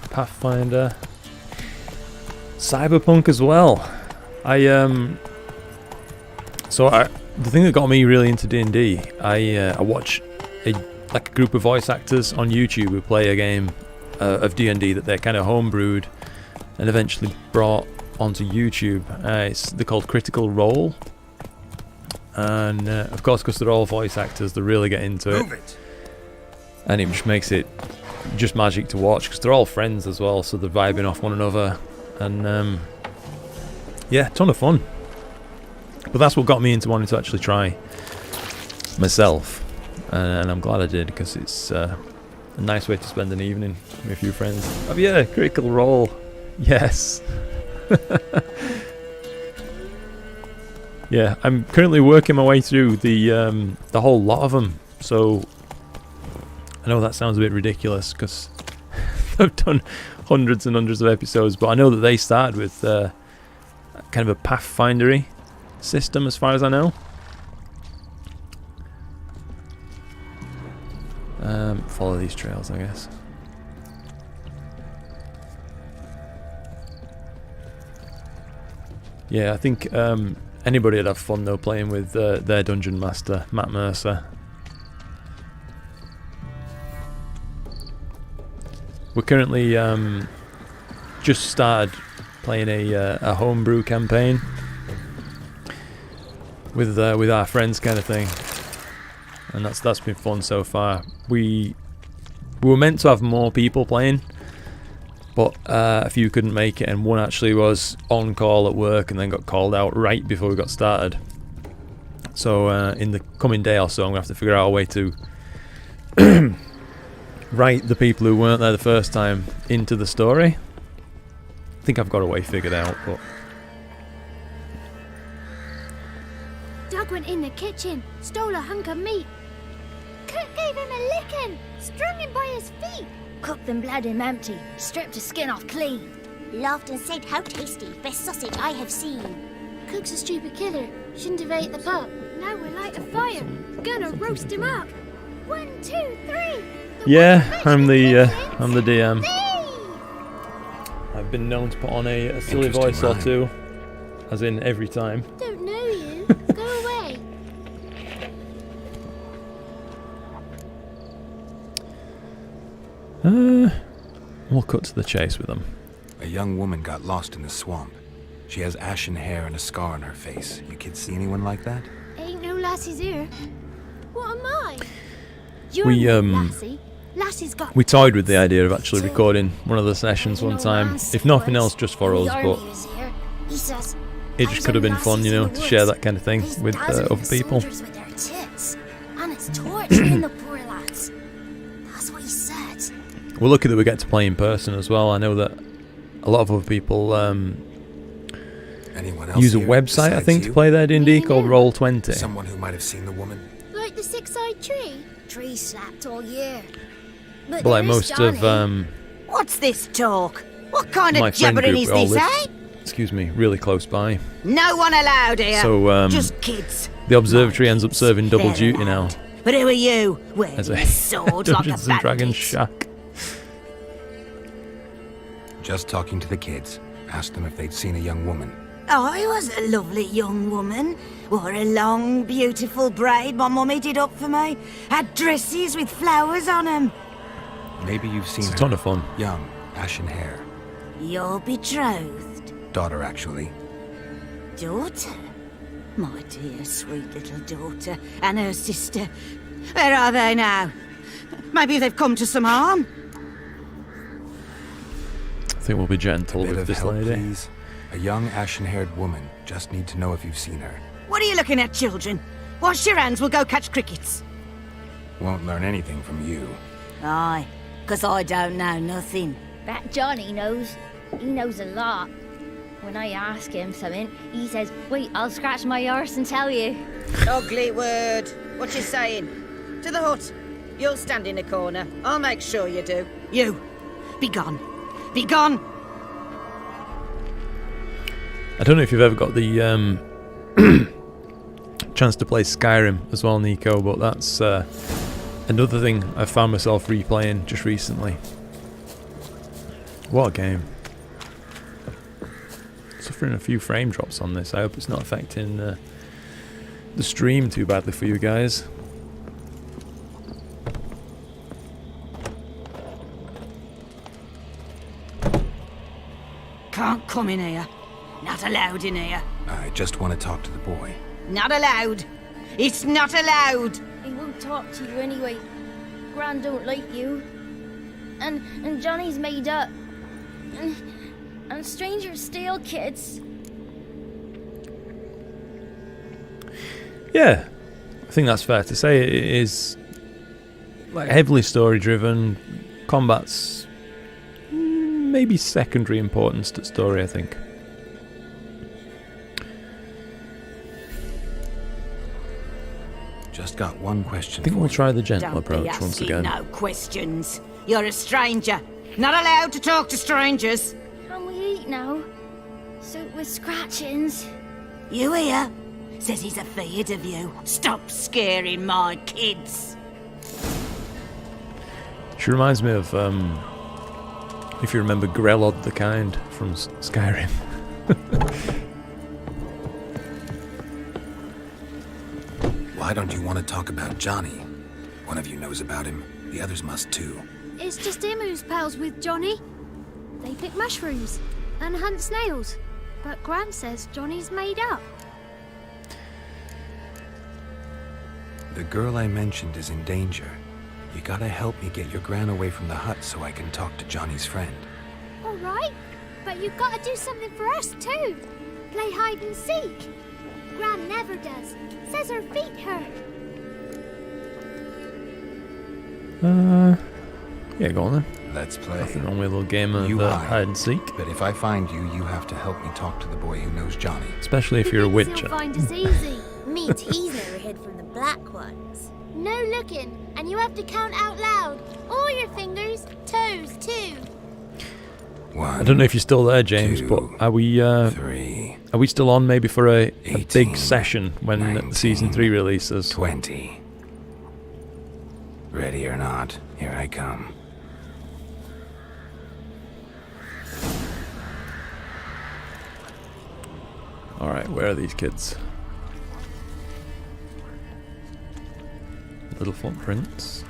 A: Pathfinder. Cyberpunk as well. The thing that got me really into D&D, I watch a group of voice actors on YouTube who play a game of D&D that they're kind of homebrewed and eventually brought onto YouTube. They're called Critical Role, and of course, because they're all voice actors, they really get into it, and it just makes it just magic to watch because they're all friends as well, so they're vibing off one another, and yeah, ton of fun. But that's what got me into wanting to actually try myself, and I'm glad I did, because it's a nice way to spend an evening with a few friends. Oh yeah, Critical Role. Yes. Yeah, I'm currently working my way through the whole lot of them. So I know that sounds a bit ridiculous because I've done hundreds and hundreds of episodes, but I know that they started with kind of a Pathfindery system, as far as I know. Follow these trails, I guess. Yeah, I think anybody would have fun though playing with their dungeon master, Matt Mercer. We're currently just started playing a homebrew campaign with our friends, kind of thing, and that's been fun so far. We were meant to have more people playing, but a few couldn't make it, and one actually was on call at work and then got called out right before we got started. So in the coming day or so, I'm going to have to figure out a way to write the people who weren't there the first time into the story. I think I've got a way figured out, but...
D: Doug went in the kitchen, stole a hunk of meat. Cook gave him a licking, strung him by his feet.
Q: Cooked and bled him empty, stripped his skin off clean.
R: Laughed and said, "How tasty, best sausage I have seen."
D: Cook's a stupid killer, shouldn't have ate the pup. Now we'll light a fire, gonna roast him up. 1, 2, 3.
A: Yeah, I'm the DM. I've been known to put on a silly voice or two, as in every time.
D: Don't know you. Go away.
A: We'll cut to the chase with them.
C: A young woman got lost in the swamp. She has ashen hair and a scar on her face. You kids see anyone like that?
D: Ain't no lassies here. What am I?
A: We toyed with the idea of actually recording one of the sessions one time, if nothing else just for us, but it just could have been fun, you know, to share that kind of thing with other people.
Q: And it's torturing the poor lads. That's what he said.
A: We're lucky that we get to play in person as well. I know that a lot of other people use a website, I think, to play their D&D called Roll20.
C: Someone who might have seen the woman.
D: Like the six-eyed tree?
Q: Tree slapped all year.
A: But like most of
Q: What's this talk? What kind
A: my
Q: of
A: friend
Q: jabbering
A: group,
Q: is
A: we all
Q: this,
A: live,
Q: eh?
A: excuse me, really close by.
Q: No one allowed here.
A: So
Q: just kids.
A: The observatory ends up serving double duty now.
Q: But who are you? Wearing
A: As a
Q: sword like a
A: Dungeons and Dragons
Q: bandit.
A: shack.
C: Just talking to the kids. Asked them if they'd seen a young woman.
Q: I was a lovely young woman. Wore a long, beautiful braid my mummy did up for me. Had dresses with flowers on them.
C: Maybe you've seen
A: It's a
C: her.
A: ton of fun.
C: Young, ashen hair.
Q: You're betrothed.
C: Daughter, actually.
Q: Daughter? My dear, sweet little daughter. And her sister. Where are they now? Maybe they've come to some harm.
A: I think we'll be gentle
C: A bit
A: with
C: of
A: this
C: help,
A: lady.
C: please. A young, ashen-haired woman. Just need to know if you've seen her.
Q: What are you looking at, children? Wash your hands, we'll go catch crickets.
C: Won't learn anything from you.
Q: Aye, 'cause I don't know nothing.
D: That Johnny knows. He knows a lot. When I ask him something, he says, wait, I'll scratch my arse and tell you.
Q: Ugly word. What you saying? To the hut. You'll stand in a corner. I'll make sure you do. You, be gone. Be gone!
A: I don't know if you've ever got the chance to play Skyrim as well, Nico, but that's another thing I found myself replaying just recently. What a game. Suffering a few frame drops on this. I hope it's not affecting the stream too badly for you guys.
Q: Can't come in here. Not allowed in here.
C: I just want to talk to the boy.
Q: Not allowed. It's not allowed.
D: He won't talk to you anyway. Gran don't like you. And Johnny's made up. And strangers steal kids.
A: Yeah, I think that's fair to say. It is like heavily story driven. Combat's maybe secondary importance to story, I think.
C: Just got one question.
A: I think we'll try the gentle
Q: Don't
A: approach
Q: be
A: once
Q: asking
A: again.
Q: no questions. You're a stranger. Not allowed to talk to strangers.
D: Can we eat now? Soup with scratchings.
Q: You hear? Says he's afeard of you. Stop scaring my kids.
A: She reminds me of, if you remember Grelod the Kind from Skyrim.
C: Why don't you want to talk about Johnny? One of you knows about him. The others must too.
D: It's just him who's pals with Johnny. They pick mushrooms and hunt snails. But Gran says Johnny's made up.
C: The girl I mentioned is in danger. You gotta help me get your gran away from the hut so I can talk to Johnny's friend.
D: All right, but you've got to do something for us too. Play hide and seek. Gran never does. Says her feet hurt.
A: Yeah, go on then.
C: Let's play.
A: Nothing wrong with a little game of
C: You
A: hide and seek.
C: But if I find you, you have to help me talk to the boy who knows Johnny.
A: Especially if you're a
D: He'll
A: witcher.
D: find us easy.
R: Means he's never hid from the black ones.
D: No looking, and you have to count out loud. All your fingers, toes too.
A: I don't know if you're still there, James, but are we still on maybe for a big session when
C: 19,
A: season 3 releases?
C: 20. Ready or not, here I come.
A: Alright, where are these kids? Little footprints.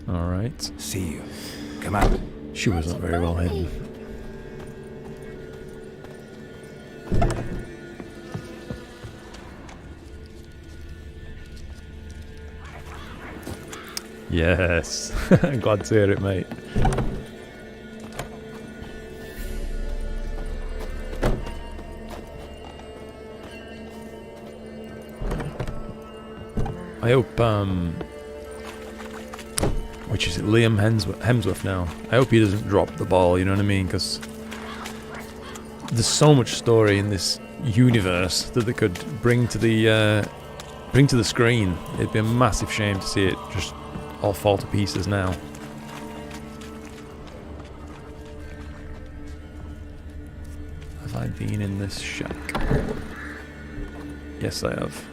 A: Alright.
C: See you. Come out.
A: She wasn't very well hidden. Yes. Glad to hear it, mate. I hope, which is it, Liam Hemsworth now. I hope he doesn't drop the ball, you know what I mean? Because there's so much story in this universe that they could bring to the screen. It'd be a massive shame to see it just all fall to pieces now. Have I been in this shack? Yes, I have.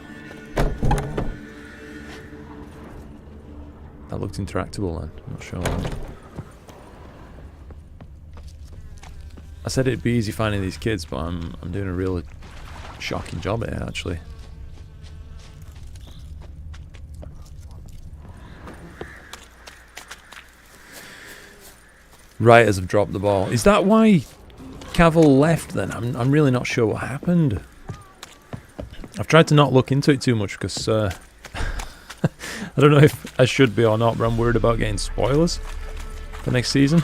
A: That looked interactable then, I'm not sure why. I said it'd be easy finding these kids, but I'm doing a really shocking job here actually. Writers have dropped the ball. Is that why Cavill left then? I'm really not sure what happened. I've tried to not look into it too much because I don't know if I should be or not, but I'm worried about getting spoilers for next season.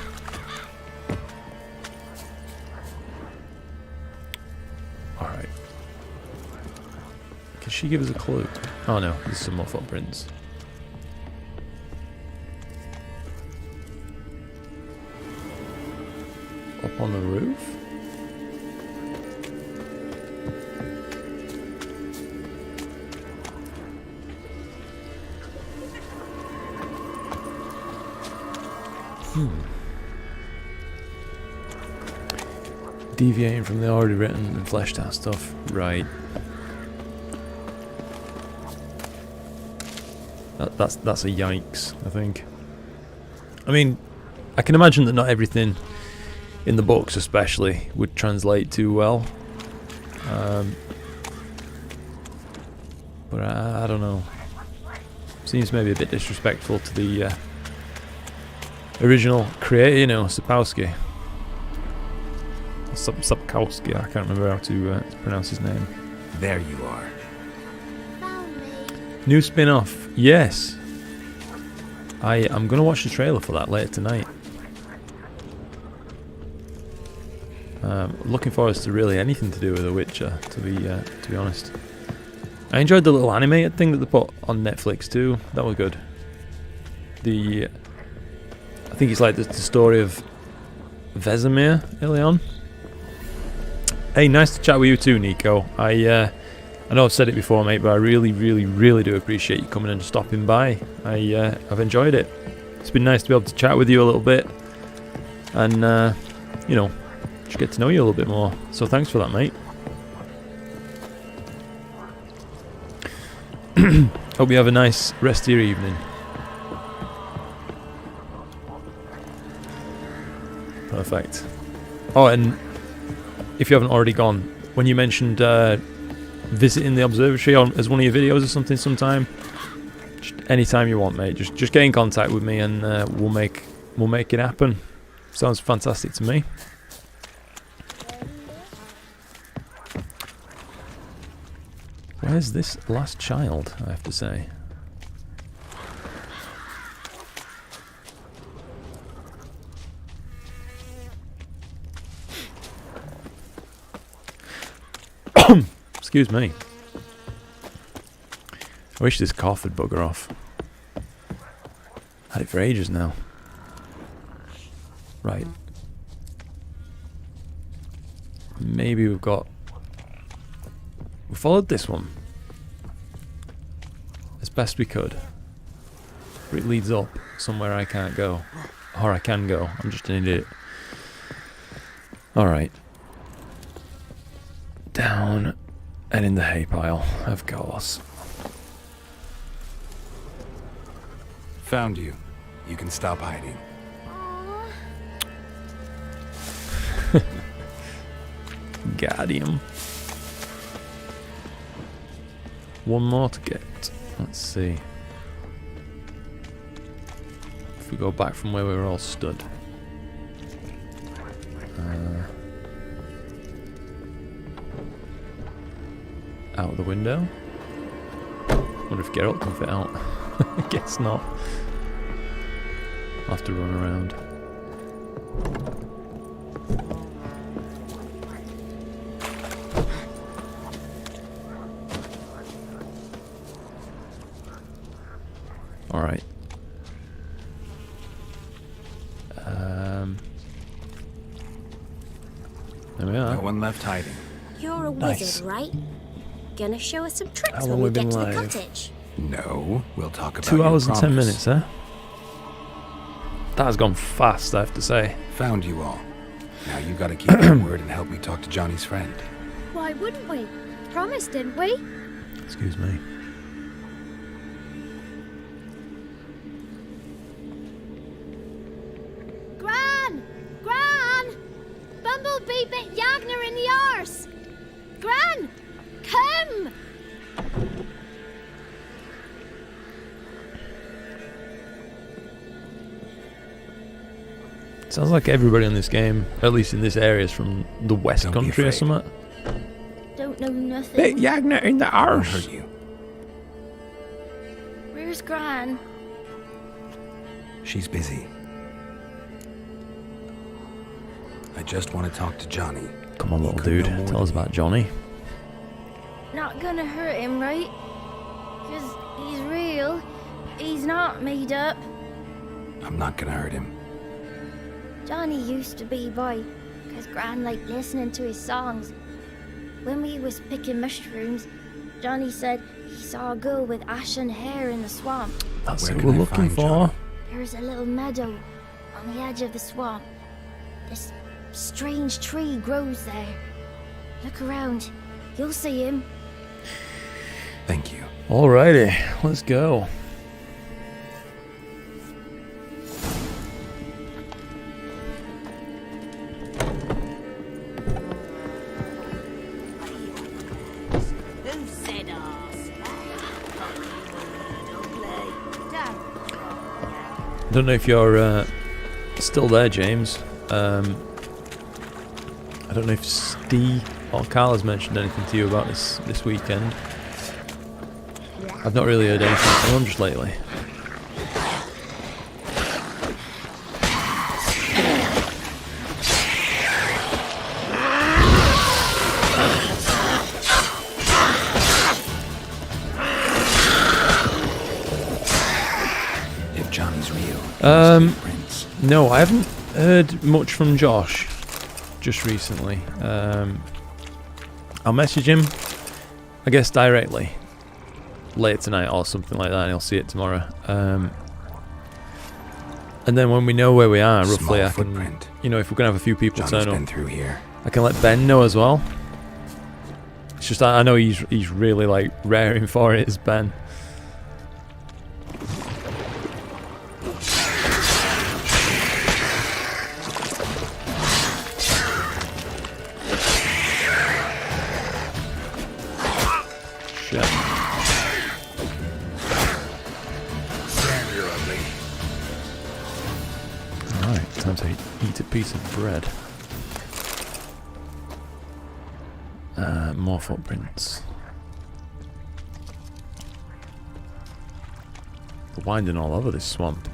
A: Alright. Did she give us a clue? Oh no, there's some more footprints. Up on the roof? Deviating from the already written and fleshed out stuff. Right. That's a yikes, I think. I mean, I can imagine that not everything in the books especially would translate too well. But I don't know. Seems maybe a bit disrespectful to the original creator, you know, Sapkowski. Sapkowski, I can't remember how to pronounce his name.
C: There you are.
A: New spin-off, yes. I'm going to watch the trailer for that later tonight. Looking forward to really anything to do with The Witcher, to be honest. I enjoyed the little animated thing that they put on Netflix too. That was good. I think it's like the story of Vesemir early on. Hey, nice to chat with you too, Nico. I know I've said it before, mate, but I really, really, really do appreciate you coming and stopping by. I've enjoyed it. It's been nice to be able to chat with you a little bit, and you know, just get to know you a little bit more. So thanks for that, mate. Hope you have a nice rest of your evening. Perfect. Oh, and if you haven't already gone, when you mentioned visiting the observatory as one of your videos or something sometime, just anytime you want, mate, just get in contact with me and we'll make it happen. Sounds fantastic to me. Where's this last child, I have to say? Excuse me. I wish this cough would bugger off. Had it for ages now. Right. Maybe we followed this one as best we could. But it leads up somewhere I can't go. Or I can go. I'm just an idiot. Alright. Down and in the hay pile, of course.
C: Found you. You can stop hiding.
A: Got him. One more to get. Let's see. If we go back from where we were all stood. Out of the window. Wonder if Geralt can fit out. I guess not. I'll have to run around. Alright. There we are.
C: No one left hiding.
R: You're a
A: Nice.
R: wizard, right? Gonna show us some tricks
A: How
R: when
A: long
R: we
A: we've
R: get
A: been
R: to the
A: live?
R: cottage.
C: No, we'll talk about
A: 2
C: your
A: hours and 10
C: promise.
A: minutes, huh? That has gone fast, I have to say.
C: Found you all. Now you gotta keep your word and help me talk to Johnny's friend.
D: Why wouldn't we? Promised, didn't we?
A: Excuse me.
D: Gran! Gran! Bumblebee bit Yagner in the arse! Gran! Come!
A: Sounds like everybody in this game, at least in this area, is from the West
C: Don't be
A: Country or
C: afraid.
A: something.
D: Don't know nothing.
A: Bit Yagner in the
C: Won't
A: arse.
C: hurt you.
D: Where's Gran?
C: She's busy. I just want to talk to Johnny.
A: Come on, little
C: could know
A: dude.
C: more
A: Tell us
C: than
A: about Johnny.
D: not gonna hurt him, right? 'Cause he's real. He's not made up.
C: I'm not gonna hurt him.
D: Johnny used to be boy, 'cause Gran liked listening to his songs. When we was picking mushrooms, Johnny said he saw a girl with ashen hair in the swamp.
A: That's what we're looking for.
D: There's a little meadow on the edge of the swamp. This strange tree grows there. Look around. You'll see him.
C: Thank you.
A: Alrighty, let's go. I don't know if you're still there, James. I don't know if Steve or Carl has mentioned anything to you about this weekend. I've not really heard anything from them just lately.
C: If Johnny's real,
A: no, I haven't heard much from Josh just recently. I'll message him, I guess, directly later tonight or something like that, and he'll see it tomorrow. And then when we know where we are, roughly, I can, you know, if we're gonna have a few people turn up,
C: through here.
A: I can let Ben know as well. It's just I know he's really like raring for it, is Ben. Time to eat a piece of bread. More footprints. They're winding all over this swamp.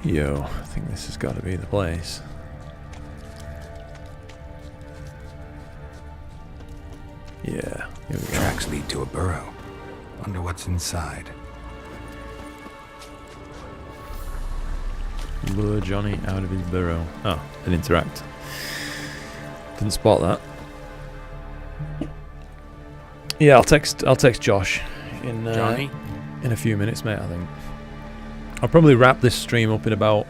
A: Yo, I think this has got to be the place. Yeah, here we go.
C: Tracks lead to a burrow. Wonder what's inside.
A: Lure Johnny out of his burrow. Oh, an interact. Didn't spot that. Yeah, I'll text Josh in a few minutes, mate. I think I'll probably wrap this stream up in about,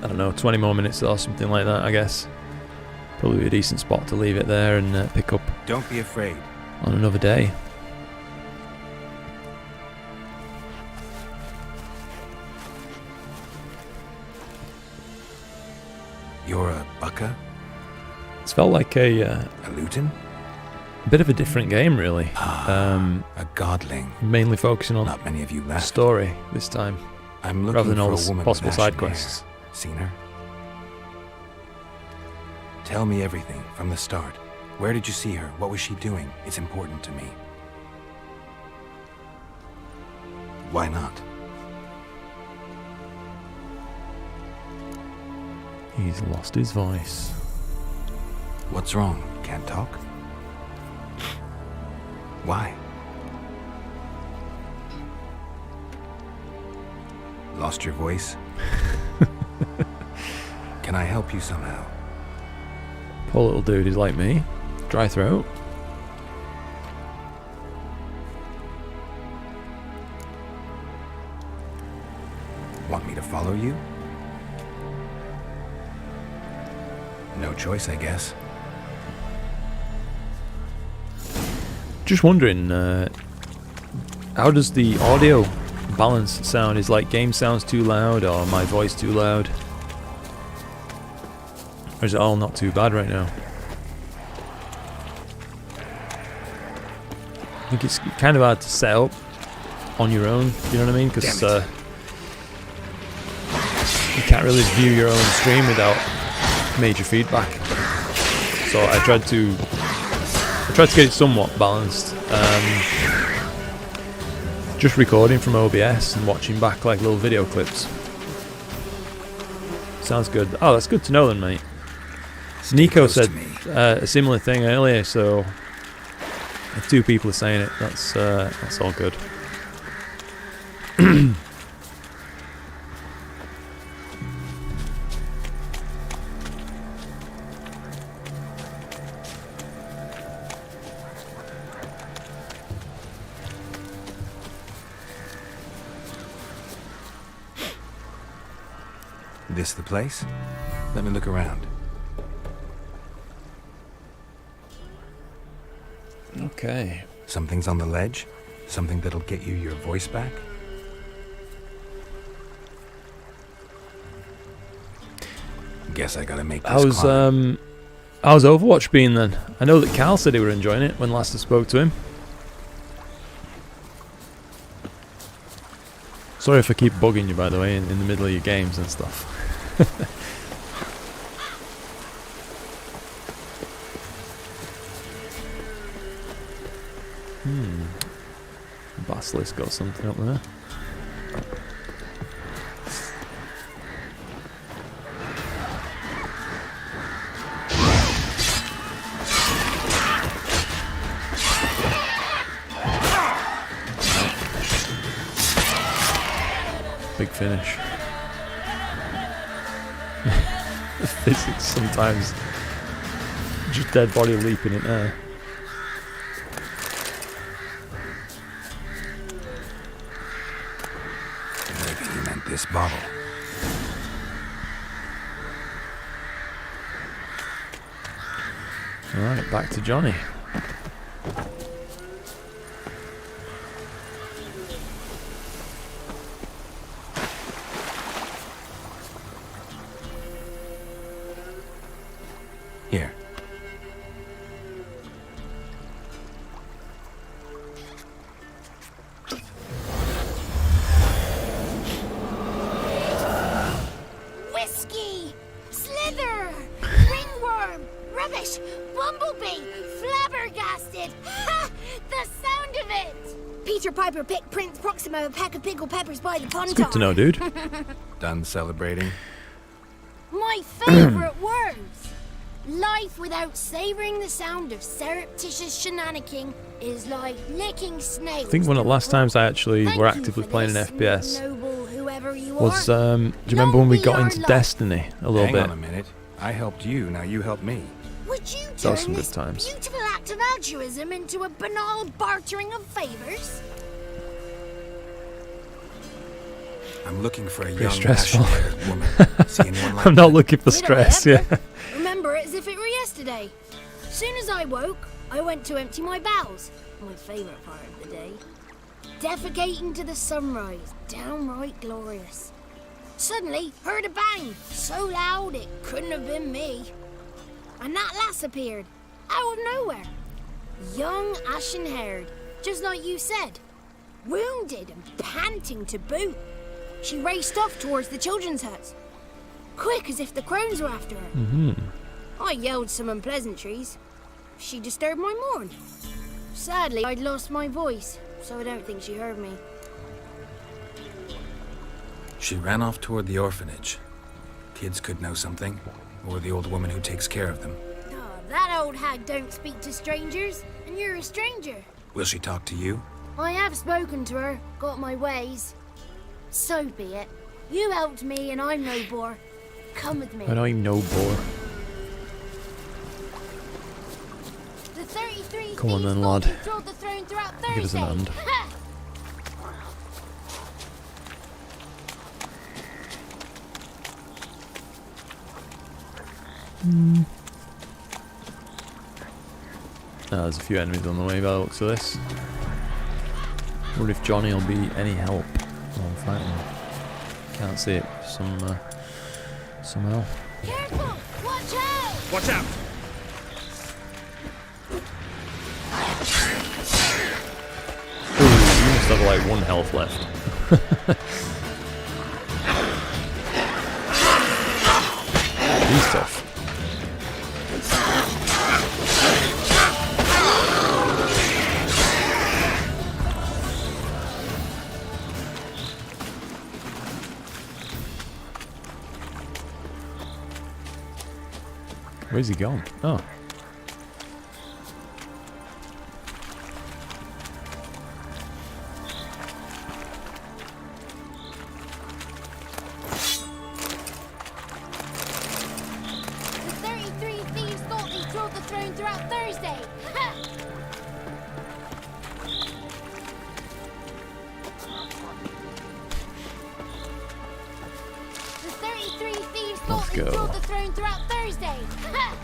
A: I don't know, 20 more minutes or something like that. I guess probably a decent spot to leave it there and pick up.
C: Don't be afraid.
A: On another day.
C: You're a bucka?
A: It's felt like a
C: Luton?
A: bit of a different game, really.
C: A godling.
A: Mainly focusing on
C: Not many of you left.
A: story this time,
C: I'm looking
A: rather than all
C: for
A: the
C: a woman
A: possible
C: with
A: side
C: ashen
A: quests.
C: hair. Seen her? Tell me everything from the start. Where did you see her? What was she doing? It's important to me. Why not?
A: He's lost his voice.
C: What's wrong? Can't talk? Why? Lost your voice? Can I help you somehow?
A: Poor little dude, he's like me. Dry throat.
C: Want me to follow you? No choice, I guess.
A: Just wondering, how does the audio balance sound? Is like game sounds too loud or my voice too loud? Or is it all not too bad right now? I think it's kind of hard to set up on your own, you know what I mean? Because you can't really view your own stream without major feedback. So I tried to get it somewhat balanced. Just recording from OBS and watching back like little video clips. Sounds good. Oh, that's good to know then, mate. Nico said a similar thing earlier, so if 2 people are saying it, that's all good.
C: This the place? Let me look around.
A: Okay.
C: Something's on the ledge? Something that'll get you your voice back? Guess I gotta make this climb.
A: How's Overwatch been then? I know that Cal said he were enjoying it when last I spoke to him. Sorry if I keep bugging you, by the way, in the middle of your games and stuff. Basilisk got something up there. Big finish. The physics sometimes. Just dead body leaping in there.
C: Maybe he meant this bottle.
A: Alright, back to Johnny.
C: Here.
R: Whiskey! Slither! Ringworm! Rubbish! Bumblebee! Flabbergasted! Ha! The sound of it! Peter Piper picked Prince Proximo a pack of pickled peppers by the pond.
A: It's good to know, dude.
C: Done celebrating?
R: My favourite words! Life without savouring the sound of surreptitious shenanigans is like licking snails.
A: I think one of the last times I actually were actively playing an FPS was, do you remember when we got into Destiny a little bit?
C: Hang on a minute. I helped you, now you help me.
R: Would you
A: That was
R: turn
A: some good
R: this
A: times.
R: beautiful act of altruism into a banal bartering of favours?
C: I'm looking for a
A: Pretty
C: young,
A: stressful.
C: ashen-haired woman. See anyone like
A: I'm not
C: that?
A: looking for stress, yeah.
R: Remember it as if it were yesterday. Soon as I woke, I went to empty my bowels. My favourite part of the day. Defecating to the sunrise. Downright glorious. Suddenly, heard a bang. So loud it couldn't have been me. And that lass appeared. Out of nowhere. Young, ashen-haired. Just like you said. Wounded and panting to boot. She raced off towards the children's huts. Quick as if the crones were after her.
A: Mm-hmm.
R: I yelled some unpleasantries. She disturbed my morn. Sadly, I'd lost my voice, so I don't think she heard me.
C: She ran off toward the orphanage. Kids could know something, or the old woman who takes care of them.
R: Oh, that old hag don't speak to strangers, and you're a stranger.
C: Will she talk to you?
R: I have spoken to her, got my ways. So be it. You helped me, and I'm no bore. Come with me.
A: I don't even know bore.
R: The 33
A: Come on then,
R: thieves
A: lad.
R: controlled the throne throughout Thursday.
A: Give us an hand.
R: Ha!
A: There's a few enemies on the way by the looks of this. Wonder if Johnny will be any help while I'm fighting him. Can't see it somehow.
R: Careful! Watch out!
E: Watch out!
A: Ooh, you must have like 1 health left. He's tough. Where's he gone? Oh.
R: The 33 thieves thought they drove the throne throughout Thursday. Ha! The 33 thieves thought they drove the throne throughout Thursday. Ha!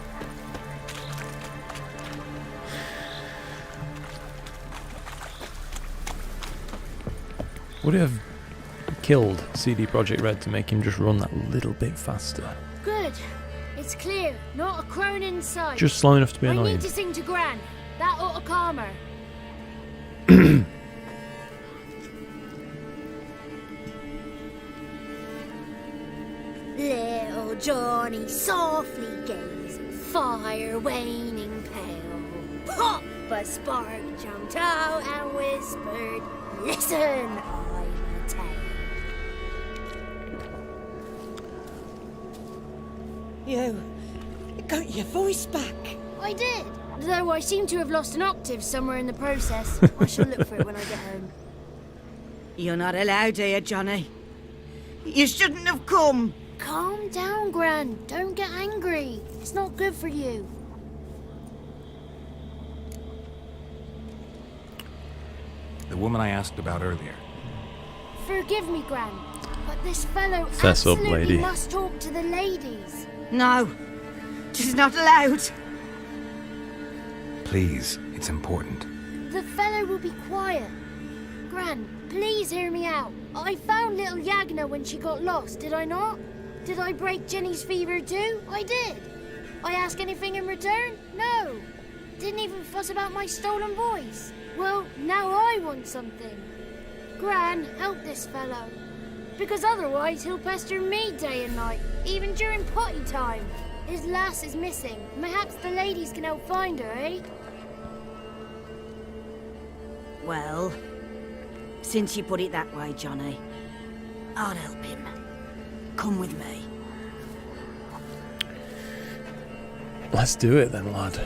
A: Would it have killed CD Projekt Red to make him just run that little bit faster?
R: Good. It's clear. Not a crone in sight.
A: Just slow enough to be
R: I
A: annoying.
R: need to sing to Gran. That ought to calm her. Little Johnny softly gazed, fire waning pale. Pop! A spark jumped out and whispered, "Listen, I'm a tale."
Q: You got your voice back.
R: I did, though I seem to have lost an octave somewhere in the process. I shall look for it when I get home.
Q: You're not allowed here, Johnny. You shouldn't have come.
R: Calm down, Gran. Don't get angry. It's not good for you.
C: The woman I asked about earlier.
R: Forgive me, Gran, but this fellow
A: Fess up,
R: absolutely
A: lady.
R: must talk to the ladies.
Q: No, she's not allowed.
C: Please, it's important.
R: The fellow will be quiet. Gran, please hear me out. I found little Yagna when she got lost, did I not? Did I break Jenny's fever too? I did. I ask anything in return? No. Didn't even fuss about my stolen voice. Well, now I want something. Gran, help this fellow. Because otherwise he'll pester me day and night, even during potty time. His lass is missing. Perhaps the ladies can help find her, eh?
Q: Well, since you put it that way, Johnny, I'll help him. Come with me.
A: Let's do it then, lad.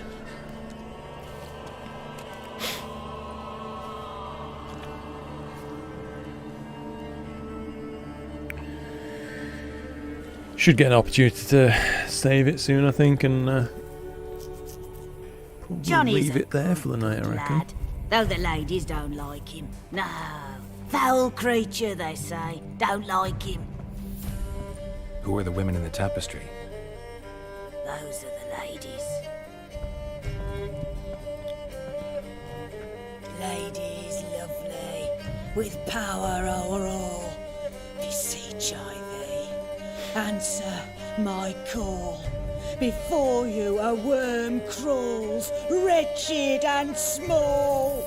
A: Should get an opportunity to save it soon, I think, and probably
Q: Johnny's
A: leave it there for the night, I reckon.
Q: lad, though the ladies don't like him. No, foul creature, they say. Don't like him.
C: Who are the women in the tapestry?
Q: Those are the ladies. Ladies lovely, with power o'er all. Beseech I thee, answer my call. Before you a worm crawls, wretched and small.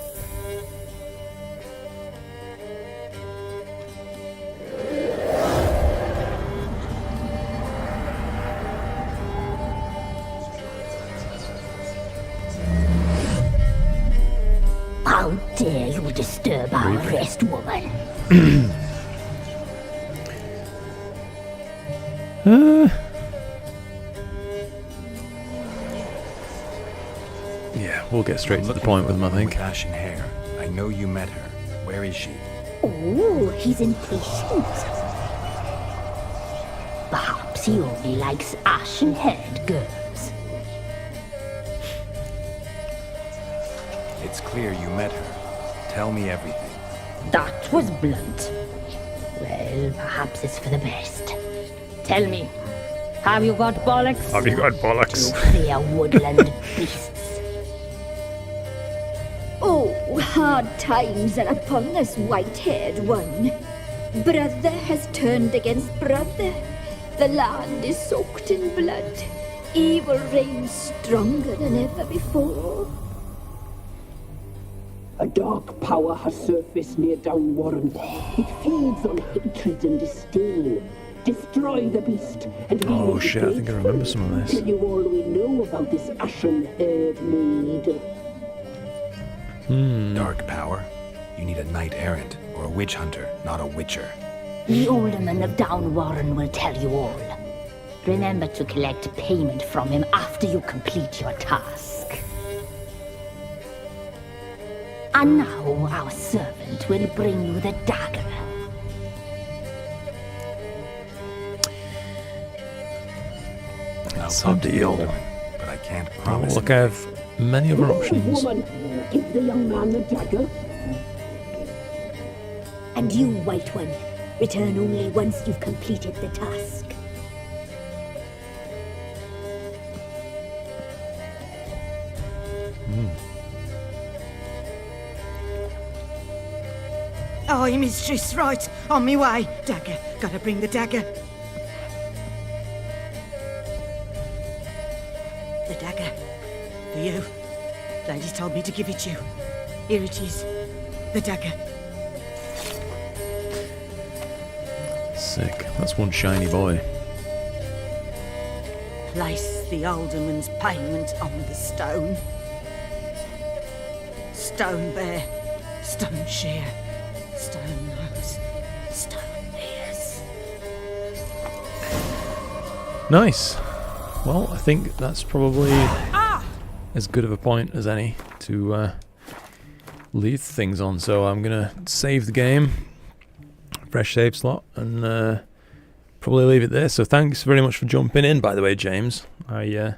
S: How dare you disturb our rest, woman?
A: Yeah, we'll get straight to the point with him, I think.
C: With ashen hair. I know you met her. Where is she?
S: Oh, he's impatient. Perhaps he only likes ashen-haired girls.
C: It's clear you met her. Tell me everything.
S: That was blunt. Well, perhaps it's for the best. Tell me, have you got bollocks?
A: Have you got bollocks?
S: To fear woodland beasts.
T: Oh, hard times are upon us, white-haired one. Brother has turned against brother. The land is soaked in blood. Evil reigns stronger than ever before.
U: A dark power has surfaced near Downwarren. It feeds on hatred and disdain. Destroy the beast, and we
A: Oh
U: will
A: shit, I think I remember some of this.
U: tell you all we know about this ashen-haired maid.
C: Dark power? You need a knight errant or a witch hunter, not a witcher.
S: The alderman of Downwarren will tell you all. Remember to collect payment from him after you complete your task. And now our servant will bring you the dagger.
C: I'll talk to the older one, but I can't promise.
A: Look, I have many other options.
U: Woman, give the young man the dagger.
T: And you, White One, return only once you've completed the task.
Q: Aye, mistress, right. On me way. Dagger. Gotta bring the dagger. The dagger. For you. Lady told me to give it you. Here it is. The dagger.
A: Sick. That's one shiny boy.
Q: Place the alderman's payment on the stone. Stone bear. Stone shear. Stone nose. Stone ears.
A: Nice. Well, I think that's probably as good of a point as any to leave things on. So I'm going to save the game. Fresh save slot. And probably leave it there. So thanks very much for jumping in, by the way, James. I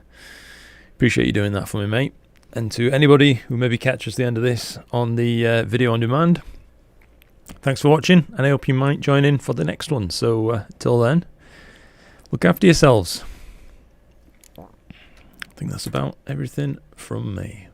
A: appreciate you doing that for me, mate. And to anybody who maybe catches the end of this on the video on demand, thanks for watching, and I hope you might join in for the next one. So till then, look after yourselves. I think that's about everything from me.